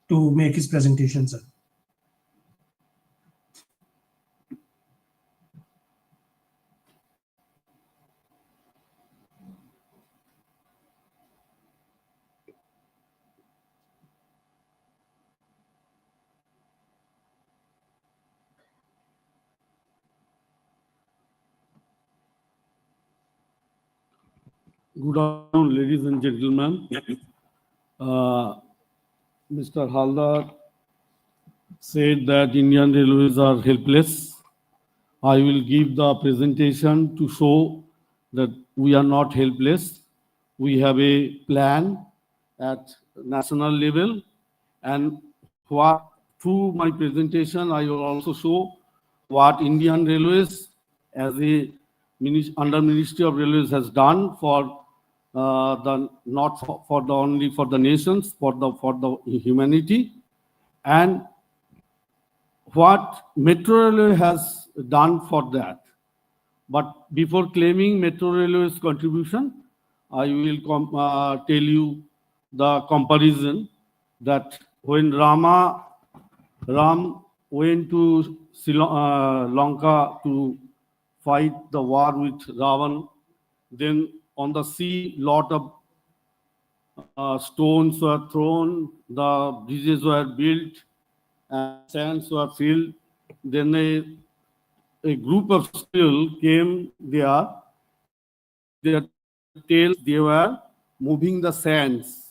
S6: to make his presentation, sir.
S17: Good afternoon, ladies and gentlemen. Mr. Haldar said that Indian Railways are helpless. I will give the presentation to show that we are not helpless. We have a plan at national level, and through my presentation, I will also show what Indian Railways as a under Ministry of Railways has done for not for the only for the nations, for the humanity, and what Metro Railway has done for that. But before claiming Metro Railway's contribution, I will tell you the comparison that when Ram went to Lanka to fight the war with Ravan, then on the sea, lot of stones were thrown, the bridges were built, and sands were filled. Then a group of squirrels came there. Their tails, they were moving the sands.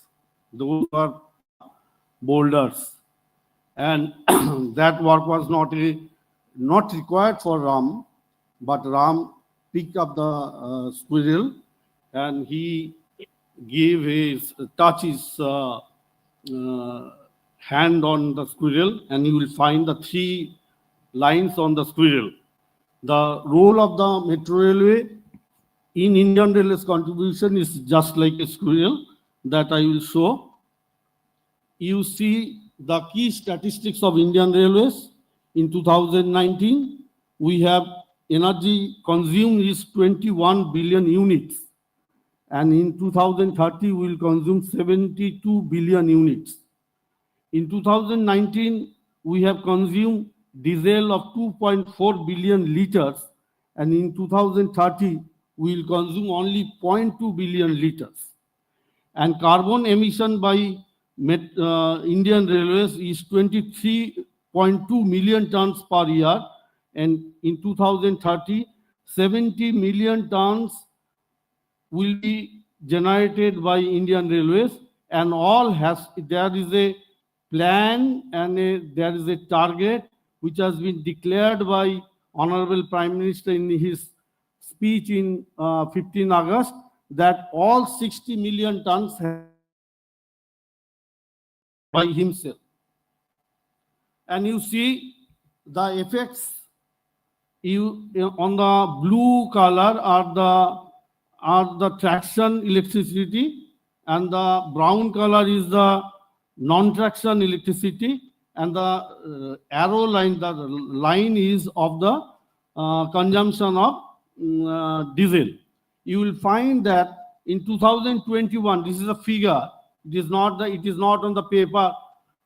S17: Those were boulders. And that work was not required for Ram, but Ram picked up the squirrel and he gave touch his hand on the squirrel, and you will find the 3 lines on the squirrel. The role of the Metro Railway in Indian Railways contribution is just like a squirrel that I will show. You see the key statistics of Indian Railways. In 2019, we have energy consumed is 21 billion units. And in 2030, we will consume 72 billion units. In 2019, we have consumed diesel of 2.4 billion liters. And in 2030, we will consume only 0.2 billion liters. And carbon emission by Indian Railways is 23.2 million tons per year. And in 2030, 70 million tons will be generated by Indian Railways, and there is a plan and there is a target which has been declared by Honorable Prime Minister in his speech in 15 August that all 60 million tons by himself. And you see the effects on the blue color are the traction electricity, and the brown color is the non-traction electricity, and the arrow line, the line is of the consumption of diesel. You will find that in 2021, this is a figure. It is not on the paper.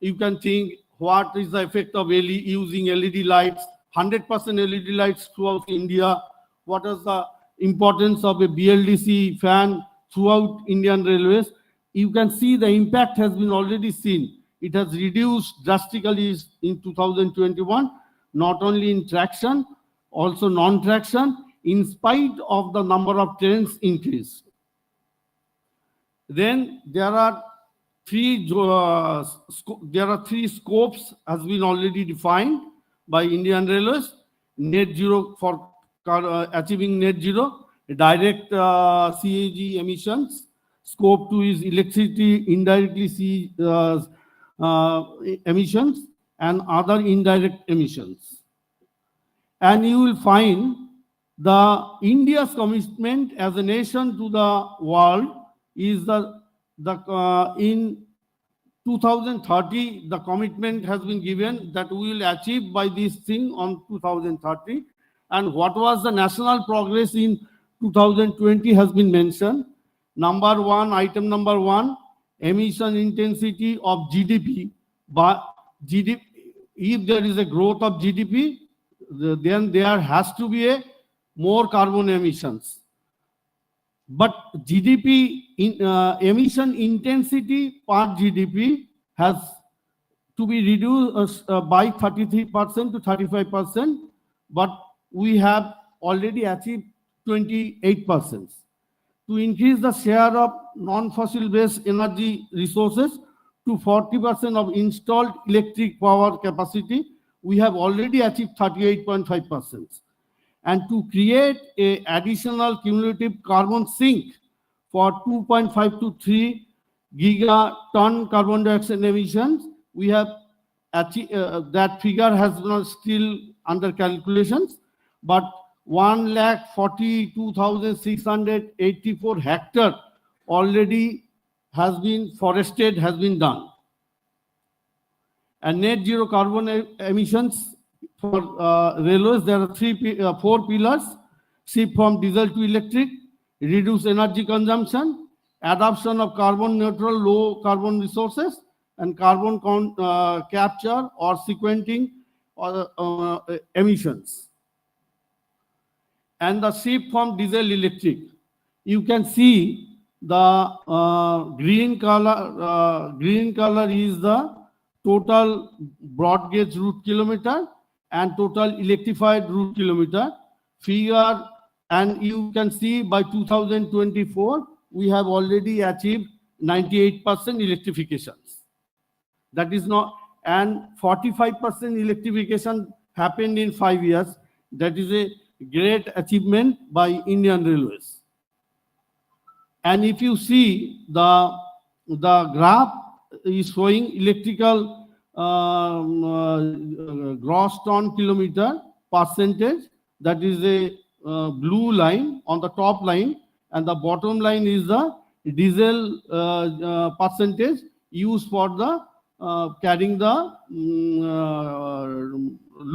S17: You can think what is the effect of using LED lights, 100% LED lights throughout India. What is the importance of a BLDC fan throughout Indian Railways? You can see the impact has been already seen. It has reduced drastically in 2021, not only in traction, also non-traction, in spite of the number of trains increase. Then there are three scopes has been already defined by Indian Railways, net zero achieving net zero, direct CAG emissions. Scope 2 is electricity indirectly emissions and other indirect emissions. And you will find the India's commitment as a nation to the world is in 2030, the commitment has been given that we will achieve by this thing on 2030. And what was the national progress in 2020 has been mentioned. Item number one, emission intensity of GDP. But GDP, if there is a growth of GDP, then there has to be a more carbon emissions. But GDP emission intensity per GDP has to be reduced by 33% to 35%, but we have already achieved 28%. To increase the share of non-fossil based energy resources to 40% of installed electric power capacity, we have already achieved 38.5%. And to create an additional cumulative carbon sink for 2.5 to 3 gigaton carbon dioxide emissions, we have achieved, that figure has not still under calculations, but 1,42,684 hectares already has been forested, has been done. And net zero carbon emissions for railways, there are four pillars: shift from diesel to electric, reduce energy consumption, adoption of carbon neutral low carbon resources, and carbon capture or sequencing emissions. And the shift from diesel electric. You can see the green color is the total broad gauge route kilometer and total electrified route kilometer figure. And you can see by 2024, we have already achieved 98% electrifications. That is not, and 45% electrification happened in 5 years. That is a great achievement by Indian Railways. And if you see the graph is showing electrical gross ton kilometer percentage. That is a blue line on the top line, and the bottom line is the diesel percentage used for the carrying the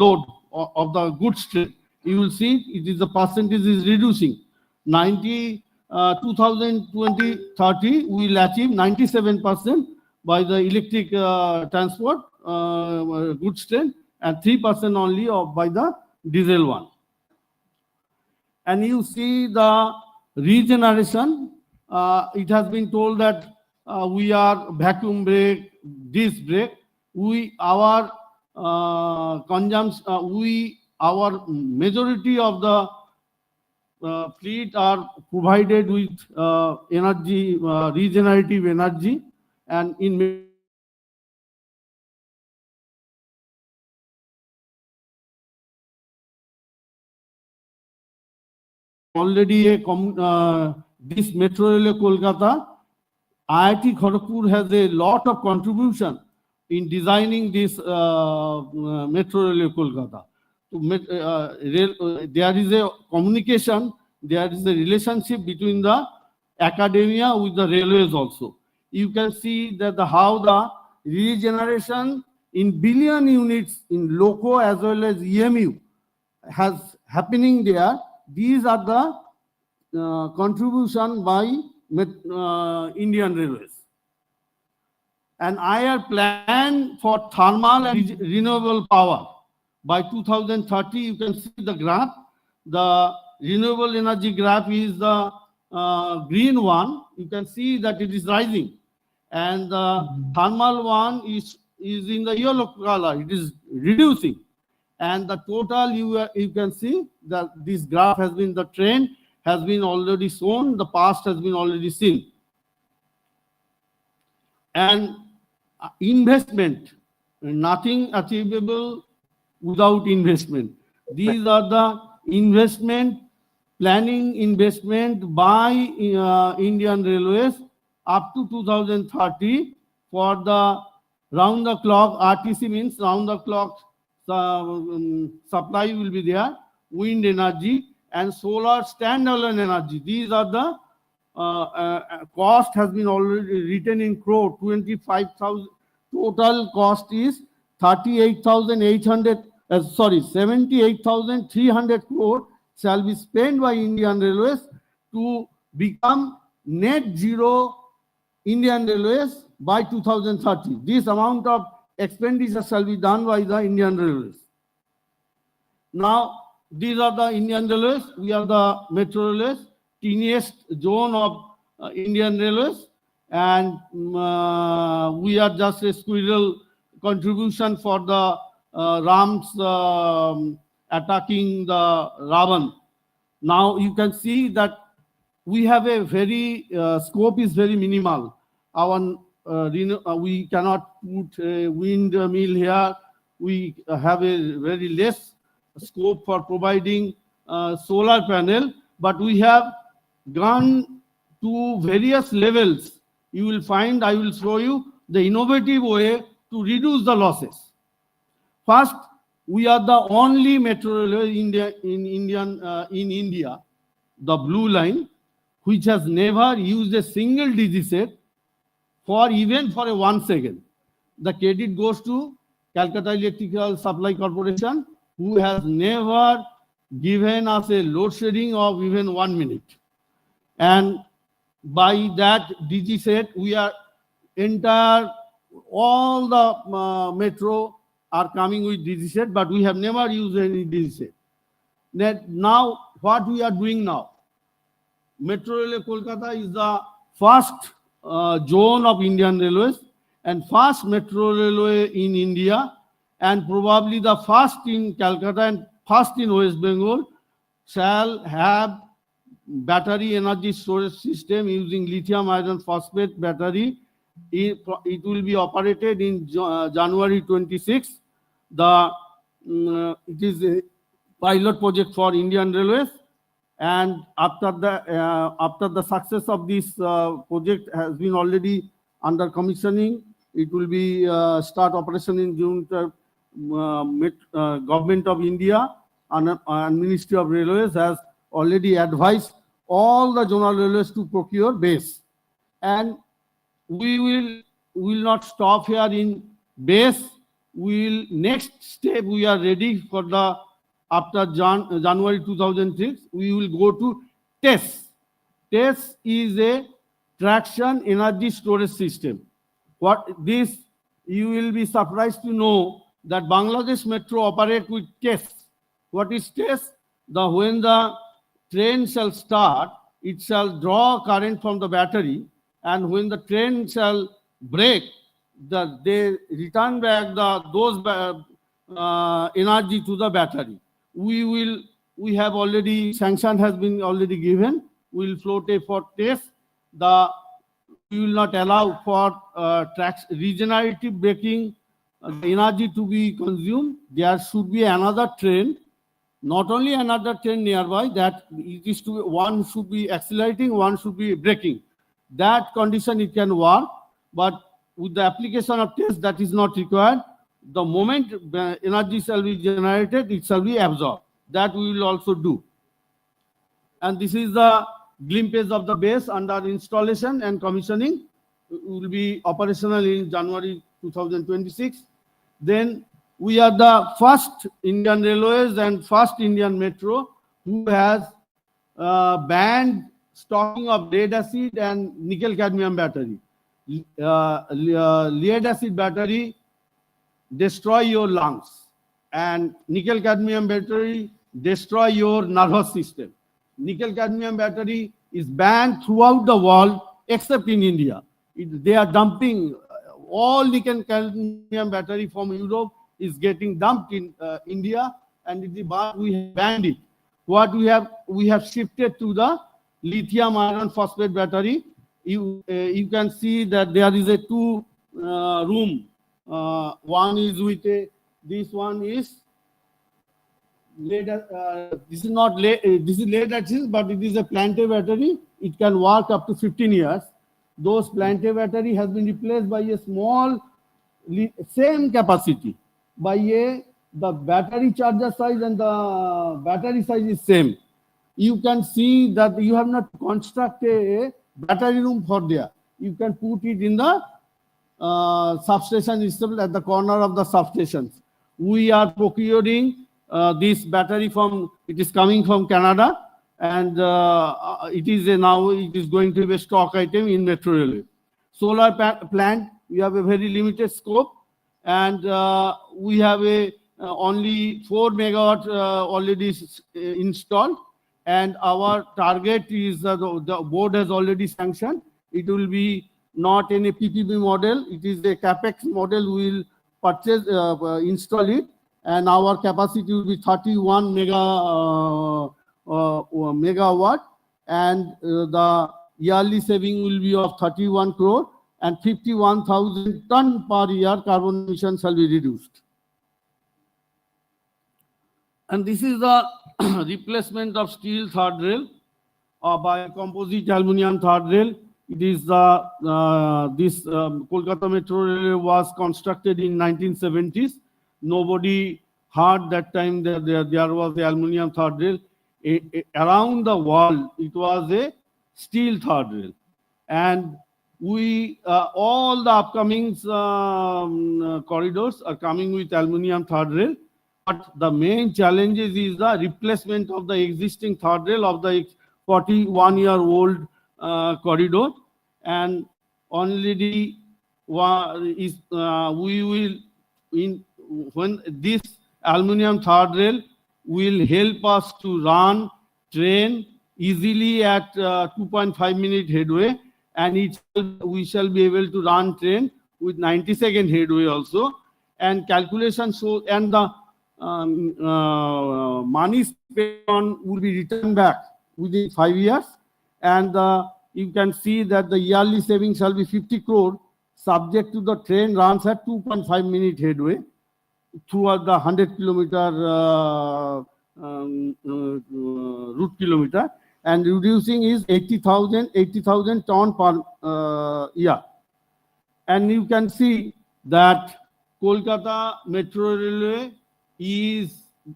S17: load of the goods train. You will see it is the percentage is reducing. 2020-30, we will achieve 97% by the electric transport goods train and 3% only by the diesel one. And you see the regeneration. It has been told that we are vacuum brake, disc brake. Our majority of the fleet are provided with energy, regenerative energy, and in already this Metro Rail Kolkata, IIT Kharagpur has a lot of contribution in designing this Metro Rail Kolkata. There is a communication, there is a relationship between the academia with the railways also. You can see that how the regeneration in billion units in loco as well as EMU has happening there. These are the contribution by Indian Railways. And I have planned for thermal and renewable power. By 2030, you can see the graph. The renewable energy graph is the green one. You can see that it is rising. And the thermal one is in the yellow color. It is reducing. And the total, you can see that this graph has been, the trend has been already shown. The past has been already seen. And investment, nothing achievable without investment. These are the planning investment by Indian Railways up to 2030 for the round the clock. RTC means round the clock supply will be there, wind energy and solar standalone energy. These are the cost has been already written in crore. 25,000 total cost is 78,300 crore shall be spent by Indian Railways to become net zero Indian Railways by 2030. This amount of expenditure shall be done by the Indian Railways. Now, these are the Indian Railways. We are the Metro Railways, tiniest zone of Indian Railways, and we are just a squirrel contribution for the Rams attacking the Ravan. Now you can see that we have a very scope is very minimal. Our we cannot put a windmill here. We have a very less scope for providing solar panel, but we have gone to various levels. You will find, I will show you the innovative way to reduce the losses. First, we are the only metro railway in India, the Blue Line, which has never used a single DG set for even for a 1 second. The credit goes to Calcutta Electrical Supply Corporation, who has never given us a load shedding of even 1 minute. And by that DG set, we are all the metro are coming with DG set, but we have never used any DG set. Now, what we are doing now, Metro Railway Kolkata is the first zone of Indian Railways and first metro railway in India, and probably the first in Calcutta and first in West Bengal, shall have battery energy storage system using lithium iron phosphate battery. It will be operated in January 26. It is a pilot project for Indian Railways, and after the success of this project has been already under commissioning, it will be start operation in June. Government of India and Ministry of Railways has already advised all the zonal railways to procure base, and we will not stop here in base. Next step, we are ready for the after January 2006, we will go to TESS. TESS is a traction energy storage system. What this, you will be surprised to know that Bangladesh Metro operate with TESS. What is TESS? When the train shall start, it shall draw current from the battery, and when the train shall break, they return back those energy to the battery. We have already, sanction has been already given. We will float a for TESS. We will not allow for regenerative braking energy to be consumed. There should be another train, not only another train nearby, that it is to one should be accelerating, one should be braking. That condition it can work, but with the application of TESS, that is not required. The moment energy shall be generated, it shall be absorbed. That we will also do. And this is the glimpse of the base under installation and commissioning. It will be operational in January 2026. Then we are the first Indian Railways and first Indian Metro who has banned stocking of lead acid and nickel cadmium battery. Lead acid battery destroy your lungs, and nickel cadmium battery destroy your nervous system. Nickel cadmium battery is banned throughout the world except in India. They are dumping all nickel cadmium battery from Europe is getting dumped in India, and we have banned it. What we have shifted to the lithium iron phosphate battery. You can see that there is a two room. One is with this one is this is not this is lead acid, but it is a Plante battery. It can work up to 15 years. Those Plante battery has been replaced by a small, same capacity, by the battery charger size and the battery size is same. You can see that you have not constructed a battery room for there. You can put it in the substation itself at the corner of the substations. We are procuring this battery from, it is coming from Canada, and it is now it is going to be a stock item in Metro Railway. Solar plant, we have a very limited scope, and we have a only 4 megawatt already installed, and our target is the board has already sanctioned. It will be not in a PPP model, it is a capex model. We will purchase, install it, and our capacity will be 31 megawatt, and the yearly saving will be of 31 crore, and 51,000 ton per year carbon emission shall be reduced. And this is the replacement of steel third rail by composite aluminum third rail. It is Kolkata Metro Railway was constructed in 1970s. Nobody heard that time that there was the aluminum third rail. Around the world, it was a steel third rail. And we, all the upcoming corridors are coming with aluminum third rail. But the main challenge is the replacement of the existing third rail of the 41-year-old corridor, and already we will when this aluminum third rail will help us to run train easily at 2.5 minute headway, and we shall be able to run train with 90-second headway also, and calculation show, and the money spent on will be returned back within 5 years, and you can see that the yearly saving shall be 50 crore, subject to the train runs at 2.5 minute headway throughout the 100 kilometer route kilometer, and reducing is 80,000 ton per year. And you can see that Kolkata Metro Railway is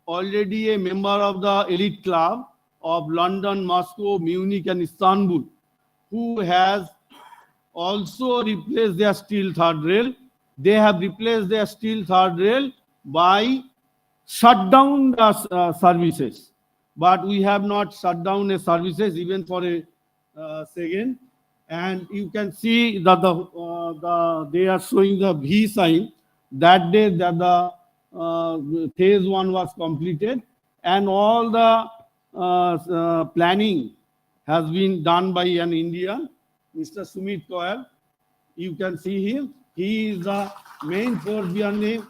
S17: already a member of the elite club of London, Moscow, Munich, and Istanbul, who has also replaced their steel third rail. They have replaced their steel third rail by shut down the services. But we have not shut down the services even for a second. And you can see that they are showing the V sign that day that the phase 1 was completed, and all the planning has been done by an Indian, Mr. Sumit Koyal. You can see him. He is the main force behind it.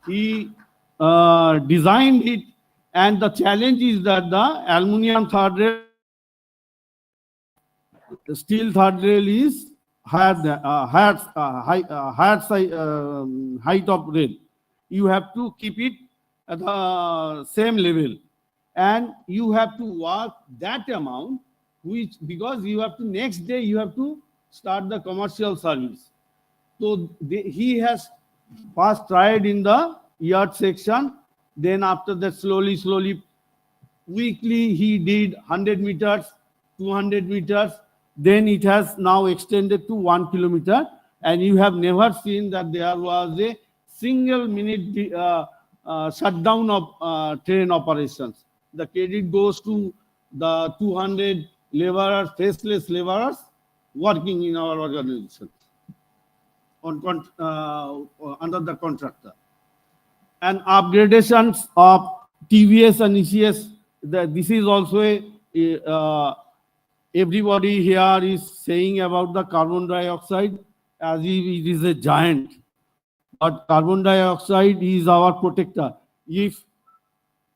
S17: He designed it, and the challenge is that the aluminum third rail, the steel third rail is height of rail. You have to keep it at the same level, and you have to work that amount, which, because you have to next day you have to start the commercial service. So he has first tried in the yard section, then after that slowly weekly he did 100 meters, 200 meters, then it has now extended to 1 kilometer, and you have never seen that there was a single minute shutdown of train operations. The credit goes to the 200 laborers, faceless laborers working in our organization under the contractor. And upgradations of TVS and ECS, this is also everybody here is saying about the carbon dioxide as if it is a giant. But carbon dioxide is our protector. If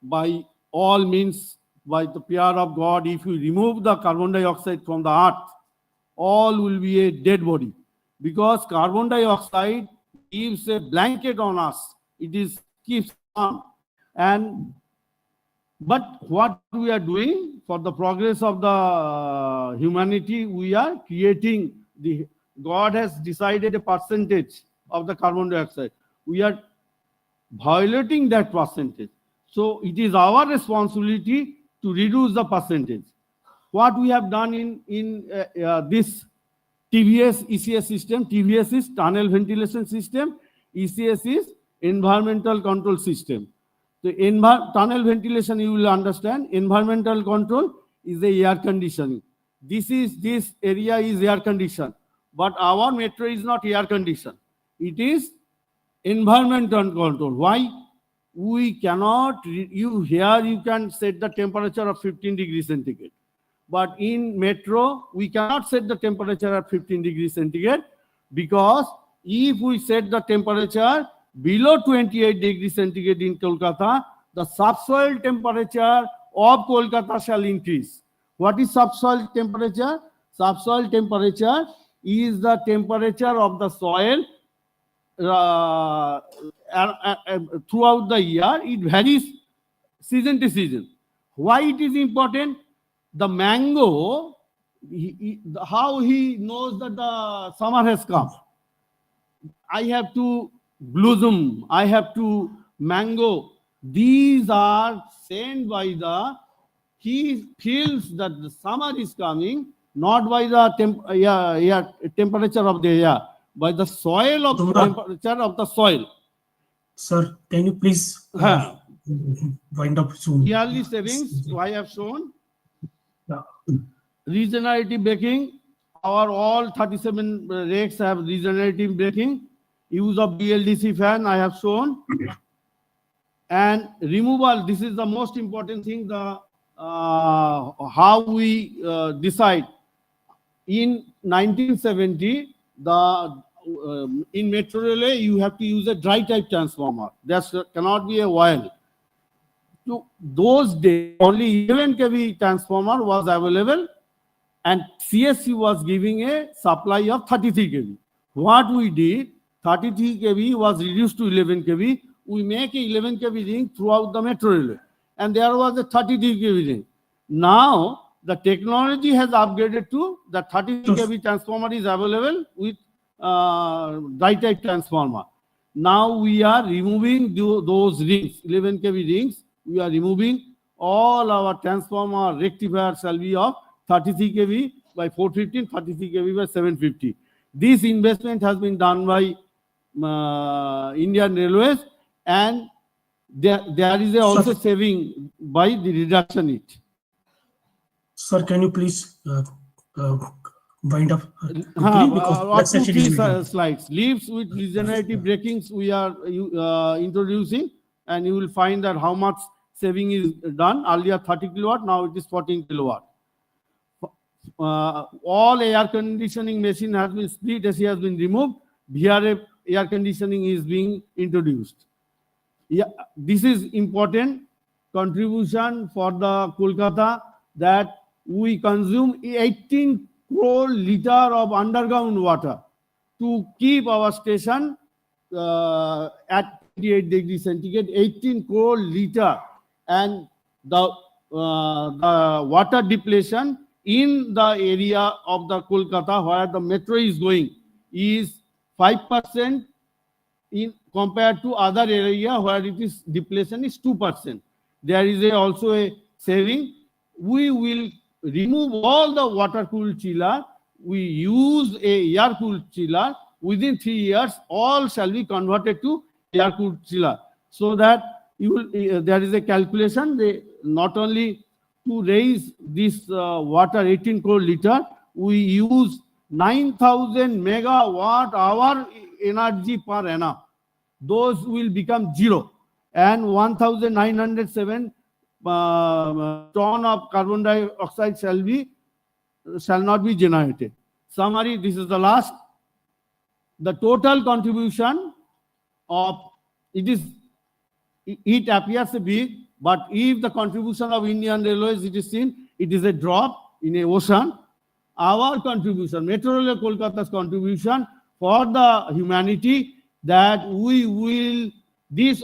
S17: by all means, by the power of God, if you remove the carbon dioxide from the earth, all will be a dead body. Because carbon dioxide gives a blanket on us. It is keeps on. And But what we are doing for the progress of the humanity, we are creating God has decided a percentage of the carbon dioxide. We are violating that percentage. So it is our responsibility to reduce the percentage. What we have done in this TVS ECS system, TVS is tunnel ventilation system, ECS is environmental control system. The tunnel ventilation, you will understand, environmental control is the air conditioning. This area is air conditioned, but our metro is not air conditioned. It is environmental control. Why? We cannot, you can set the temperature of 15 degrees centigrade. But in metro, we cannot set the temperature at 15 degrees centigrade, because if we set the temperature below 28 degrees centigrade in Kolkata, the subsoil temperature of Kolkata shall increase. What is subsoil temperature? Subsoil temperature is the temperature of the soil throughout the year. It varies season to season. Why it is important? The mango, how he knows that the summer has come. I have to blossom, I have to mango. These are sent by he feels that the summer is coming, not by the temperature of the air, by the soil of the temperature of the soil.
S6: Sir, can you please wind up soon?
S17: Yearly savings, I have shown. Regenerative braking, our all 37 rakes have regenerative braking. Use of BLDC fan, I have shown. And removal, this is the most important thing, how we decide. In 1970, in metro relay, you have to use a dry type transformer. That cannot be a oil. To those days, only 11 kV transformer was available, and CSC was giving a supply of 33 kV. What we did, 33 kV was reduced to 11 kV. We make a 11 kV ring throughout the metro railway, and there was a 33 kV ring. Now the technology has upgraded to the 33 kV transformer is available with dry type transformer. Now we are removing those rings, 11 kV rings. We are removing. All our transformer rectifier shall be of 33 kV by 415, 33 kV by 750. This investment has been done by Indian Railways, and there is also saving by the reduction it.
S6: Sir, can you please wind up?
S17: Slides. Leaves with regenerative brakings we are introducing, and you will find that how much saving is done. Earlier 30 kilowatt, now it is 14 kilowatt. All air conditioning machine has been split AC has been removed. VRF air conditioning is being introduced. Yeah, this is important contribution for the Kolkata, that we consume 18 crore liter of underground water to keep our station at 28 degrees centigrade. 18 crore liter, and the water depletion in the area of the Kolkata where the metro is going is 5% in compared to other area where it is depletion is 2%. There is also a saving. We will remove all the water cooled chiller. We use a air cooled chiller. Within 3 years, all shall be converted to air cooled chiller. So that you will, there is a calculation. They not only to raise this water 18 crore liter, we use 9,000 megawatt hour energy per annum. Those will become zero, and 1,907 ton of carbon dioxide shall not be generated. Summary, this is the last. The total contribution of it appears big, but if the contribution of Indian Railways it is seen, it is a drop in a ocean. Our contribution, Metro Rail Kolkata's contribution for the humanity, that we will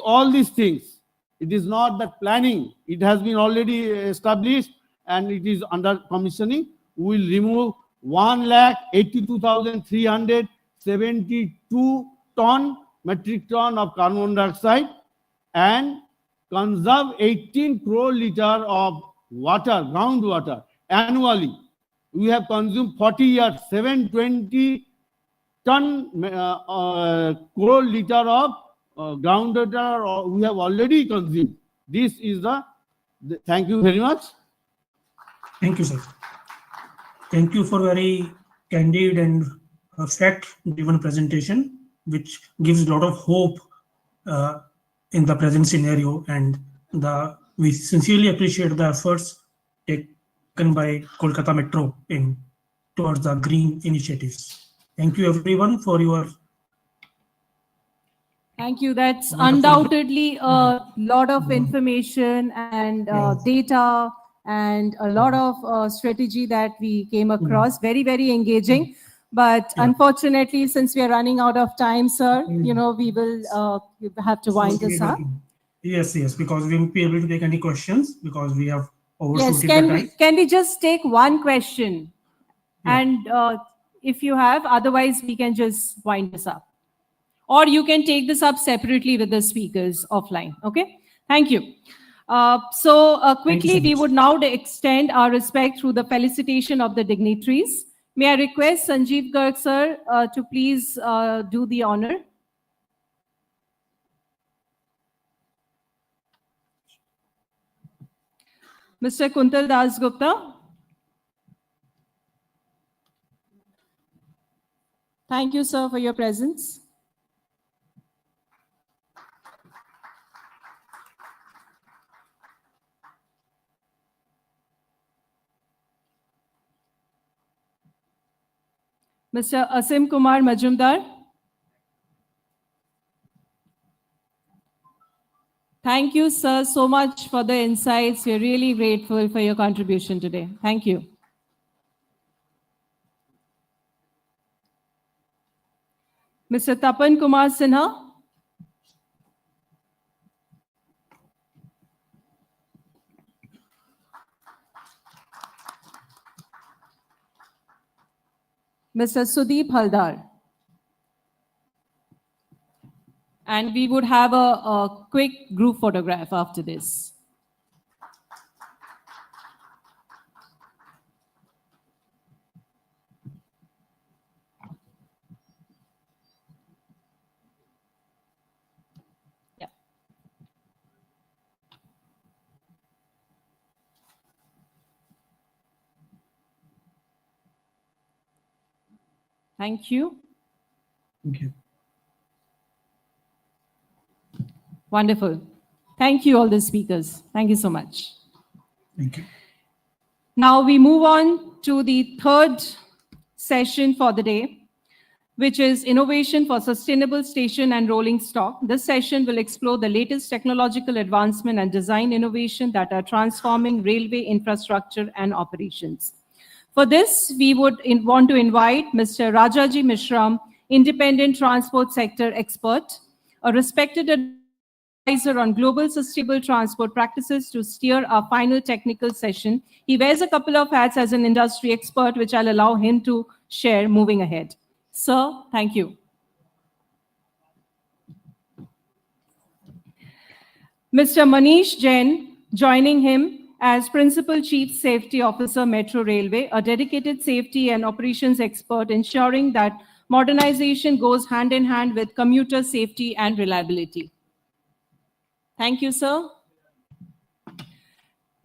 S17: all these things It is not that planning. It has been already established and it is under commissioning. We will remove 182,372 metric ton of carbon dioxide and conserve 18 crore liter of water, groundwater annually. We have consumed 40 years, 720 crore liter of groundwater we have already consumed. This is thank you very much.
S6: Thank you, sir. Thank you for very candid and fact-driven presentation, which gives a lot of hope in the present scenario. And we sincerely appreciate the efforts taken by Kolkata Metro towards the green initiatives. Thank you, everyone, for your.
S2: Thank you. That's
S6: Wonderful.
S2: undoubtedly a lot of information and data and a lot of strategy that we came across. Very, very engaging. But unfortunately, since we are running out of time, sir, we will have to wind this up.
S6: Yes, because we won't be able to take any questions because we have
S2: Yes,
S6: overshooted the time.
S2: can we just take one question? And if you have, otherwise we can just wind this up. Or you can take this up separately with the speakers offline. Okay, thank you. Quickly, we would now extend our respect through the felicitation of the dignitaries. May I request Sanjeev Garg, sir, to please do the honor. Mr. Kuntal Das Gupta. Thank you, sir, for your presence. Mr. Asim Kumar Majumdar. Thank you, sir, so much for the insights. We're really grateful for your contribution today. Thank you. Mr. Tapan Kumar Sinha. Mr. Sudeep Haldar. And we would have a quick group photograph after this. Yeah. Thank you.
S6: Thank you.
S2: Wonderful. Thank you, all the speakers. Thank you so much.
S6: Thank you.
S2: Now we move on to the third session for the day, which is Innovation for Sustainable Station and Rolling Stock. This session will explore the latest technological advancement and design innovation that are transforming railway infrastructure and operations. For this, we would want to invite Mr. Rajaji Mishram, independent transport sector expert, a respected advisor on global sustainable transport practices, to steer our final technical session. He wears a couple of hats as an industry expert, which I'll allow him to share moving ahead. Sir, thank you. Mr. Manish Jain, joining him as Principal Chief Safety Officer, Metro Railway, a dedicated safety and operations expert, ensuring that modernization goes hand in hand with commuter safety and reliability. Thank you, sir.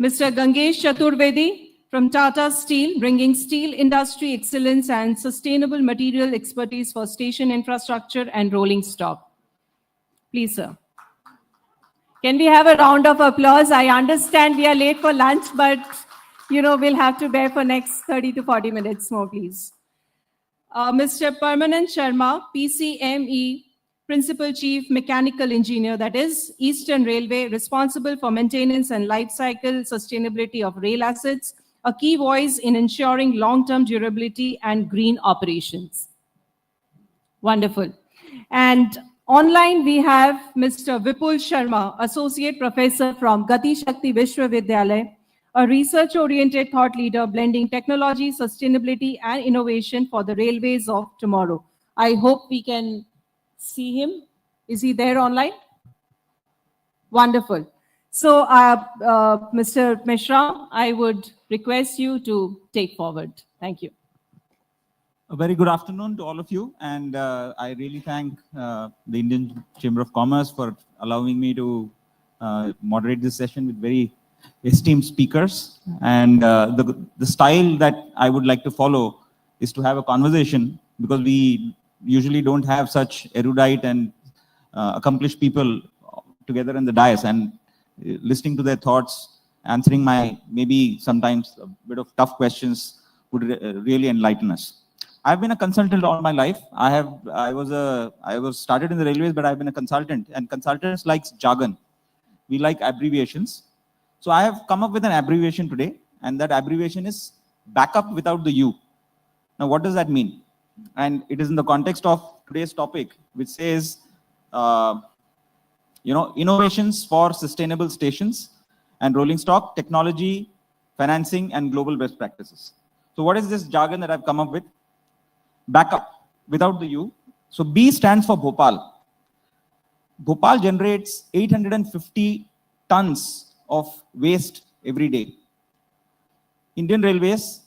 S2: Mr. Gangesh Chaturvedi from Tata Steel, bringing steel industry excellence and sustainable material expertise for station infrastructure and rolling stock. Please, sir. Can we have a round of applause? I understand we are late for lunch, but we'll have to bear for next 30 to 40 minutes more, please. Mr. Permanent Sharma, PCME, Principal Chief Mechanical Engineer, that is Eastern Railway, responsible for maintenance and life cycle sustainability of rail assets, a key voice in ensuring long-term durability and green operations. Wonderful. And Online, we have Mr. Vipul Sharma, Associate Professor from Gati Shakti Vishwavidyalaya, a research-oriented thought leader blending technology, sustainability, and innovation for the railways of tomorrow. I hope we can see him. Is he there online? Wonderful. So, Mr. Mishra, I would request you to take forward. Thank you.
S18: A very good afternoon to all of you, and I really thank the Indian Chamber of Commerce for allowing me to moderate this session with very esteemed speakers. And the style that I would like to follow is to have a conversation, because we usually don't have such erudite and accomplished people together in the dais, and listening to their thoughts, answering my maybe sometimes a bit of tough questions would really enlighten us. I've been a consultant all my life. I was started in the railways, but I've been a consultant, and consultants like jargon. We like abbreviations. So I have come up with an abbreviation today, and that abbreviation is backup without the U. Now, what does that mean? And it is in the context of today's topic, which says, innovations for sustainable stations and rolling stock, technology, financing, and global best practices. So what is this jargon that I've come up with? Backup without the U. So B stands for Bhopal. Bhopal generates 850 tons of waste every day. Indian Railways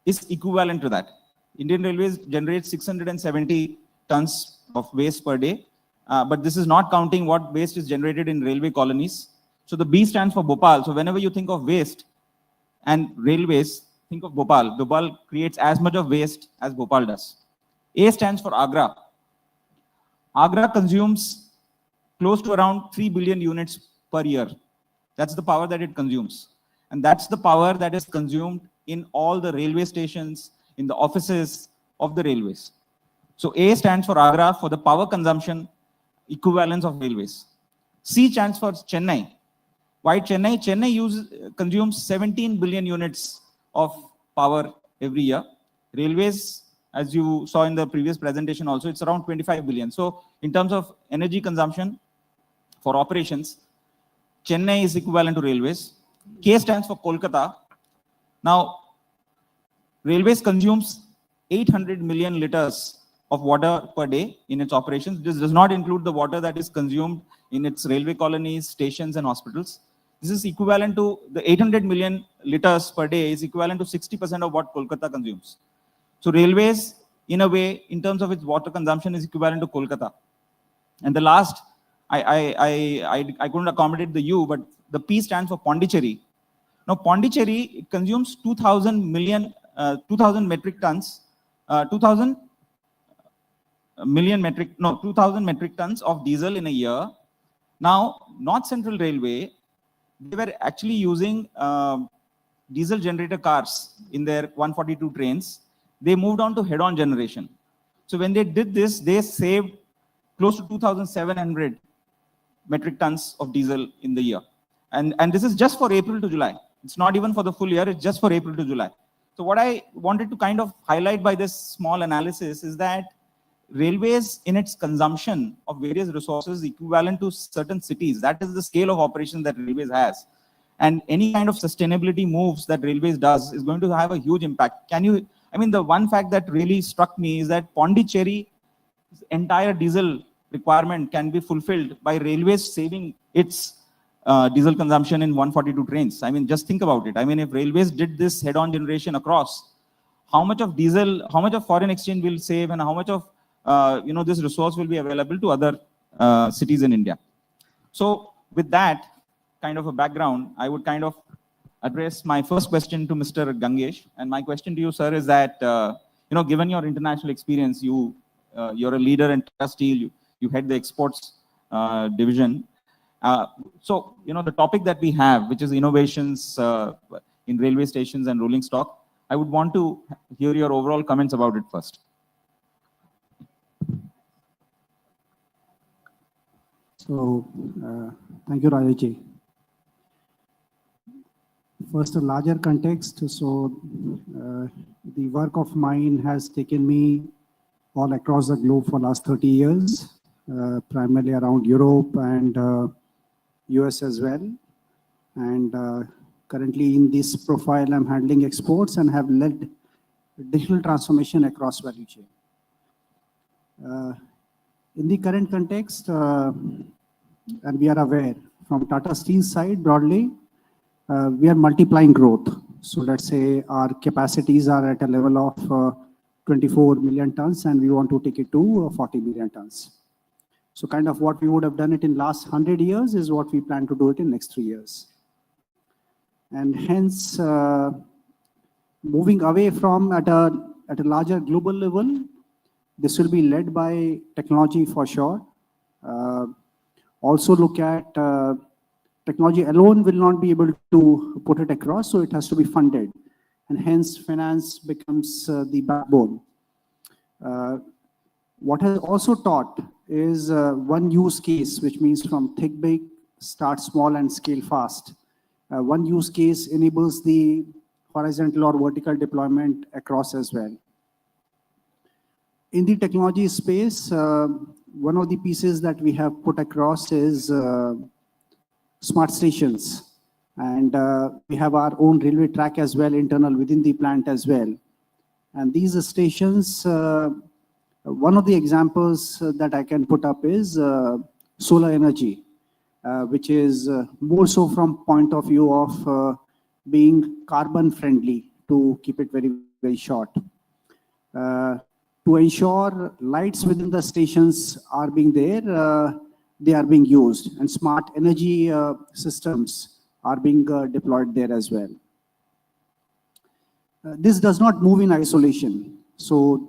S18: is equivalent to that. Indian Railways generates 670 tons of waste per day. But this is not counting what waste is generated in railway colonies. So the B stands for Bhopal. So whenever you think of waste and railways, think of Bhopal. Bhopal creates as much of waste as Bhopal does. A stands for Agra. Agra consumes close to around 3 billion units per year. That's the power that it consumes. And that's the power that is consumed in all the railway stations, in the offices of the railways. So A stands for Agra for the power consumption equivalence of railways. C stands for Chennai. Why Chennai? Chennai consumes 17 billion units of power every year. Railways, as you saw in the previous presentation also, it's around 25 billion. So in terms of energy consumption for operations, Chennai is equivalent to railways. K stands for Kolkata. Now, railways consumes 800 million liters of water per day in its operations. This does not include the water that is consumed in its railway colonies, stations, and hospitals. This is equivalent to the 800 million liters per day is equivalent to 60% of what Kolkata consumes. So railways, in a way, in terms of its water consumption, is equivalent to Kolkata. And the last, I couldn't accommodate the U, but the P stands for Pondicherry. Now, Pondicherry, it consumes 2,000 metric tons, 2,000 metric tons of diesel in a year. Now, North Central Railway, they were actually using diesel generator cars in their 142 trains. They moved on to head-on generation. So when they did this, they saved close to 2,700 metric tons of diesel in the year. And this is just for April to July. It's not even for the full year, it's just for April to July. So what I wanted to kind of highlight by this small analysis is that railways in its consumption of various resources equivalent to certain cities. That is the scale of operation that railways has. And any kind of sustainability moves that railways does is going to have a huge impact. The one fact that really struck me is that Pondicherry's entire diesel requirement can be fulfilled by railways saving its diesel consumption in 142 trains. Just think about it. If railways did this head-on generation across, how much of diesel, how much of foreign exchange will save, and how much of this resource will be available to other cities in India. So with that kind of a background, I would kind of address my first question to Mr. Gangesh. And my question to you, sir, is that, given your international experience, you're a leader in Tata Steel, you head the exports division. So, the topic that we have, which is innovations in railway stations and rolling stock, I would want to hear your overall comments about it first.
S19: So, thank you, Rajesh. First, a larger context. So, the work of mine has taken me all across the globe for last 30 years. primarily around Europe and US as well. And currently in this profile, I'm handling exports and have led digital transformation across value chain. In the current context, and we are aware from Tata Steel side broadly, we are multiplying growth. So let's say our capacities are at a level of 24 million tons and we want to take it to 40 million tons. So kind of what we would have done it in last 100 years is what we plan to do it in next 3 years. And hence, moving away from at a larger global level, this will be led by technology for sure. Also look at technology alone will not be able to put it across, so it has to be funded. And hence finance becomes the backbone. What has also taught is one use case, which means from think big, start small and scale fast. One use case enables the horizontal or vertical deployment across as well. In the technology space, one of the pieces that we have put across is smart stations. And we have our own railway track as well, internal within the plant as well. And these stations, one of the examples that I can put up is solar energy, which is more so from point of view of being carbon friendly, to keep it very, very short. To ensure lights within the stations are being there, they are being used, and smart energy systems are being deployed there as well. This does not move in isolation. So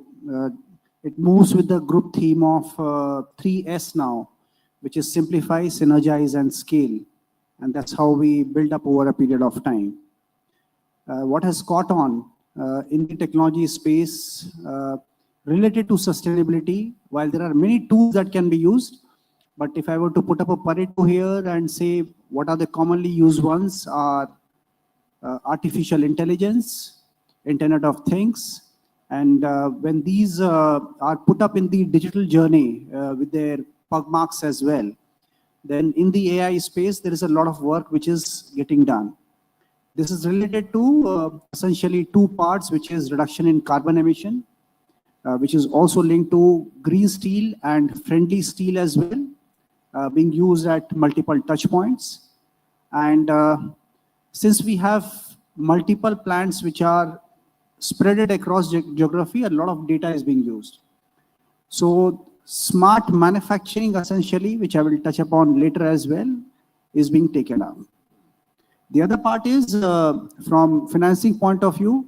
S19: it moves with the group theme of 3S now, which is simplify, synergize, and scale. And that's how we build up over a period of time. What has caught on in the technology space related to sustainability, while there are many tools that can be used, but if I were to put up a Pareto here and say what are the commonly used ones are artificial intelligence, Internet of Things, and when these are put up in the digital journey with their pug marks as well, then in the AI space, there is a lot of work which is getting done. This is related to essentially two parts, which is reduction in carbon emission, which is also linked to green steel and friendly steel as well, being used at multiple touch points. And since we have multiple plants which are spread across geography, a lot of data is being used. So smart manufacturing essentially, which I will touch upon later as well, is being taken up. The other part is from financing point of view,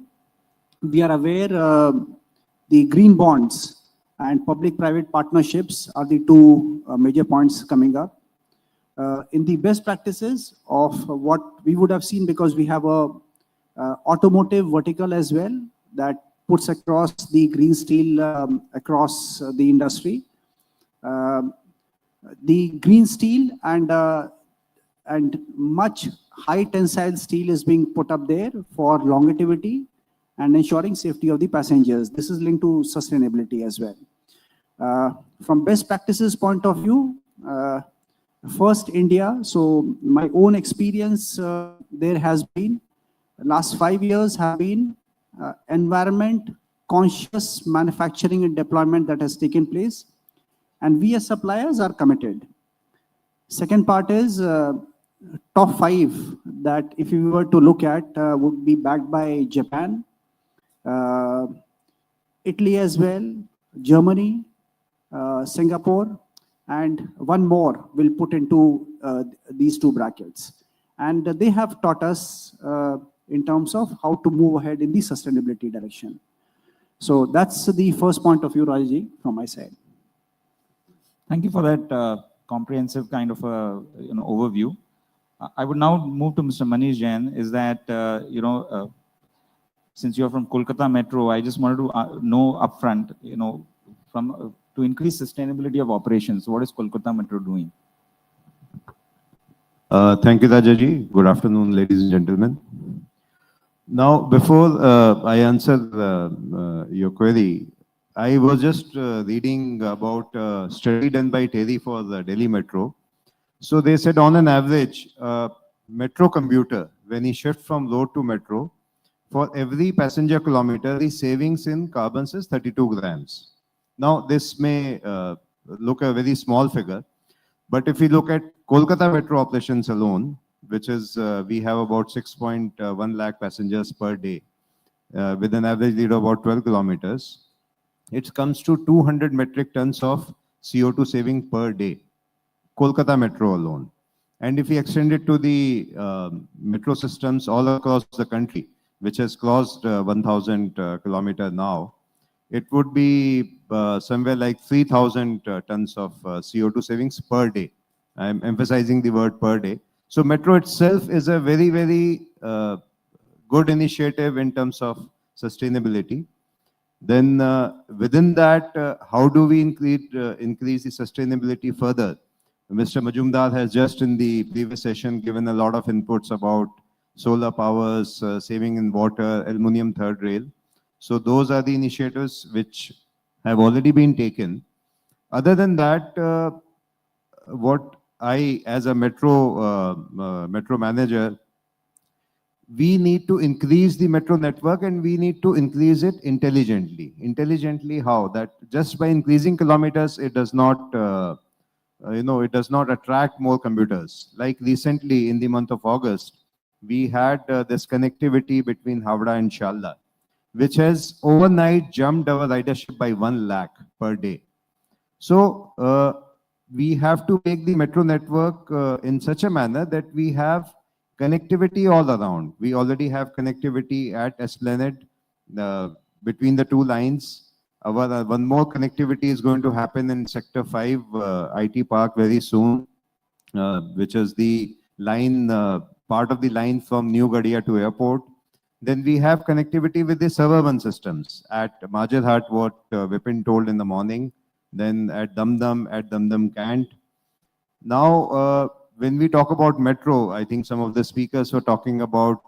S19: we are aware the green bonds and public-private partnerships are the two major points coming up. In the best practices of what we would have seen, because we have a automotive vertical as well that puts across the green steel across the industry. The green steel and much high tensile steel is being put up there for longevity and ensuring safety of the passengers. This is linked to sustainability as well. From best practices point of view, first India, so my own experience there has been, last 5 years have been environment conscious manufacturing and deployment that has taken place, and we as suppliers are committed. Second part is top 5 that if you were to look at would be backed by Japan, Italy as well, Germany, Singapore, and one more will put into these two brackets. And they have taught us in terms of how to move ahead in the sustainability direction. So that's the first point of view, Rajaji, from my side.
S18: Thank you for that comprehensive kind of overview. I would now move to Mr. Manish Jain. Is that, since you're from Kolkata Metro, I just wanted to know upfront, from to increase sustainability of operations, what is Kolkata Metro doing?
S20: Thank you, Rajaji. Good afternoon, ladies and gentlemen. Now, before I answer your query, I was just reading about a study done by Terry for the Delhi Metro. So they said on an average, metro commuter, when he shifts from road to metro, for every passenger kilometer, the savings in carbons is 32 grams. Now, this may look a very small figure, but if we look at Kolkata metro operations alone, which is we have about 6.1 lakh passengers per day, with an average lead of about 12 kilometers, it comes to 200 metric tons of CO2 saving per day, Kolkata metro alone. And if we extend it to the metro systems all across the country, which has crossed 1,000 kilometers now, it would be somewhere like 3,000 tons of CO2 savings per day. I'm emphasizing the word per day. So metro itself is a very, very good initiative in terms of sustainability. Then within that, how do we increase the sustainability further? Mr. Majumdar has just in the previous session given a lot of inputs about solar powers, saving in water, aluminum third rail. So those are the initiatives which have already been taken. Other than that, what I, as a metro manager, we need to increase the metro network and we need to increase it intelligently. Intelligently how? That just by increasing kilometers, it does not, it does not attract more commuters. Like recently in the month of August, we had this connectivity between Howrah and Shalda, which has overnight jumped our ridership by 1 lakh per day. So we have to make the metro network in such a manner that we have connectivity all around. We already have connectivity at Esplanade between the two lines. One more connectivity is going to happen in Sector 5 IT Park very soon, which is the line, part of the line from New Gadia to airport. Then we have connectivity with the suburban systems at Majidhat, what Vipin told in the morning, then at Damdam Cant. Now, when we talk about metro, I think some of the speakers were talking about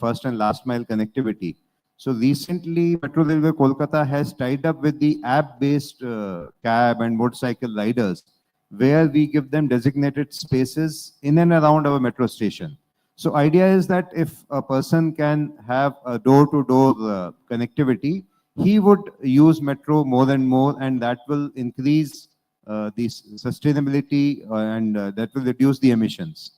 S20: first and last mile connectivity. So recently, Metro Railway Kolkata has tied up with the app-based cab and motorcycle riders, where we give them designated spaces in and around our metro station. So idea is that if a person can have a door-to-door connectivity, he would use metro more and more, and that will increase the sustainability and that will reduce the emissions.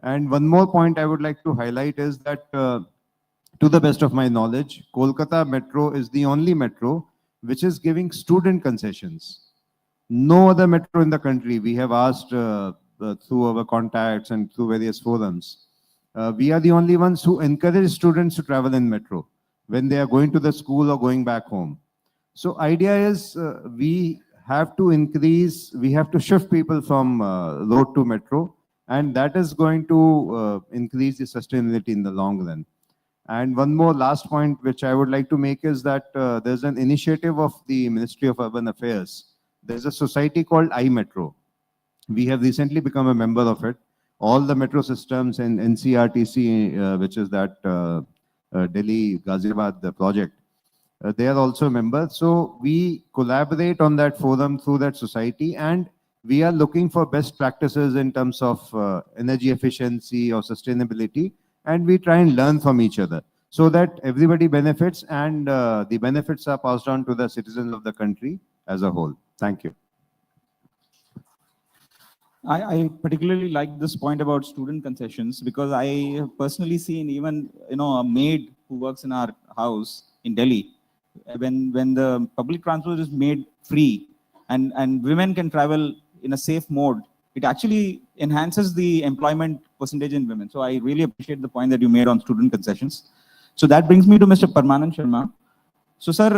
S20: And one more point I would like to highlight is that to the best of my knowledge, Kolkata Metro is the only metro which is giving student concessions. No other metro in the country, we have asked through our contacts and through various forums. We are the only ones who encourage students to travel in metro when they are going to the school or going back home. So idea is we have to shift people from road to metro, and that is going to increase the sustainability in the long run. And one more last point which I would like to make is that there's an initiative of the Ministry of Urban Affairs. There's a society called iMetro. We have recently become a member of it. All the metro systems and NCRTC, which is that Delhi Ghaziabad project, they are also members. So we collaborate on that forum through that society, and we are looking for best practices in terms of energy efficiency or sustainability, and we try and learn from each other so that everybody benefits, and the benefits are passed on to the citizens of the country as a whole. Thank you.
S18: I particularly like this point about student concessions, because I have personally seen even a maid who works in our house in Delhi, when the public transport is made free and women can travel in a safe mode, it actually enhances the employment percentage in women. So I really appreciate the point that you made on student concessions. So that brings me to Mr. Parmanand Sharma. So sir,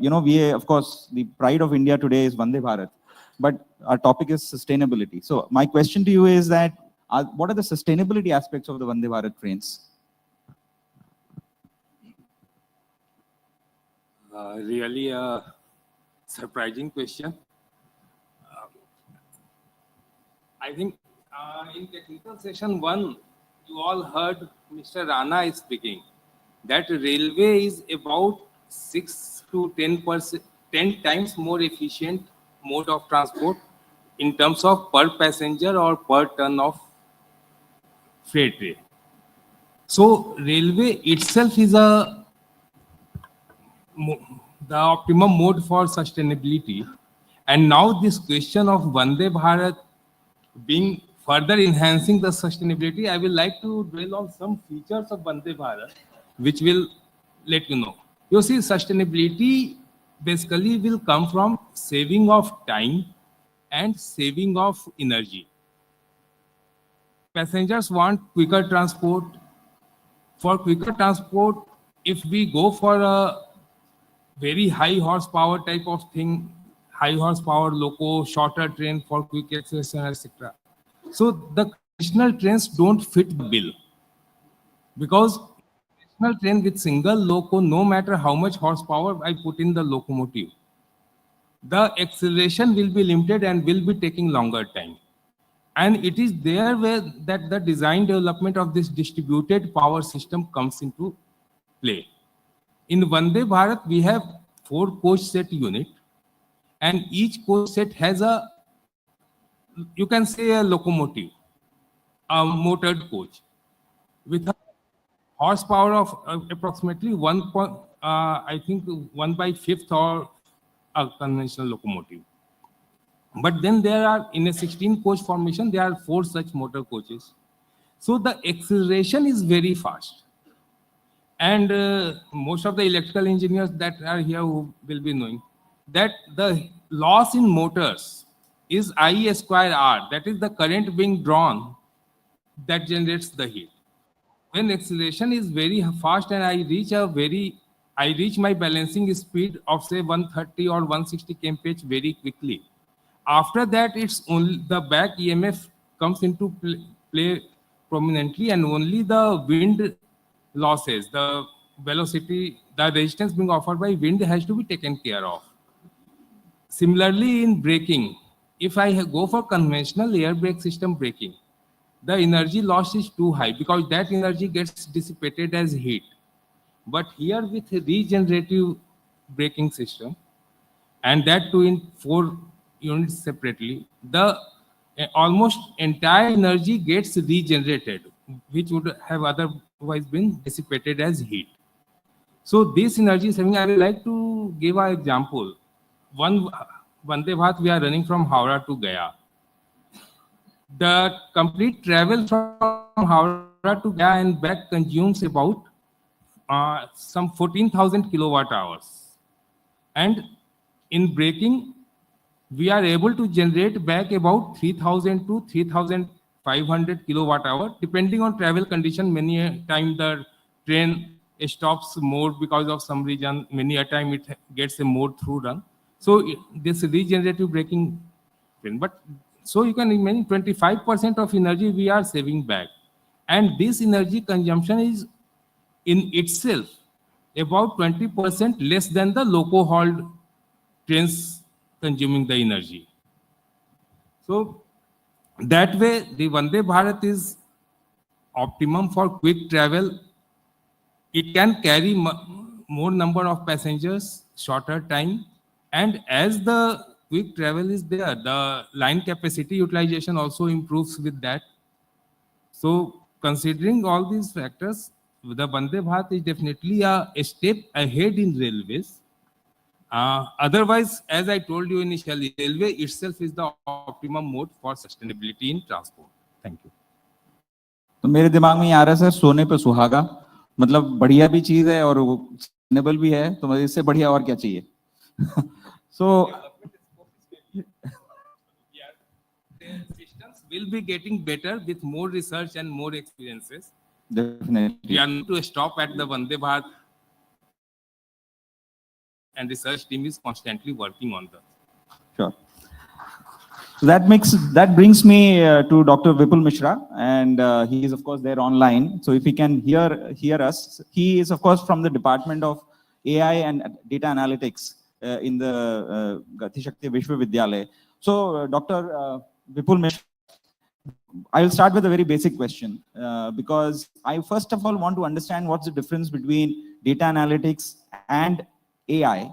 S18: we, of course, the pride of India today is Vande Bharat, but our topic is sustainability. So my question to you is that, what are the sustainability aspects of the Vande Bharat trains?
S21: Really a surprising question. I think in technical session 1, you all heard Mr. Rana is speaking that railway is about 6 to 10% 10 times more efficient mode of transport in terms of per passenger or per ton of freight rate. So railway itself is the optimum mode for sustainability. And now this question of Vande Bharat being further enhancing the sustainability, I will like to dwell on some features of Vande Bharat, which will let you know. You see, sustainability basically will come from saving of time and saving of energy. Passengers want quicker transport. For quicker transport, if we go for a very high horsepower type of thing, high horsepower loco, shorter train for quick acceleration, etc. So the traditional trains don't fit the bill, because traditional train with single loco, no matter how much horsepower I put in the locomotive, the acceleration will be limited and will be taking longer time. And it is there where that the design development of this distributed power system comes into play. In Vande Bharat, we have 4 coach set unit, and each coach set has a, you can say, a locomotive, a motored coach with a horsepower of approximately 1/5 or a conventional locomotive. But then there are, in a 16 coach formation, there are 4 such motor coaches. So the acceleration is very fast. And most of the electrical engineers that are here who will be knowing that the loss in motors is I square R, that is the current being drawn that generates the heat. When acceleration is very fast and I reach my balancing speed of say 130 or 160 kmph very quickly. After that, it's only the back EMF comes into play prominently, and only the wind losses, the velocity, the resistance being offered by wind has to be taken care of. Similarly, in braking, if I go for conventional air brake system braking, the energy loss is too high because that energy gets dissipated as heat. But here with a regenerative braking system, and that too in 4 units separately, the almost entire energy gets regenerated, which would have otherwise been dissipated as heat. So this energy saving, I would like to give an example. One Vande Bharat we are running from Howrah to Gaya. The complete travel from Howrah to Gaya and back consumes about some 14,000 kilowatt hours. And in braking, we are able to generate back about 3,000 to 3,500 kilowatt hour, depending on travel condition. Many a time the train stops more because of some reason. Many a time it gets a more through run. So this regenerative braking, but so you can imagine 25% of energy we are saving back. And this energy consumption is in itself about 20% less than the loco hauled trains consuming the energy. So that way, the Vande Bharat is optimum for quick travel. It can carry more number of passengers, shorter time, and as the quick travel is there, the line capacity utilization also improves with that. So considering all these factors, the Vande Bharat is definitely a step ahead in railways. Otherwise, as I told you initially, railway itself is the optimum mode for sustainability in transport. Thank you.
S18: तो मेरे दिमाग में ये आ रहा है sir, सोने पे सुहागा, मतलब बढ़िया भी चीज है और सस्टेनेबल भी है, तो इससे बढ़िया और क्या चाहिए? So
S21: systems will be getting better with more research and more experiences.
S18: Definitely.
S21: We are not to stop at the Vande Bharat, and research team is constantly working on that.
S18: Sure. So that brings me to Dr. Vipul Mishra, and he is of course there online. So if he can hear us, he is of course from the Department of AI and Data Analytics in the Gati Shakti Vishwavidyalaya. So Dr. Vipul Mishra, I will start with a very basic question because I first of all want to understand what's the difference between data analytics and AI.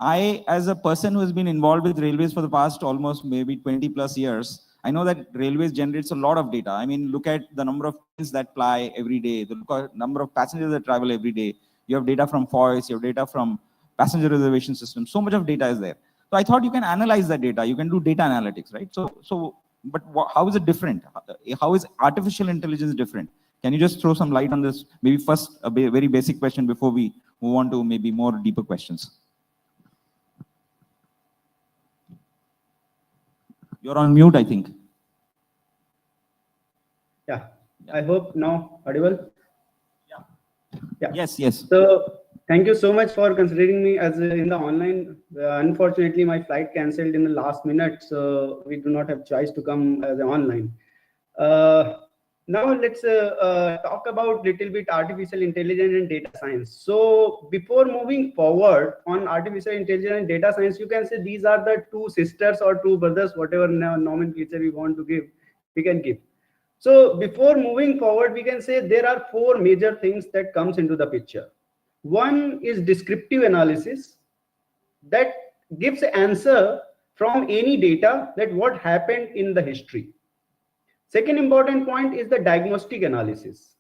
S18: I, as a person who has been involved with railways for the past almost maybe 20 plus years, I know that railways generates a lot of data. I mean, look at the number of trains that ply every day, the number of passengers that travel every day. You have data from FOIS, you have data from passenger reservation system. So much of data is there. So I thought you can analyze that data. You can do data analytics, right? But how is it different? How is artificial intelligence different? Can you just throw some light on this? Maybe first, a very basic question before we move on to maybe more deeper questions. You're on mute, I think.
S5: Yeah, I hope now audible. Yeah.
S18: Yes, yes.
S5: So thank you so much for considering me as in the online. Unfortunately, my flight cancelled in the last minute, so we do not have choice to come as an online. Now let's talk about little bit artificial intelligence and data science. So before moving forward on artificial intelligence and data science, you can say these are the two sisters or two brothers, whatever nomenclature we want to give, we can give. So before moving forward, we can say there are four major things that comes into the picture. One is descriptive analysis that gives an answer from any data that what happened in the history. Second important point is the diagnostic analysis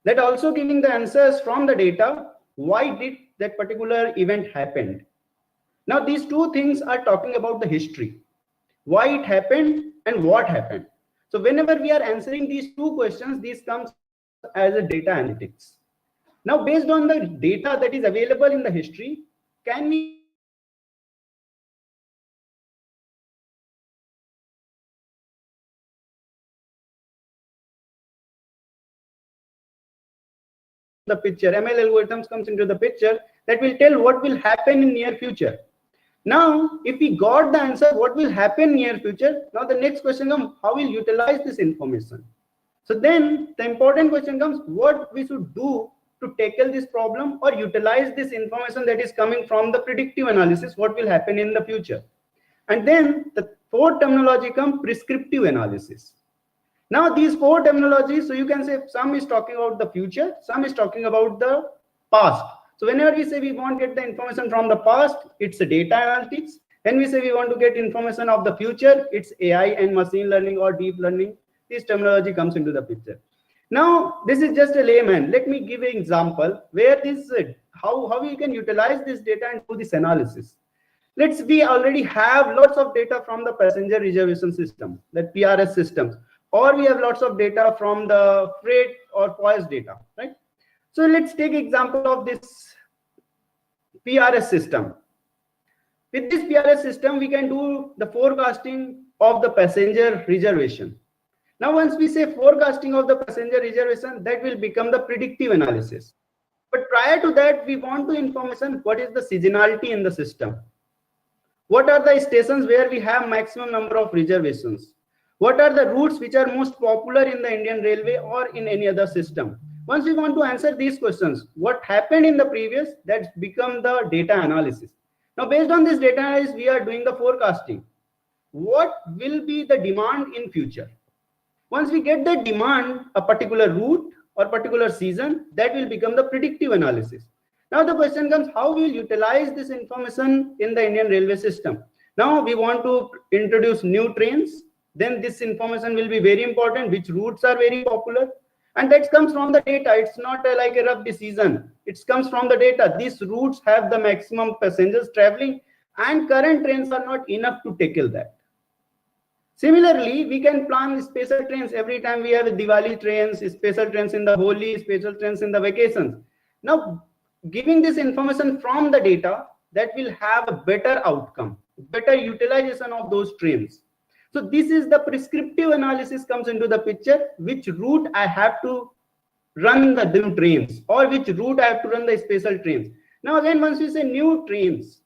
S5: that also giving the answers from the data. Why did that particular event happened? Now these two things are talking about the history, why it happened and what happened. So whenever we are answering these two questions, this comes as a data analytics. Now based on the data that is available in the history, can we the picture, ML algorithms comes into the picture that will tell what will happen in near future. Now, if we got the answer, what will happen near future? Now the next question comes, how will utilize this information? So then the important question comes, what we should do to tackle this problem or utilize this information that is coming from the predictive analysis, what will happen in the future? And then the fourth terminology comes prescriptive analysis. Now these four terminologies, so you can say some is talking about the future, some is talking about the past. So whenever we say we want to get the information from the past, it's a data analytics. When we say we want to get information of the future, it's AI and machine learning or deep learning. This terminology comes into the picture. Now this is just a layman. Let me give an example where this how we can utilize this data and do this analysis. We already have lots of data from the passenger reservation system, that PRS systems. Or we have lots of data from the freight or FOIS data, right? So let's take example of this PRS system. With this PRS system, we can do the forecasting of the passenger reservation. Now, once we say forecasting of the passenger reservation, that will become the predictive analysis. But prior to that, we want to information what is the seasonality in the system. What are the stations where we have maximum number of reservations? What are the routes which are most popular in the Indian Railway or in any other system? Once we want to answer these questions, what happened in the previous, that's become the data analysis. Now, based on this data analysis, we are doing the forecasting. What will be the demand in future? Once we get the demand, a particular route or particular season, that will become the predictive analysis. Now the question comes, how we will utilize this information in the Indian railway system? Now we want to introduce new trains. Then this information will be very important, which routes are very popular. And that comes from the data. It's not like a rough decision. It comes from the data. These routes have the maximum passengers traveling and current trains are not enough to tackle that. Similarly, we can plan special trains. Every time we have Diwali trains, special trains in the Holi, special trains in the vacations. Now, giving this information from the data, that will have a better outcome, better utilization of those trains. So this is the prescriptive analysis comes into the picture, which route I have to run the new trains or which route I have to run the special trains. Now again, once we say new trains,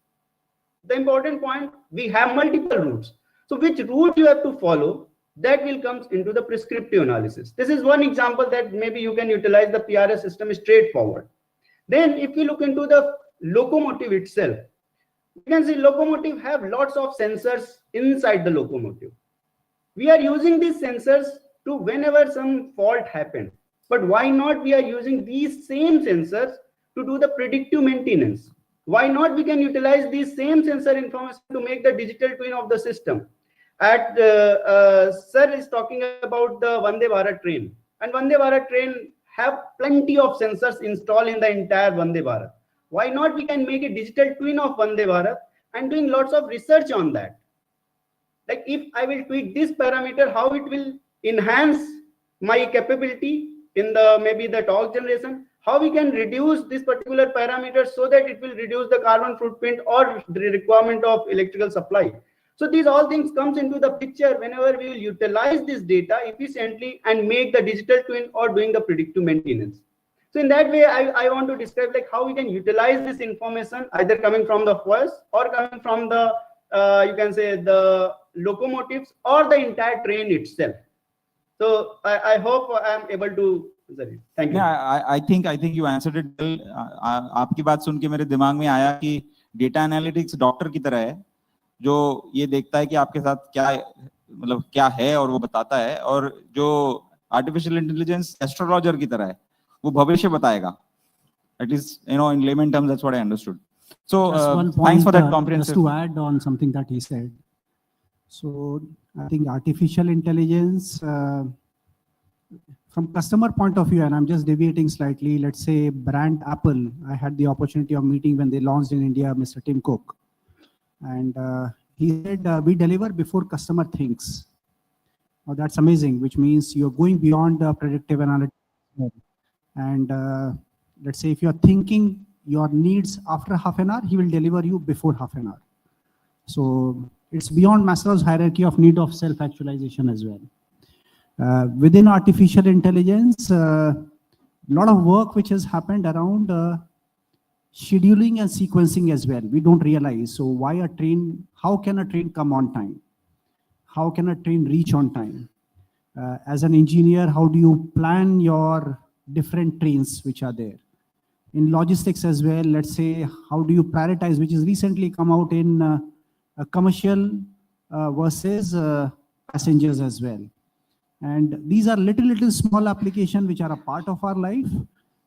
S5: the important point, we have multiple routes. So which route you have to follow, that will come into the prescriptive analysis. This is one example that maybe you can utilize the PRS system straightforward. Then if we look into the locomotive itself, you can see locomotive have lots of sensors inside the locomotive. We are using these sensors to whenever some fault happens. But why not we are using these same sensors to do the predictive maintenance? Why not we can utilize these same sensor information to make the digital twin of the system? Sir is talking about the Vande Bharat train, and Vande Bharat train have plenty of sensors installed in the entire Vande Bharat. Why not we can make a digital twin of Vande Bharat and doing lots of research on that? Like if I will tweak this parameter, how it will enhance my capability in the maybe the torque generation, how we can reduce this particular parameter so that it will reduce the carbon footprint or the requirement of electrical supply. So these all things comes into the picture whenever we will utilize this data efficiently and make the digital twin or doing the predictive maintenance. So in that way, I want to describe like how we can utilize this information either coming from the fuels or coming from the you can say the locomotives or the entire train itself. So I hope I am able to. Sorry, thank you.
S18: Yeah, I think you answered it well. आपकी बात सुन के मेरे दिमाग में आया कि data analytics doctor की तरह है जो ये देखता है कि आपके साथ क्या मतलब क्या है और वो बताता है, और जो आर्टिफिशियल इंटेलिजेंस एस्ट्रोलॉजर की तरह है वो भविष्य बताएगा. At least in layman terms that's what I understood. So thanks for that comprehensive.
S19: Just to add on something that he said. So I think artificial intelligence from customer point of view, and I'm just deviating slightly, let's say brand Apple, I had the opportunity of meeting when they launched in India, Mr. Tim Cook. And he said, we deliver before customer thinks. Now that's amazing, which means you're going beyond predictive analytics. And let's say if you're thinking your needs after half an hour, he will deliver you before half an hour. So it's beyond Maslow's hierarchy of need of self-actualization as well. Within artificial intelligence, a lot of work which has happened around scheduling and sequencing as well. We don't realize. So how can a train come on time? How can a train reach on time? As an engineer, how do you plan your different trains which are there? In logistics as well, let's say, how do you prioritize, which has recently come out in commercial versus passengers as well. And these are little small applications which are a part of our life.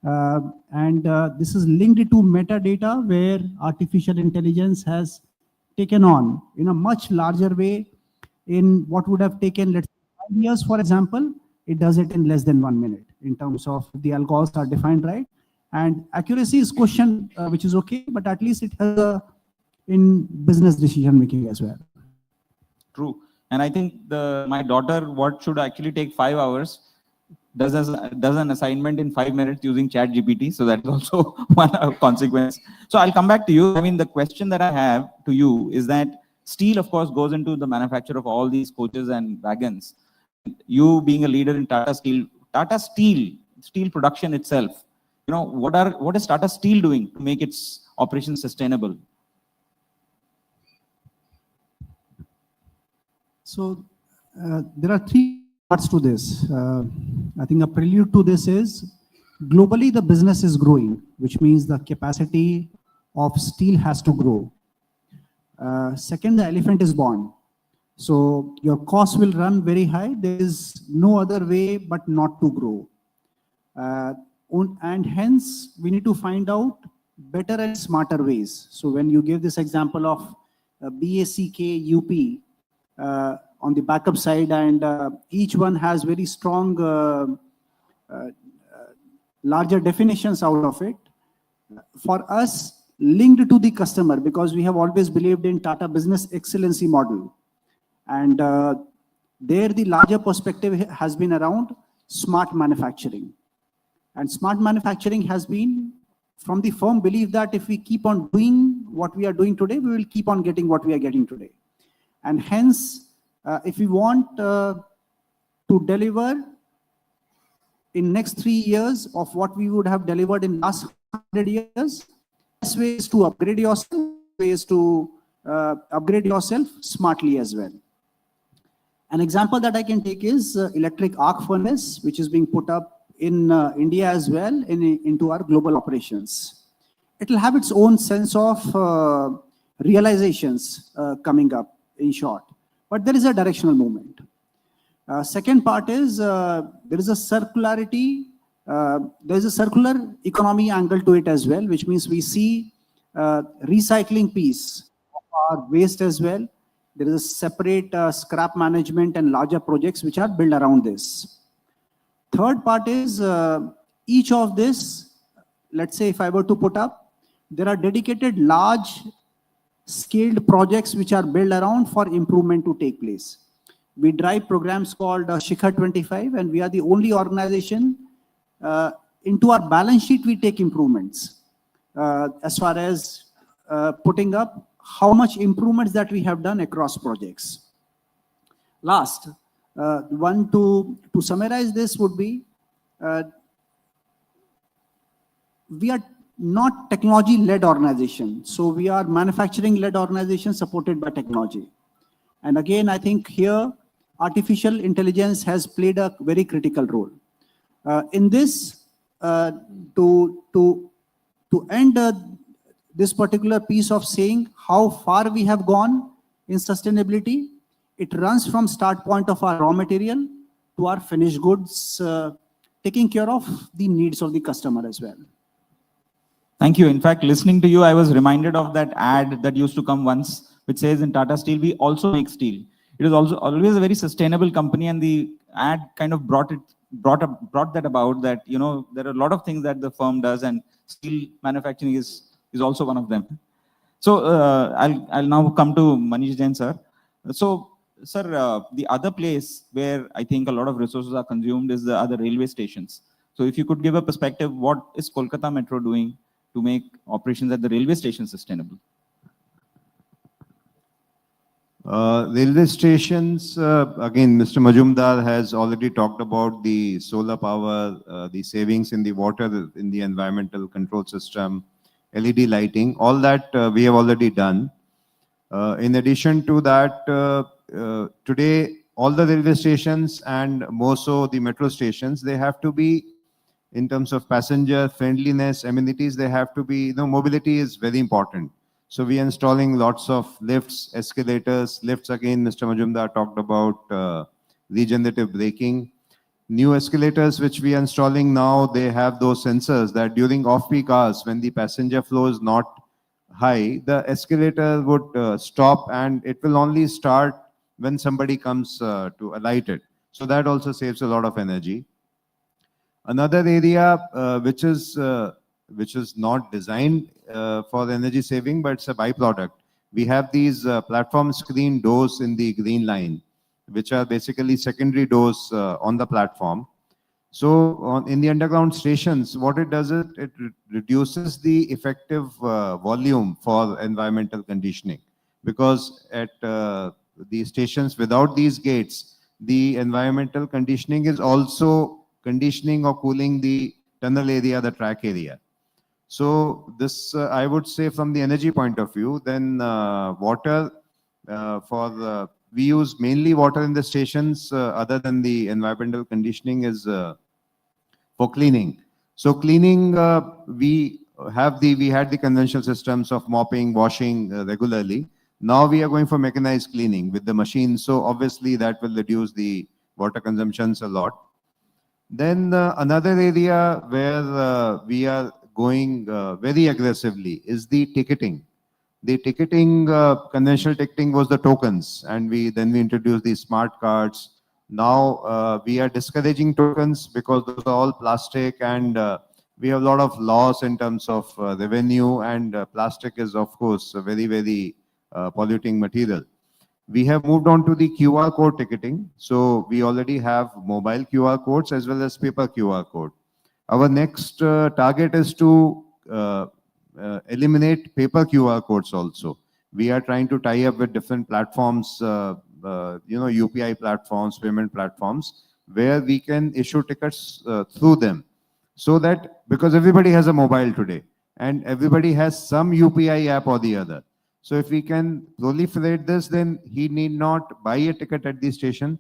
S19: And this is linked to metadata where artificial intelligence has taken on in a much larger way. In what would have taken, let's say, 5 years, for example, it does it in less than 1 minute in terms of the algorithms are defined right. And accuracy is question, which is okay, but at least it has in business decision making as well.
S18: True. And I think my daughter, what should actually take 5 hours, does an assignment in 5 minutes using ChatGPT. So that's also one consequence. So I'll come back to you. I mean, the question that I have to you is that steel, of course, goes into the manufacture of all these coaches and wagons. You being a leader in Tata Steel production itself, what is Tata Steel doing to make its operations sustainable?
S19: So there are 3 parts to this. I think a prelude to this is globally the business is growing, which means the capacity of steel has to grow. Second, the elephant is born. So your costs will run very high. There is no other way but not to grow. And hence, we need to find out better and smarter ways. So when you give this example of BACK, UP, on the backup side, and each one has very strong, larger definitions out of it. For us, linked to the customer, because we have always believed in Tata Business Excellency model. And there the larger perspective has been around smart manufacturing. And smart manufacturing has been from the firm belief that if we keep on doing what we are doing today, we will keep on getting what we are getting today. And hence, if we want to deliver in next 3 years of what we would have delivered in last 100 years, best way is to upgrade yourself smartly as well. An example that I can take is electric arc furnace, which is being put up in India as well into our global operations. It will have its own sense of realizations coming up in short, but there is a directional movement. Second part is there is a circularity, there is a circular economy angle to it as well, which means we see recycling piece of our waste as well. There is a separate scrap management and larger projects which are built around this. Third part is each of this, let's say if I were to put up, there are dedicated large scaled projects which are built around for improvement to take place. We drive programs called Shikhar 25, and we are the only organization into our balance sheet we take improvements as far as putting up how much improvements that we have done across projects. Last, one to summarize this would be, we are not technology-led organization. So we are manufacturing-led organization supported by technology. And again, I think here, artificial intelligence has played a very critical role. In this, to end this particular piece of saying how far we have gone in sustainability, it runs from start point of our raw material to our finished goods, taking care of the needs of the customer as well.
S18: Thank you. In fact, listening to you, I was reminded of that ad that used to come once, which says in Tata Steel, we also make steel. It is also always a very sustainable company, and the ad kind of brought that about, that, you know, there are a lot of things that the firm does, and steel manufacturing is also one of them. So I'll now come to Manish Jain, sir. So, sir, the other place where I think a lot of resources are consumed is the other railway stations. So if you could give a perspective, what is Kolkata Metro doing to make operations at the railway station sustainable?
S20: Railway stations, again, Mr. Majumdar has already talked about the solar power, the savings in the water, in the environmental control system, LED lighting, all that we have already done. In addition to that, today, all the railway stations and more so the metro stations, they have to be, in terms of passenger friendliness, amenities, they have to be, mobility is very important. So we are installing lots of lifts, escalators. Lifts, again, Mr. Majumdar talked about regenerative braking. New escalators which we are installing now, they have those sensors that during off-peak hours, when the passenger flow is not high, the escalator would stop, and it will only start when somebody comes to alight it. So that also saves a lot of energy. Another area which is not designed for energy saving, but it's a byproduct. We have these platform screen doors in the green line, which are basically secondary doors on the platform. So in the underground stations, what it does is it reduces the effective volume for environmental conditioning, because at the stations without these gates, the environmental conditioning is also conditioning or cooling the tunnel area, the track area. So this, I would say, from the energy point of view, then water we use mainly water in the stations, other than the environmental conditioning, is for cleaning. So cleaning, we had the conventional systems of mopping, washing regularly. Now we are going for mechanized cleaning with the machine. So obviously that will reduce the water consumptions a lot. Then another area where we are going very aggressively is the ticketing. The ticketing, conventional ticketing was the tokens, and then we introduced the smart cards. Now we are discouraging tokens because those are all plastic, and we have a lot of laws in terms of revenue, and plastic is, of course, a very, very polluting material. We have moved on to the QR code ticketing. So we already have mobile QR codes as well as paper QR code. Our next target is to eliminate paper QR codes also. We are trying to tie up with different platforms, UPI platforms, payment platforms, where we can issue tickets through them. So that, because everybody has a mobile today and everybody has some UPI app or the other. So if we can proliferate this, then he need not buy a ticket at the station.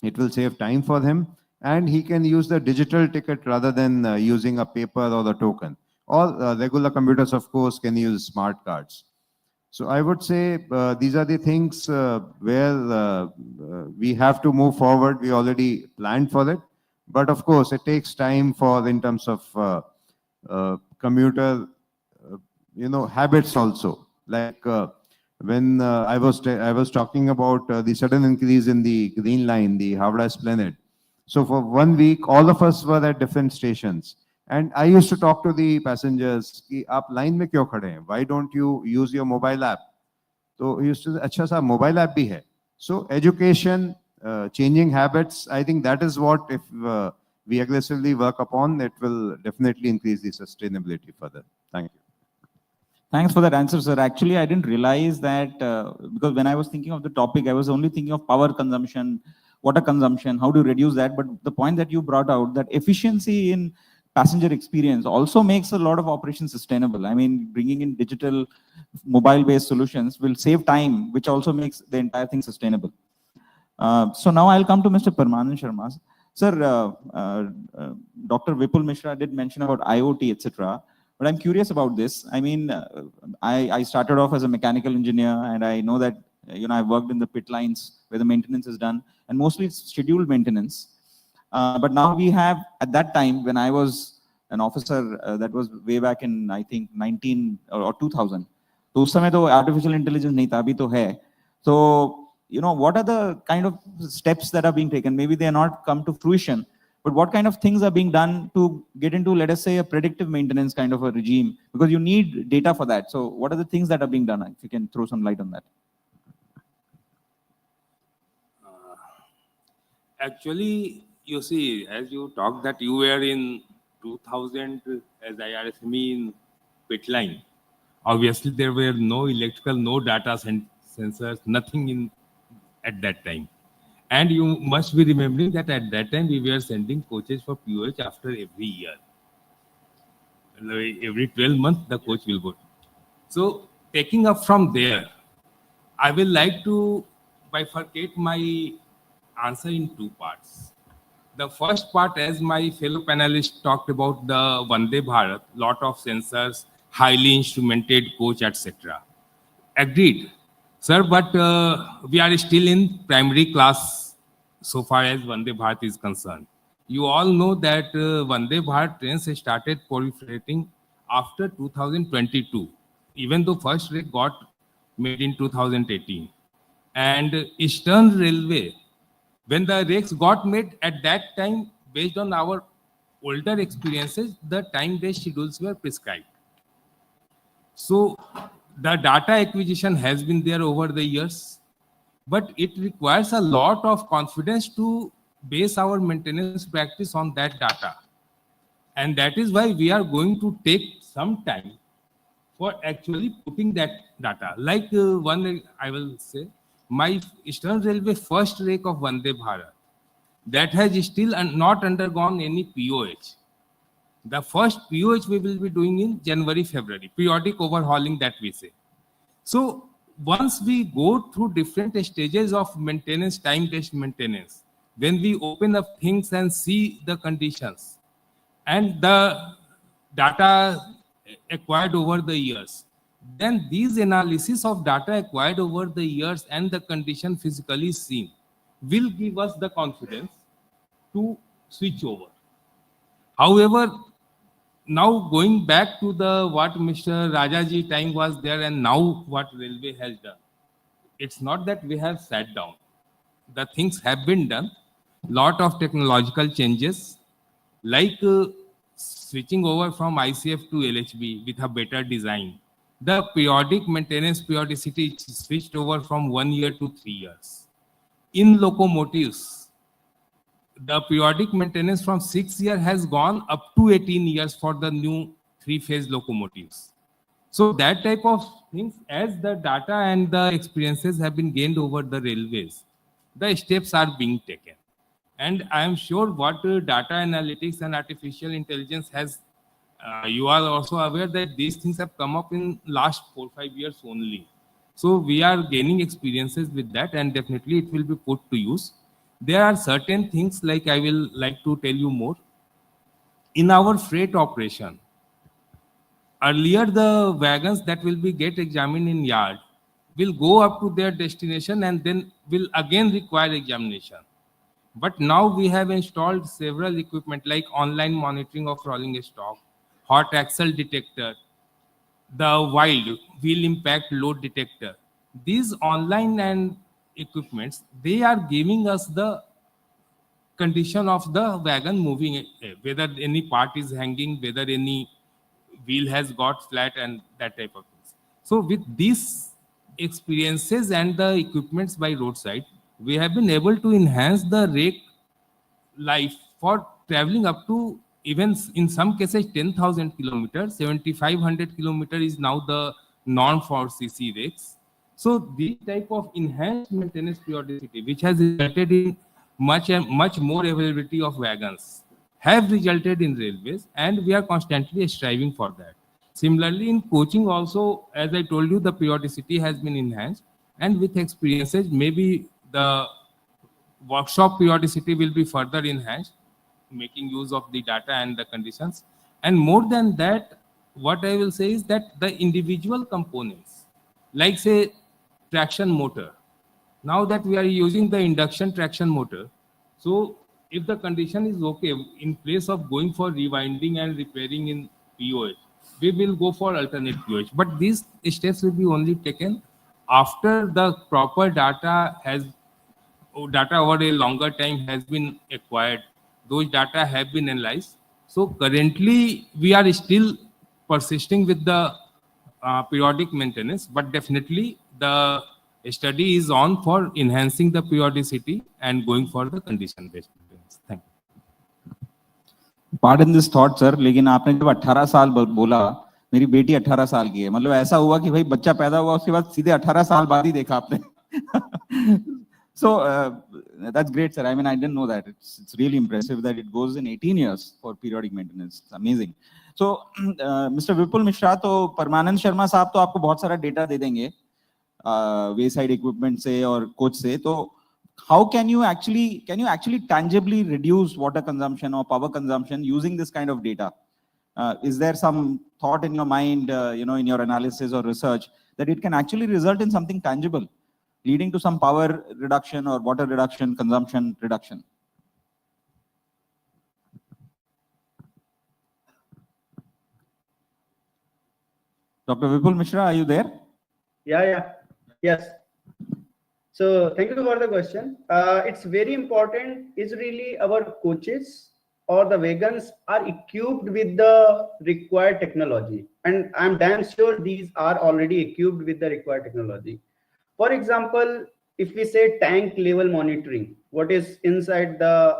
S20: It will save time for him, and he can use the digital ticket rather than using a paper or the token. Or regular computers, of course, can use smart cards. So I would say these are the things where we have to move forward. We already planned for it. But of course, it takes time in terms of commuter habits also. Like when I was talking about the sudden increase in the green line, the Howrah Esplanade. So for 1 week, all of us were at different stations. And I used to talk to the passengers, कि आप line में क्यों खड़े हैं? Why don't you use your mobile app? So he used to say, अच्छा सा mobile app भी है. So education, changing habits, I think that is what, if we aggressively work upon, it will definitely increase the sustainability further. Thank you.
S18: Thanks for that answer, sir. Actually, I didn't realize that because when I was thinking of the topic, I was only thinking of power consumption, water consumption, how to reduce that. But the point that you brought out, that efficiency in passenger experience also makes a lot of operations sustainable. I mean, bringing in digital mobile-based solutions will save time, which also makes the entire thing sustainable. So now I'll come to Mr. Parmanand Sharma. Sir, Dr. Vipul Mishra did mention about IoT, etc. But I'm curious about this. I mean, I started off as a mechanical engineer, and I know that, I've worked in the pit lines where the maintenance is done, and mostly it's scheduled maintenance. But now we have, at that time, when I was an officer, that was way back in, I think, 19 or 2000. तो उस समय तो artificial intelligence नहीं था, अभी तो है. So, what are the kind of steps that are being taken? Maybe they are not come to fruition, but what kind of things are being done to get into, let us say, a predictive maintenance kind of a regime? Because you need data for that. So what are the things that are being done? If you can throw some light on that.
S21: Actually, you see, as you talked that you were in 2000 as IRSME in pit line. Obviously, there were no electrical, no data sensors, nothing in at that time. And you must be remembering that at that time we were sending coaches for POH after every year. Every 12 months the coach will go. So taking up from there, I will like to bifurcate my answer in two parts. The first part, as my fellow panelists talked about the Vande Bharat, lot of sensors, highly instrumented coach, etc. Agreed, sir, but we are still in primary class so far as Vande Bharat is concerned. You all know that Vande Bharat trains started proliferating after 2022, even though first rake got made in 2018. And Eastern Railway, when the rakes got made at that time, based on our older experiences, the time-based schedules were prescribed. So the data acquisition has been there over the years, but it requires a lot of confidence to base our maintenance practice on that data. And that is why we are going to take some time for actually putting that data. Like one, I will say, my Eastern Railway first rake of Vande Bharat, that has still not undergone any POH. The first POH we will be doing in January, February, periodic overhauling that we say. So once we go through different stages of maintenance, time-based maintenance, when we open up things and see the conditions and the data acquired over the years, then these analysis of data acquired over the years and the condition physically seen will give us the confidence to switch over. However, now going back to the what Mr. Rajaji time was there and now what railway has done, it's not that we have sat down. The things have been done. Lot of technological changes, like switching over from ICF to LHB with a better design. The periodic maintenance periodicity switched over from 1 year to 3 years. In locomotives, the periodic maintenance from 6 years has gone up to 18 years for the new 3-phase locomotives. So that type of things, as the data and the experiences have been gained over the railways, the steps are being taken. And I am sure what data analytics and artificial intelligence has, you are also aware that these things have come up in last 4-5 years only. So we are gaining experiences with that, and definitely it will be put to use. There are certain things like I will like to tell you more. In our freight operation, earlier the wagons that will be get examined in yard will go up to their destination and then will again require examination. But now we have installed several equipment like online monitoring of rolling stock, hot axle detector, the wild wheel impact load detector. These online and equipments, they are giving us the condition of the wagon moving, whether any part is hanging, whether any wheel has got flat and that type of things. So with these experiences and the equipments by roadside, we have been able to enhance the rake life for traveling up to even in some cases 10,000 kilometers. 7,500 kilometers is now the norm for CC rakes. So this type of enhanced maintenance periodicity, which has resulted in much more availability of wagons, have resulted in railways, and we are constantly striving for that. Similarly, in coaching also, as I told you, the periodicity has been enhanced, and with experiences, maybe the workshop periodicity will be further enhanced, making use of the data and the conditions. And more than that, what I will say is that the individual components, like say traction motor, now that we are using the induction traction motor, so if the condition is okay, in place of going for rewinding and repairing in POH, we will go for alternate POH. But these steps will be only taken after the proper data over a longer time has been acquired. Those data have been analyzed. So currently we are still persisting with the periodic maintenance, but definitely the study is on for enhancing the periodicity and going for the condition-based maintenance. Thank you.
S18: Pardon this thought, sir, लेकिन आपने जब 18 साल बोला, मेरी बेटी 18 साल की है, मतलब ऐसा हुआ कि भाई बच्चा पैदा हुआ उसके बाद सीधे 18 साल बाद ही देखा आपने. So that's great, sir. I mean, I didn't know that. It's really impressive that it goes in 18 years for periodic maintenance. It's amazing. So Mr. Vipul Mishra, तो परमानंद शर्मा साहब तो आपको बहुत सारा डेटा दे देंगे wayside equipment से और coach से. तो how can you actually tangibly reduce water consumption or power consumption using this kind of data? Is there some thought in your mind, in your analysis or research, that it can actually result in something tangible, leading to some power reduction or water reduction, consumption reduction? Dr. Vipul Mishra, are you there?
S5: Yes. So thank you for the question. It's very important is really our coaches or the wagons are equipped with the required technology. And I'm damn sure these are already equipped with the required technology. For example, if we say tank level monitoring, what is inside the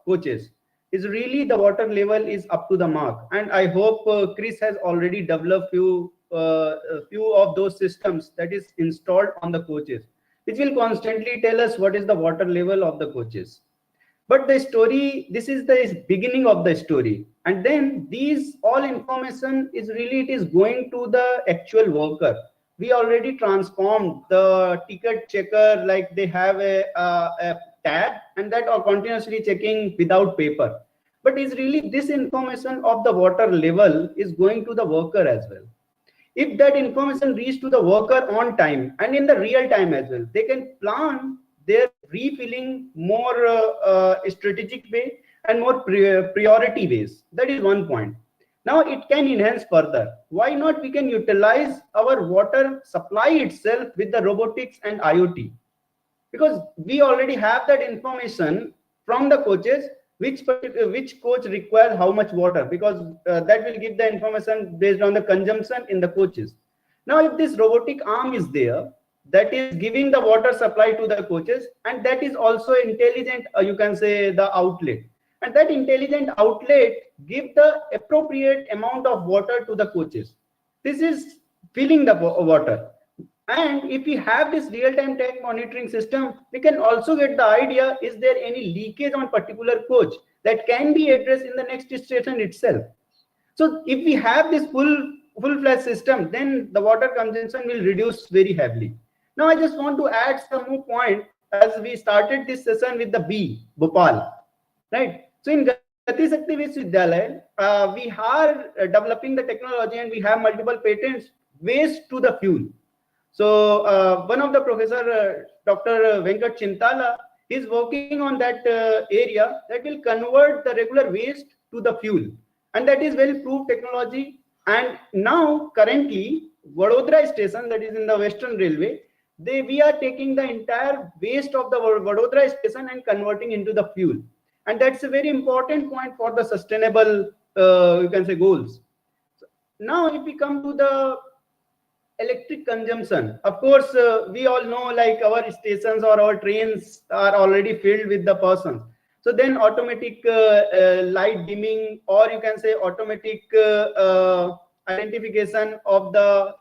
S5: coaches is really the water level is up to the mark. And I hope Chris has already developed few of those systems that is installed on the coaches, which will constantly tell us what is the water level of the coaches. But the story, this is the beginning of the story. And then these all information is really, it is going to the actual worker. We already transformed the ticket checker, like they have a tab and that are continuously checking without paper. But is really this information of the water level is going to the worker as well. If that information reaches to the worker on time and in the real time as well, they can plan their refilling more strategic way and more priority ways. That is one point. Now it can enhance further. Why not we can utilize our water supply itself with the robotics and IoT? Because we already have that information from the coaches, which coach requires how much water, because that will give the information based on the consumption in the coaches. Now if this robotic arm is there, that is giving the water supply to the coaches, and that is also intelligent, you can say the outlet. And that intelligent outlet give the appropriate amount of water to the coaches. This is filling the water. And if we have this real-time tank monitoring system, we can also get the idea, is there any leakage on particular coach that can be addressed in the next station itself. So if we have this full-fledged system, then the water consumption will reduce very heavily. Now I just want to add some more point as we started this session with the B, Bhopal, right? So in Gati Shakti Vishwavidyalaya, we are developing the technology and we have multiple patents waste to the fuel. So one of the professor, Dr. Venkat Chintala, is working on that area that will convert the regular waste to the fuel. And that is well proved technology. And now currently Vadodara station, that is in the Western Railway, we are taking the entire waste of the Vadodara station and converting into the fuel. And that's a very important point for the sustainable, you can say, goals. Now, if we come to the electric consumption, of course, we all know like our stations or our trains are already filled with the persons. So then automatic light dimming, or you can say automatic identification of the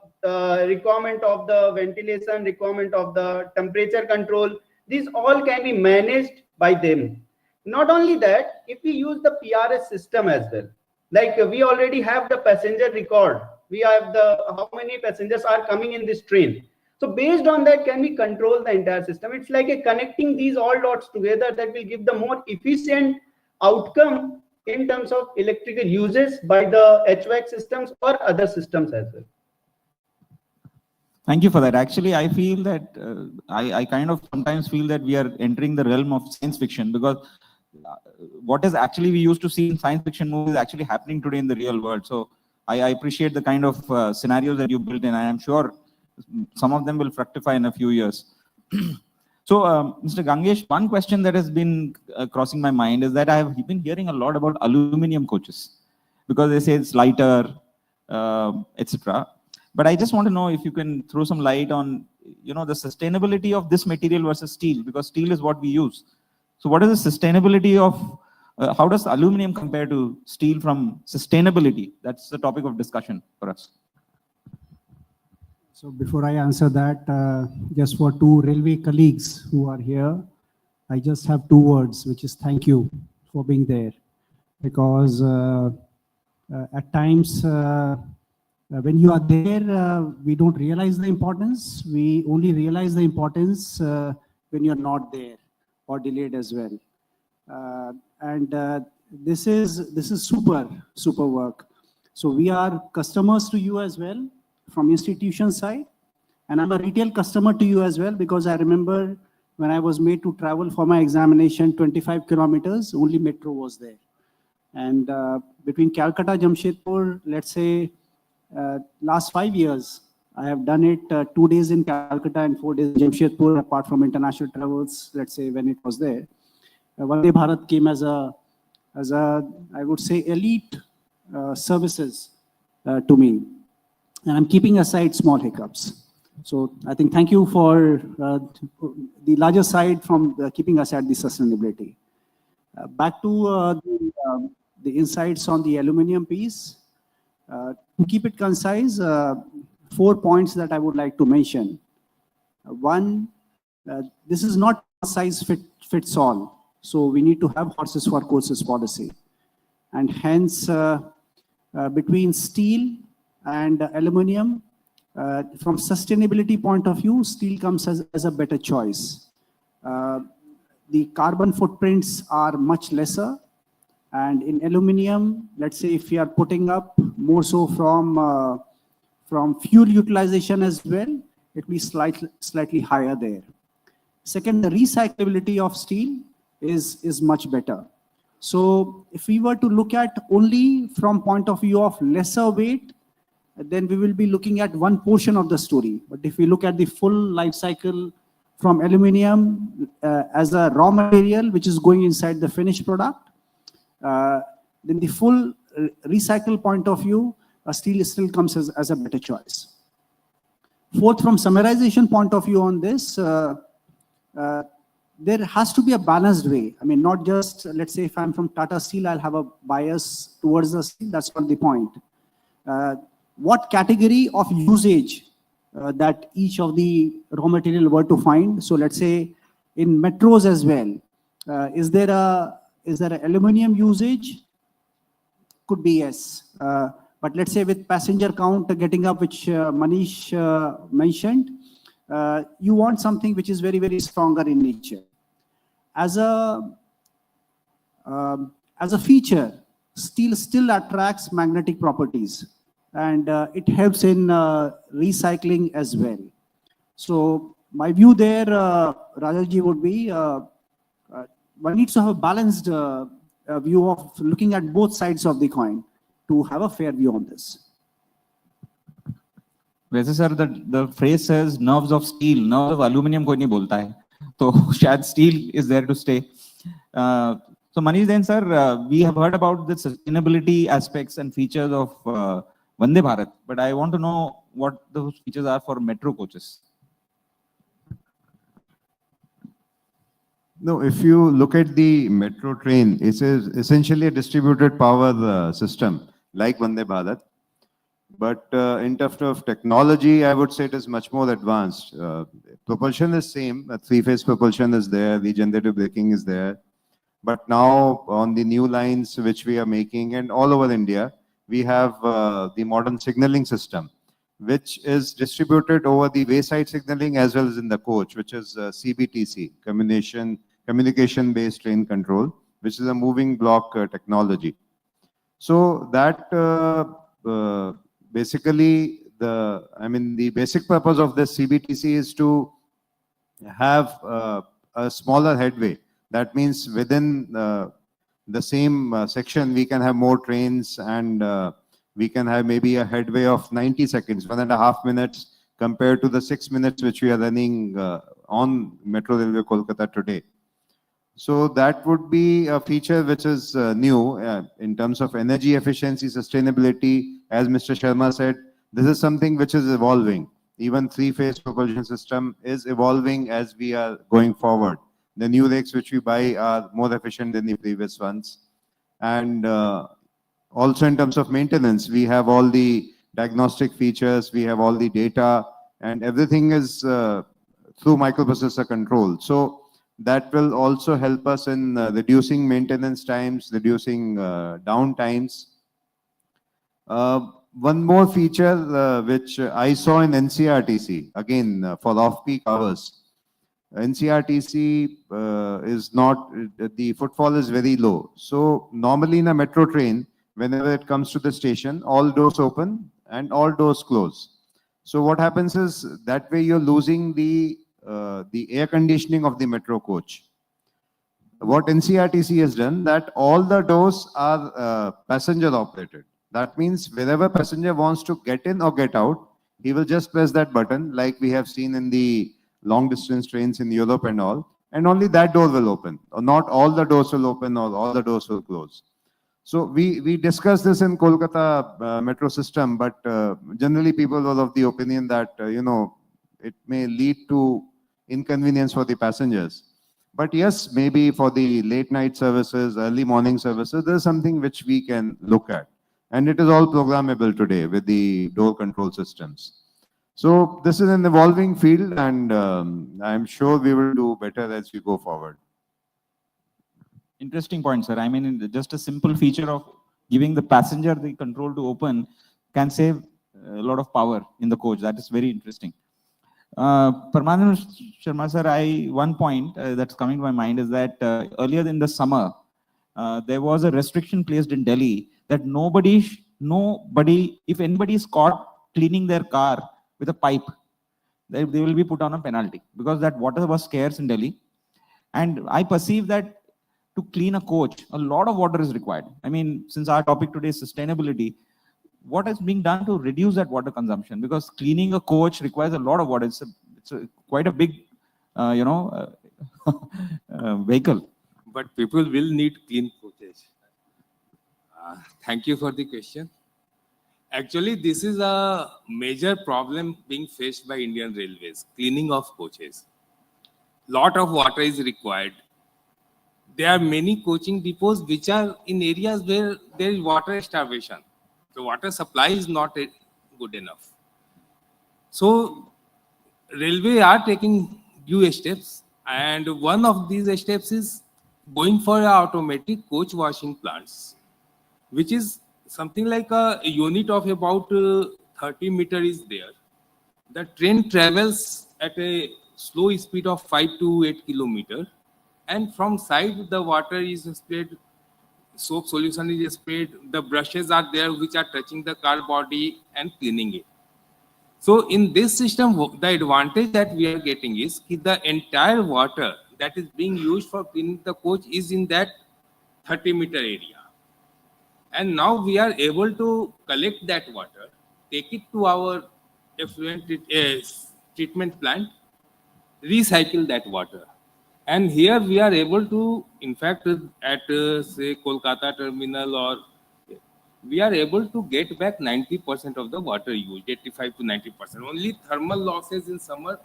S5: requirement of the ventilation, requirement of the temperature control, these all can be managed by them. Not only that, if we use the PRS system as well, like we already have the passenger record, we have the how many passengers are coming in this train. So based on that, can we control the entire system? It's like a connecting these all dots together that will give the more efficient outcome in terms of electrical uses by the HVAC systems or other systems as well.
S18: Thank you for that. Actually, I feel that I kind of sometimes feel that we are entering the realm of science fiction, because what is actually we used to see in science fiction movies is actually happening today in the real world. So I appreciate the kind of scenarios that you built in. I am sure some of them will fructify in a few years. So, Mr. Gangesh, one question that has been crossing my mind is that I have been hearing a lot about aluminum coaches, because they say it's lighter, etc. But I just want to know if you can throw some light on, the sustainability of this material versus steel, because steel is what we use. So what is the sustainability of, how does aluminum compare to steel from sustainability? That's the topic of discussion for us.
S19: So before I answer that, just for two railway colleagues who are here, I just have two words, which is thank you for being there. Because at times, when you are there, we don't realize the importance. We only realize the importance when you're not there or delayed as well. This is super work. So we are customers to you as well from institution side, and I'm a retail customer to you as well, because I remember when I was made to travel for my examination 25 kilometers, only metro was there. And between Calcutta, Jamshedpur, let's say last 5 years, I have done it 2 days in Calcutta and 4 days in Jamshedpur, apart from international travels, let's say when it was there. Vande Bharat came as a, I would say, elite services to me. And I'm keeping aside small hiccups. So I think thank you for the larger side from keeping aside the sustainability. Back to the insights on the aluminum piece. To keep it concise, 4 points that I would like to mention. One, this is not size fits all. So we need to have horses for courses policy. And hence, between steel and aluminum, from sustainability point of view, steel comes as a better choice. The carbon footprints are much lesser. And in aluminum, let's say if we are putting up more so from fuel utilization as well, it will be slightly higher there. Second, the recyclability of steel is much better. So if we were to look at only from point of view of lesser weight, then we will be looking at one portion of the story. But if we look at the full life cycle from aluminum as a raw material, which is going inside the finished product, then the full recycle point of view, steel still comes as a better choice. Fourth, from summarization point of view on this, there has to be a balanced way. I mean, not just, let's say if I'm from Tata Steel, I'll have a bias towards the steel. That's not the point. What category of usage that each of the raw material were to find? So let's say in metros as well, is there an aluminum usage? Could be yes. But let's say with passenger count getting up, which Manish mentioned, you want something which is very, very stronger in nature. As a feature, steel still attracts magnetic properties, and it helps in recycling as well. So my view there, Rajaji, would be one needs to have a balanced view of looking at both sides of the coin to have a fair view on this.
S18: वैसे sir the phrase says nerves of steel, nerves of aluminum कोई नहीं बोलता है, तो शायद steel is there to stay. So Manish then sir, we have heard about the sustainability aspects and features of Vande Bharat, but I want to know what those features are for metro coaches.
S20: No, if you look at the metro train, it is essentially a distributed power system like Vande Bharat. But in terms of technology, I would say it is much more advanced. Propulsion is same, three-phase propulsion is there, regenerative braking is there. But now on the new lines which we are making and all over India, we have the modern signaling system, which is distributed over the wayside signaling as well as in the coach, which is CBTC, communication-based train control, which is a moving block technology. So that basically the basic purpose of this CBTC is to have a smaller headway. That means within the same section, we can have more trains and we can have maybe a headway of 90 seconds, 1.5 minutes compared to the 6 minutes which we are running on Metro Railway Kolkata today. So that would be a feature which is new in terms of energy efficiency, sustainability. As Mr. Sharma said, this is something which is evolving. Even three-phase propulsion system is evolving as we are going forward. The new rakes which we buy are more efficient than the previous ones. And also in terms of maintenance, we have all the diagnostic features, we have all the data, and everything is through microprocessor control. So that will also help us in reducing maintenance times, reducing down times. One more feature which I saw in NCRTC, again for off-peak hours. NCRTC is not, the footfall is very low. So normally in a metro train, whenever it comes to the station, all doors open and all doors close. So what happens is that way you're losing the air conditioning of the metro coach. What NCRTC has done, that all the doors are passenger operated. That means wherever passenger wants to get in or get out, he will just press that button like we have seen in the long distance trains in Europe and all, and only that door will open. Or not all the doors will open or all the doors will close. So we discussed this in Kolkata metro system, but generally people were of the opinion that, it may lead to inconvenience for the passengers. But yes, maybe for the late night services, early morning services, there's something which we can look at. And it is all programmable today with the door control systems. So this is an evolving field, and I'm sure we will do better as we go forward.
S18: Interesting point, sir. I mean, just a simple feature of giving the passenger the control to open can save a lot of power in the coach. That is very interesting. Parmanand Sharma sir, one point that's coming to my mind is that earlier in the summer, there was a restriction placed in Delhi that nobody, if anybody is caught cleaning their car with a pipe, they will be put on a penalty because that water was scarce in Delhi. And I perceive that to clean a coach, a lot of water is required. I mean, since our topic today is sustainability, what is being done to reduce that water consumption? Because cleaning a coach requires a lot of water. It's quite a big, vehicle.
S21: But people will need clean coaches. Thank you for the question. Actually, this is a major problem being faced by Indian Railways, cleaning of coaches. Lot of water is required. There are many coaching depots which are in areas where there is water starvation. The water supply is not good enough. So, Railway are taking due steps, and one of these steps is going for automatic coach washing plants, which is something like a unit of about 30 meters is there. The train travels at a slow speed of 5 to 8 kilometers, and from side the water is sprayed, soap solution is sprayed, the brushes are there which are touching the car body and cleaning it. So in this system, the advantage that we are getting is that the entire water that is being used for cleaning the coach is in that 30-meter area. And now we are able to collect that water, take it to our effluent treatment plant recycle that water. And here we are able to, in fact, at say Kolkata terminal, or we are able to get back 90% of the water used, 85 to 90%. Only thermal losses in summer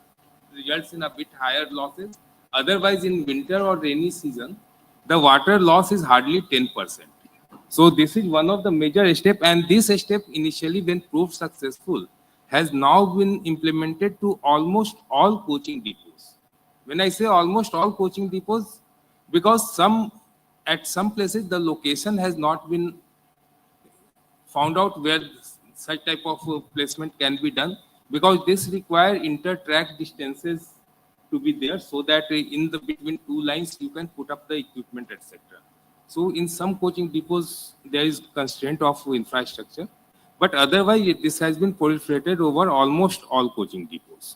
S21: results in a bit higher losses. Otherwise, in winter or rainy season, the water loss is hardly 10%. So this is one of the major steps, and this step initially, when proved successful, has now been implemented to almost all coaching depots. When I say almost all coaching depots, because at some places the location has not been found out where such type of placement can be done, because this require inter-track distances to be there, so that in the between two lines you can put up the equipment, etc. So in some coaching depots there is constraint of infrastructure, but otherwise this has been proliferated over almost all coaching depots.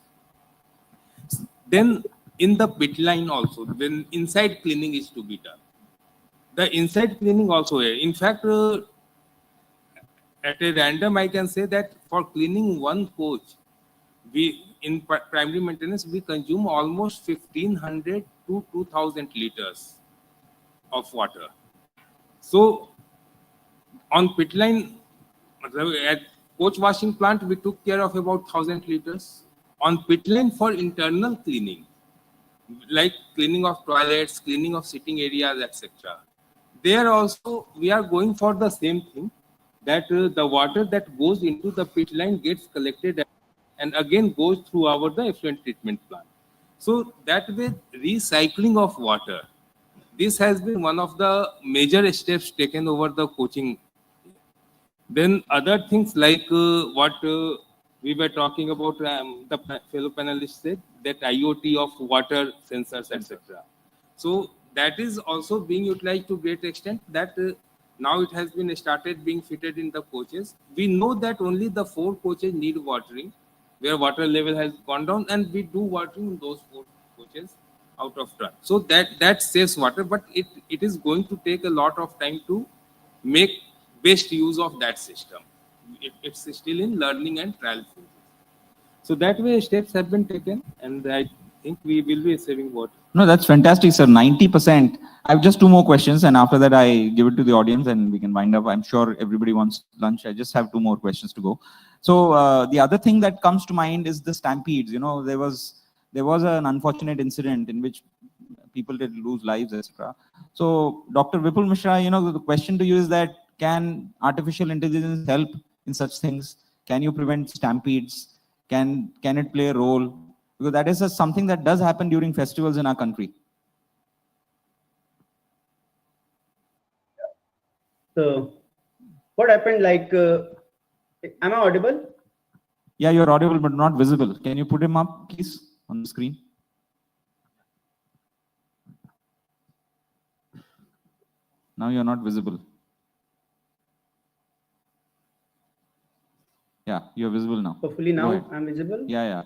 S21: Then in the pit line also, when inside cleaning is to be done, the inside cleaning also, in fact, at a random I can say that for cleaning one coach, we in primary maintenance we consume almost 1500 to 2000 liters of water. So on pit line, at coach washing plant we took care of about 1000 liters. On pit line for internal cleaning, like cleaning of toilets, cleaning of sitting areas, etc., there also we are going for the same thing, that the water that goes into the pit line gets collected and again goes through the effluent treatment plant. So that way, recycling of water, this has been one of the major steps taken over the coaching. Then other things like what we were talking about, the fellow panelists said, that IoT of water sensors, etc. So that is also being utilized to great extent, that now it has been started being fitted in the coaches. We know that only the 4 coaches need watering, where water level has gone down, and we do watering in those 4 coaches out of turn. So that saves water, but it is going to take a lot of time to make best use of that system. It's still in learning and trial phase. So that way steps have been taken, and I think we will be saving water.
S18: No, that's fantastic, sir. 90%. I have just 2 more questions, and after that I give it to the audience and we can wind up. I'm sure everybody wants lunch. I just have 2 more questions to go. So the other thing that comes to mind is the stampedes. You know, there was an unfortunate incident in which people did lose lives, etc. So Dr. Vipul Mishra, you know, the question to you is that, can artificial intelligence help in such things? Can you prevent stampedes? Can it play a role? Because that is something that does happen during festivals in our country.
S5: So what happened, like, am I audible?
S18: Yeah, you're audible, but not visible. Can you put him up, please, on the screen? Now you're not visible. Yeah, you're visible now.
S5: Hopefully now I'm visible.
S18: Yeah.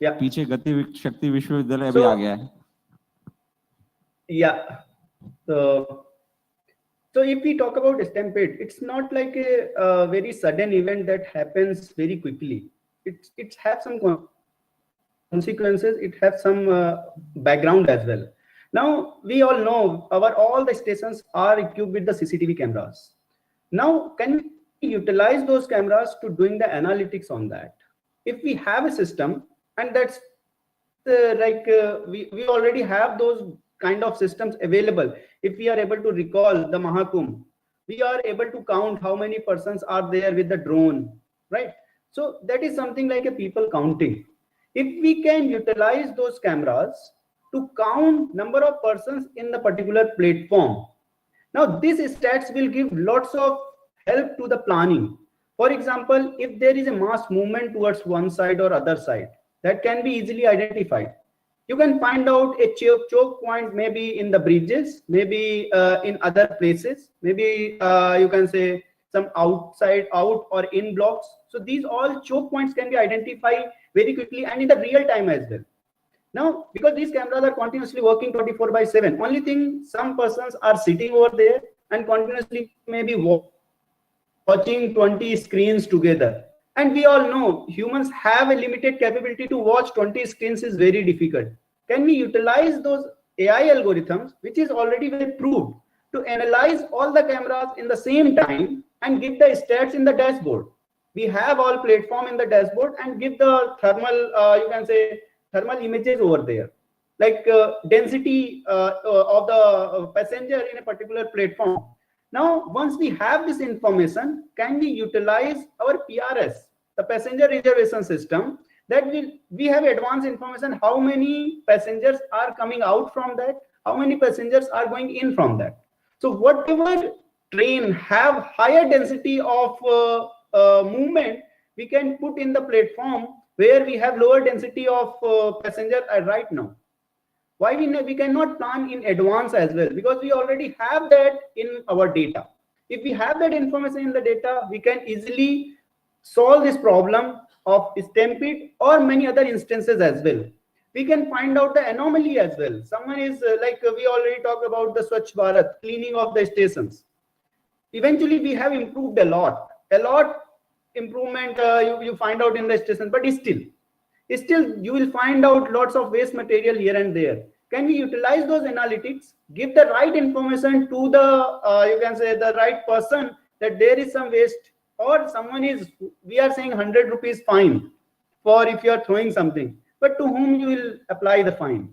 S5: Yeah.
S18: पीछे गति शक्ति विश्वविद्यालय अभी आ गया है.
S5: Yeah. So if we talk about stampede, it's not like a very sudden event that happens very quickly. It has some consequences. It has some background as well. Now we all know all the stations are equipped with the CCTV cameras. Now can we utilize those cameras to doing the analytics on that? If we have a system, and that's we already have those kind of systems available. If we are able to recall the Mahakumbh, we are able to count how many persons are there with the drone, right? So that is something like a people counting. If we can utilize those cameras to count number of persons in the particular platform, now these stats will give lots of help to the planning. For example, if there is a mass movement towards one side or other side, that can be easily identified. You can find out a choke point maybe in the bridges, maybe in other places, maybe you can say some out or in blocks. So these all choke points can be identified very quickly and in the real time as well. Now, because these cameras are continuously working 24/7, only thing, some persons are sitting over there and continuously maybe watching 20 screens together. And we all know humans have a limited capability to watch 20 screens is very difficult. Can we utilize those AI algorithms, which is already well proved, to analyze all the cameras in the same time and give the stats in the dashboard? We have all platform in the dashboard and give the thermal, you can say thermal images over there, like density of the passenger in a particular platform. Now, once we have this information, can we utilize our PRS, the passenger reservation system, that we have advanced information, how many passengers are coming out from that, how many passengers are going in from that. So whatever train have higher density of movement, we can put in the platform where we have lower density of passenger right now. Why we cannot plan in advance as well? Because we already have that in our data. If we have that information in the data, we can easily solve this problem of stampede or many other instances as well. We can find out the anomaly as well. Someone is like we already talked about the Swachh Bharat, cleaning of the stations. Eventually, we have improved a lot improvement you find out in the station, but still you will find out lots of waste material here and there. Can we utilize those analytics, give the right information to the you can say the right person that there is some waste, or someone is, we are saying 100 rupees fine for if you are throwing something, but to whom you will apply the fine?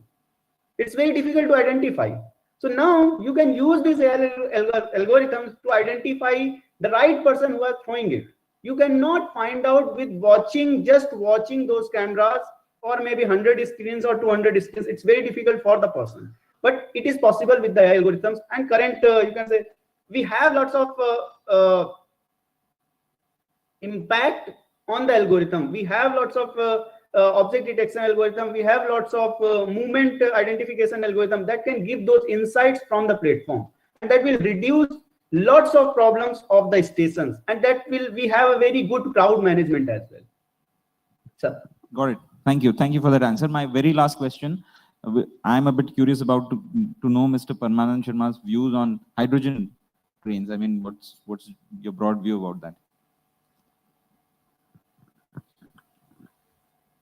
S5: It's very difficult to identify. So now you can use these algorithms to identify the right person who are throwing it. You cannot find out with just watching those cameras or maybe 100 screens or 200 screens. It's very difficult for the person, but it is possible with the algorithms. And current, you can say, we have lots of impact on the algorithm. We have lots of object detection algorithm. We have lots of movement identification algorithm that can give those insights from the platform, and that will reduce lots of problems of the stations, and that will, we have a very good crowd management as well. Sir.
S18: Got it. Thank you. Thank you for that answer. My very last question, I'm a bit curious about to know Mr. Parmanand Sharma's views on hydrogen trains. I mean, what's your broad view about that?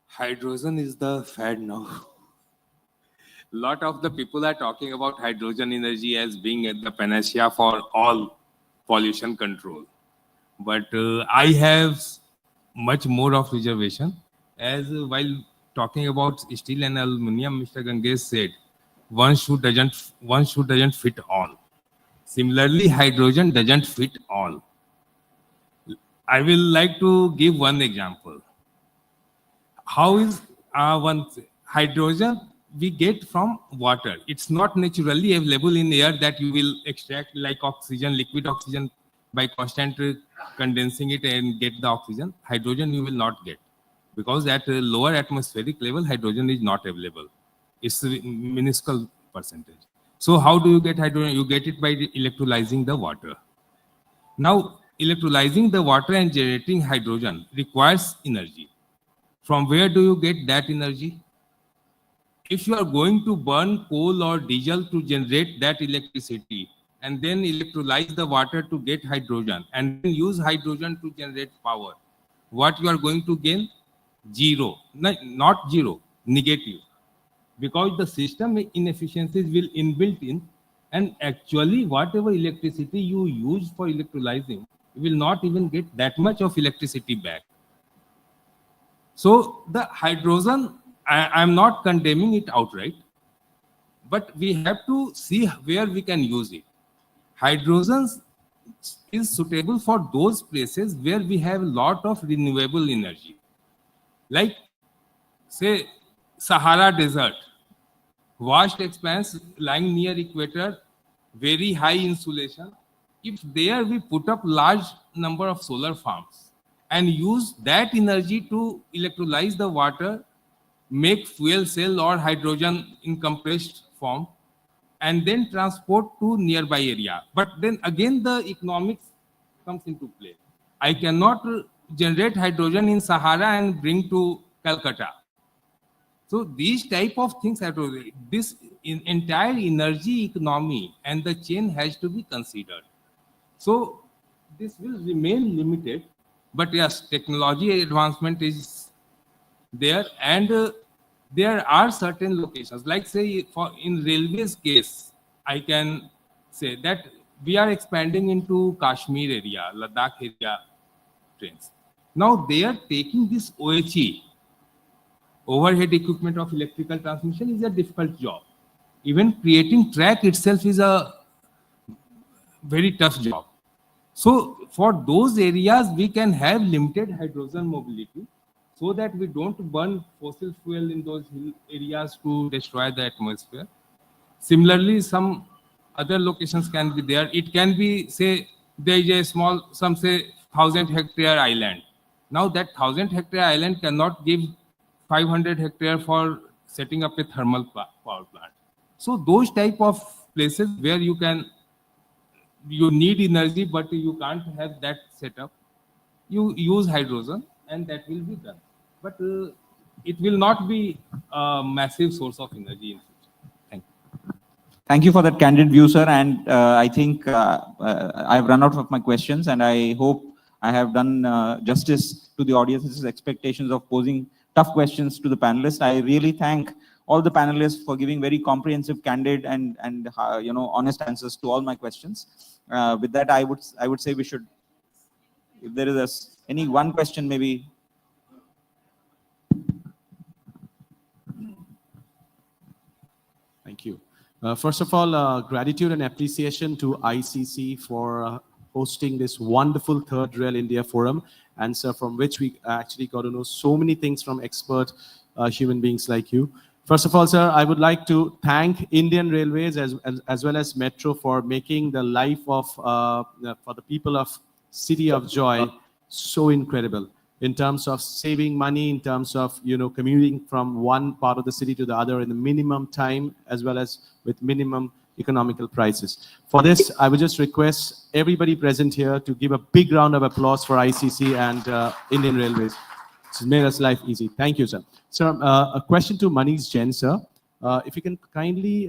S21: Hydrogen is the fad now. Lot of the people are talking about hydrogen energy as being the panacea for all pollution control. But I have much more of reservation, as while talking about steel and aluminum, Mr. Gangesh said, one shoe doesn't fit all. Similarly, hydrogen doesn't fit all. I will like to give one example. How is one hydrogen we get from water? It's not naturally available in air that you will extract like oxygen, liquid oxygen, by constant condensing it and get the oxygen. Hydrogen you will not get, because at a lower atmospheric level, hydrogen is not available. It's a minuscule percentage. So how do you get hydrogen? You get it by electrolyzing the water. Now, electrolyzing the water and generating hydrogen requires energy. From where do you get that energy? If you are going to burn coal or diesel to generate that electricity and then electrolyze the water to get hydrogen and then use hydrogen to generate power, what you are going to gain? Zero. Not zero, negative. Because the system inefficiencies will inbuilt in, and actually whatever electricity you use for electrolyzing, you will not even get that much of electricity back. So the hydrogen, I'm not condemning it outright, but we have to see where we can use it. Hydrogen is suitable for those places where we have a lot of renewable energy. Like, say, Sahara Desert, vast expanse lying near equator, very high insulation. If there we put up large number of solar farms and use that energy to electrolyze the water, make fuel cell or hydrogen in compressed form, and then transport to nearby area. But then again the economics comes into play. I cannot generate hydrogen in Sahara and bring to Calcutta. So these type of things have to, this entire energy economy and the chain has to be considered. So this will remain limited But yes, technology advancement is there, and there are certain locations, like say for in railways case, I can say that we are expanding into Kashmir area, Ladakh area trains. Now they are taking this OHE, overhead equipment of electrical transmission, is a difficult job. Even creating track itself is a very tough job. So for those areas, we can have limited hydrogen mobility so that we don't burn fossil fuel in those hill areas to destroy the atmosphere. Similarly, some other locations can be there. It can be, say, there is a small, some say 1,000-hectare island. Now that 1,000-hectare island cannot give 500 hectare for setting up a thermal power plant. So those type of places where you need energy, but you can't have that setup, you use hydrogen and that will be done. But it will not be a massive source of energy in future. Thank you.
S18: Thank you for that candid view, sir. And I think I've run out of my questions, and I hope I have done justice to the audience's expectations of posing tough questions to the panelists. I really thank all the panelists for giving very comprehensive, candid, and honest answers to all my questions. With that, I would say we should, if there is any one question, maybe.
S4: Thank you. First of all, gratitude and appreciation to ICC for hosting this wonderful Third Rail India Forum, and sir, from which we actually got to know so many things from expert human beings like you. First of all, sir, I would like to thank Indian Railways as well as Metro for making the life of for the people of City of Joy so incredible in terms of saving money, in terms of commuting from one part of the city to the other in the minimum time, as well as with minimum economical prices. For this, I would just request everybody present here to give a big round of applause for ICC and Indian Railways. It's made us life easy. Thank you, sir. Sir, a question to Manish Jain, sir. If you can kindly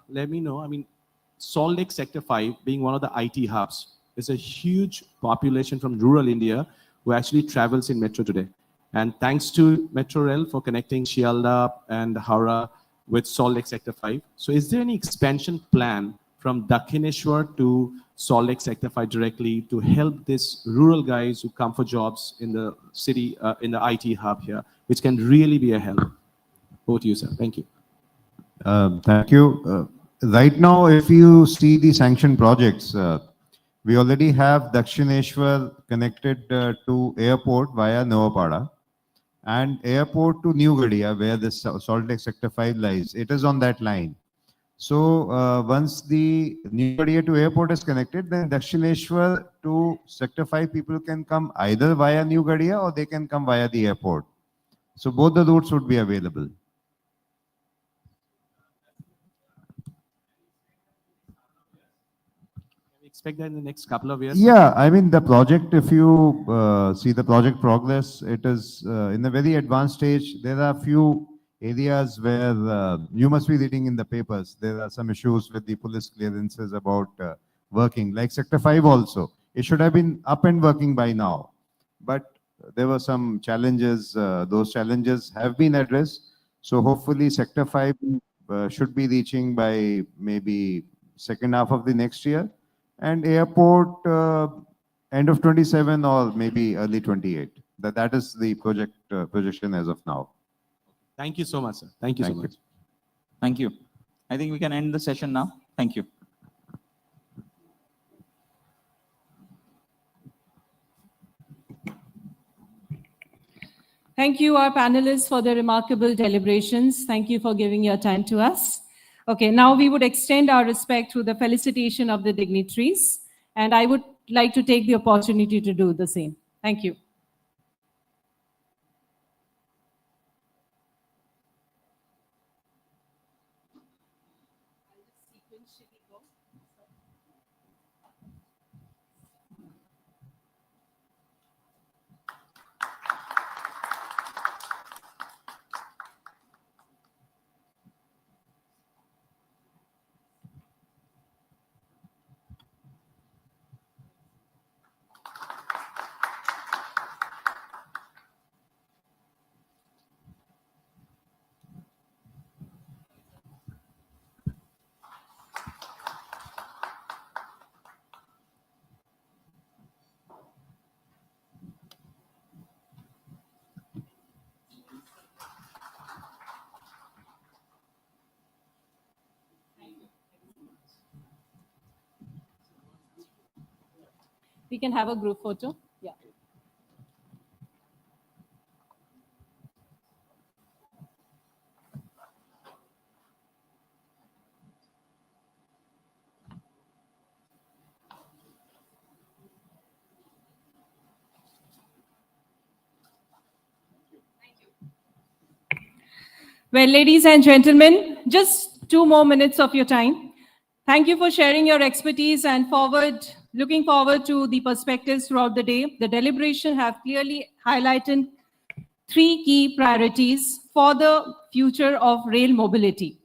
S4: let me know, Salt Lake Sector 5 being one of the IT hubs, there's a huge population from rural India who actually travels in Metro today. And thanks to Metro Rail for connecting Shialda and Howrah with Salt Lake Sector 5. So is there any expansion plan from Dakhineshwar to Salt Lake Sector 5 directly to help these rural guys who come for jobs in the city, in the IT hub here, which can really be a help? Over to you, sir. Thank you.
S20: Thank you. Right now, if you see the sanctioned projects, we already have Dakshineshwar connected to airport via Novapada, and airport to New Gadia, where the Salt Lake Sector 5 lies. It is on that line. So once the New Gadia to airport is connected, then Dakshineshwar to Sector 5 people can come either via New Gadia or they can come via the airport. So both the routes would be available.
S4: Expect that in the next couple of years?
S20: Yeah, the project, if you see the project progress, it is in a very advanced stage. There are few areas where you must be reading in the papers. There are some issues with the police clearances about working, like Sector 5 also. It should have been up and working by now. But there were some challenges. Those challenges have been addressed. So hopefully Sector 5 should be reaching by maybe second half of the next year. And airport end of 27 or maybe early 28. That is the projection as of now.
S4: Thank you so much, sir. Thank you so much.
S18: Thank you. I think we can end the session now. Thank you.
S2: Thank you, our panelists, for the remarkable deliberations. Thank you for giving your time to us. Okay, now we would extend our respect through the felicitation of the dignitaries, and I would like to take the opportunity to do the same. Thank you. We can have a group photo. Yeah. Well, ladies and gentlemen, just 2 more minutes of your time. Thank you for sharing your expertise and looking forward to the perspectives throughout the day. The deliberation have clearly highlighted 3 key priorities for the future of rail mobility: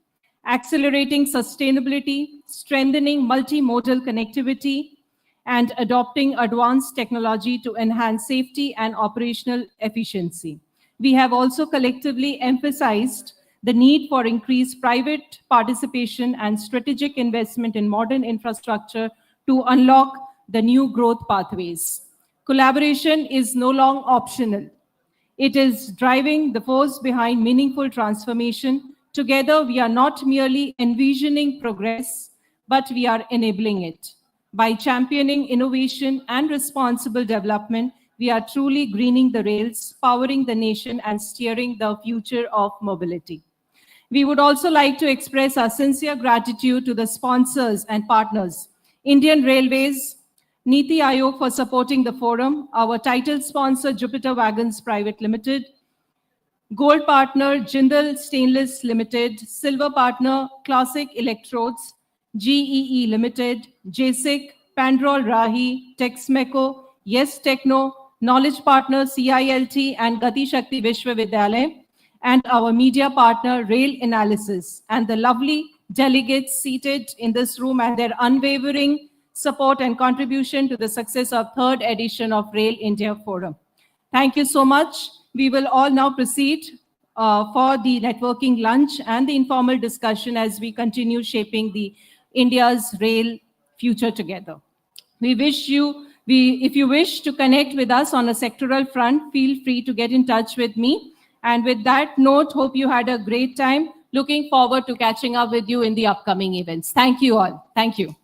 S2: accelerating sustainability, strengthening multimodal connectivity, and adopting advanced technology to enhance safety and operational efficiency. We have also collectively emphasized the need for increased private participation and strategic investment in modern infrastructure to unlock the new growth pathways. Collaboration is no longer optional. It is driving the force behind meaningful transformation. Together, we are not merely envisioning progress, but we are enabling it. By championing innovation and responsible development, we are truly greening the rails, powering the nation, and steering the future of mobility. We would also like to express our sincere gratitude to the sponsors and partners: Indian Railways, Niti Aayog for supporting the forum, our title sponsor Jupiter Wagons Private Limited, Gold partner Jindal Stainless Limited, Silver partner Classic Electrodes, GEE Limited, JSIC, Pandrol Rahi, Texmeco, Yes Techno, Knowledge partner CILT and Gati Shakti Vishwavidyalaya, and our media partner Rail Analysis, and the lovely delegates seated in this room and their unwavering support and contribution to the success of 3rd edition of Rail India Forum. Thank you so much. We will all now proceed for the networking lunch and the informal discussion as we continue shaping India's rail future together. If you wish to connect with us on a sectoral front, feel free to get in touch with me. And with that note, hope you had a great time. Looking forward to catching up with you in the upcoming events. Thank you all. Thank you.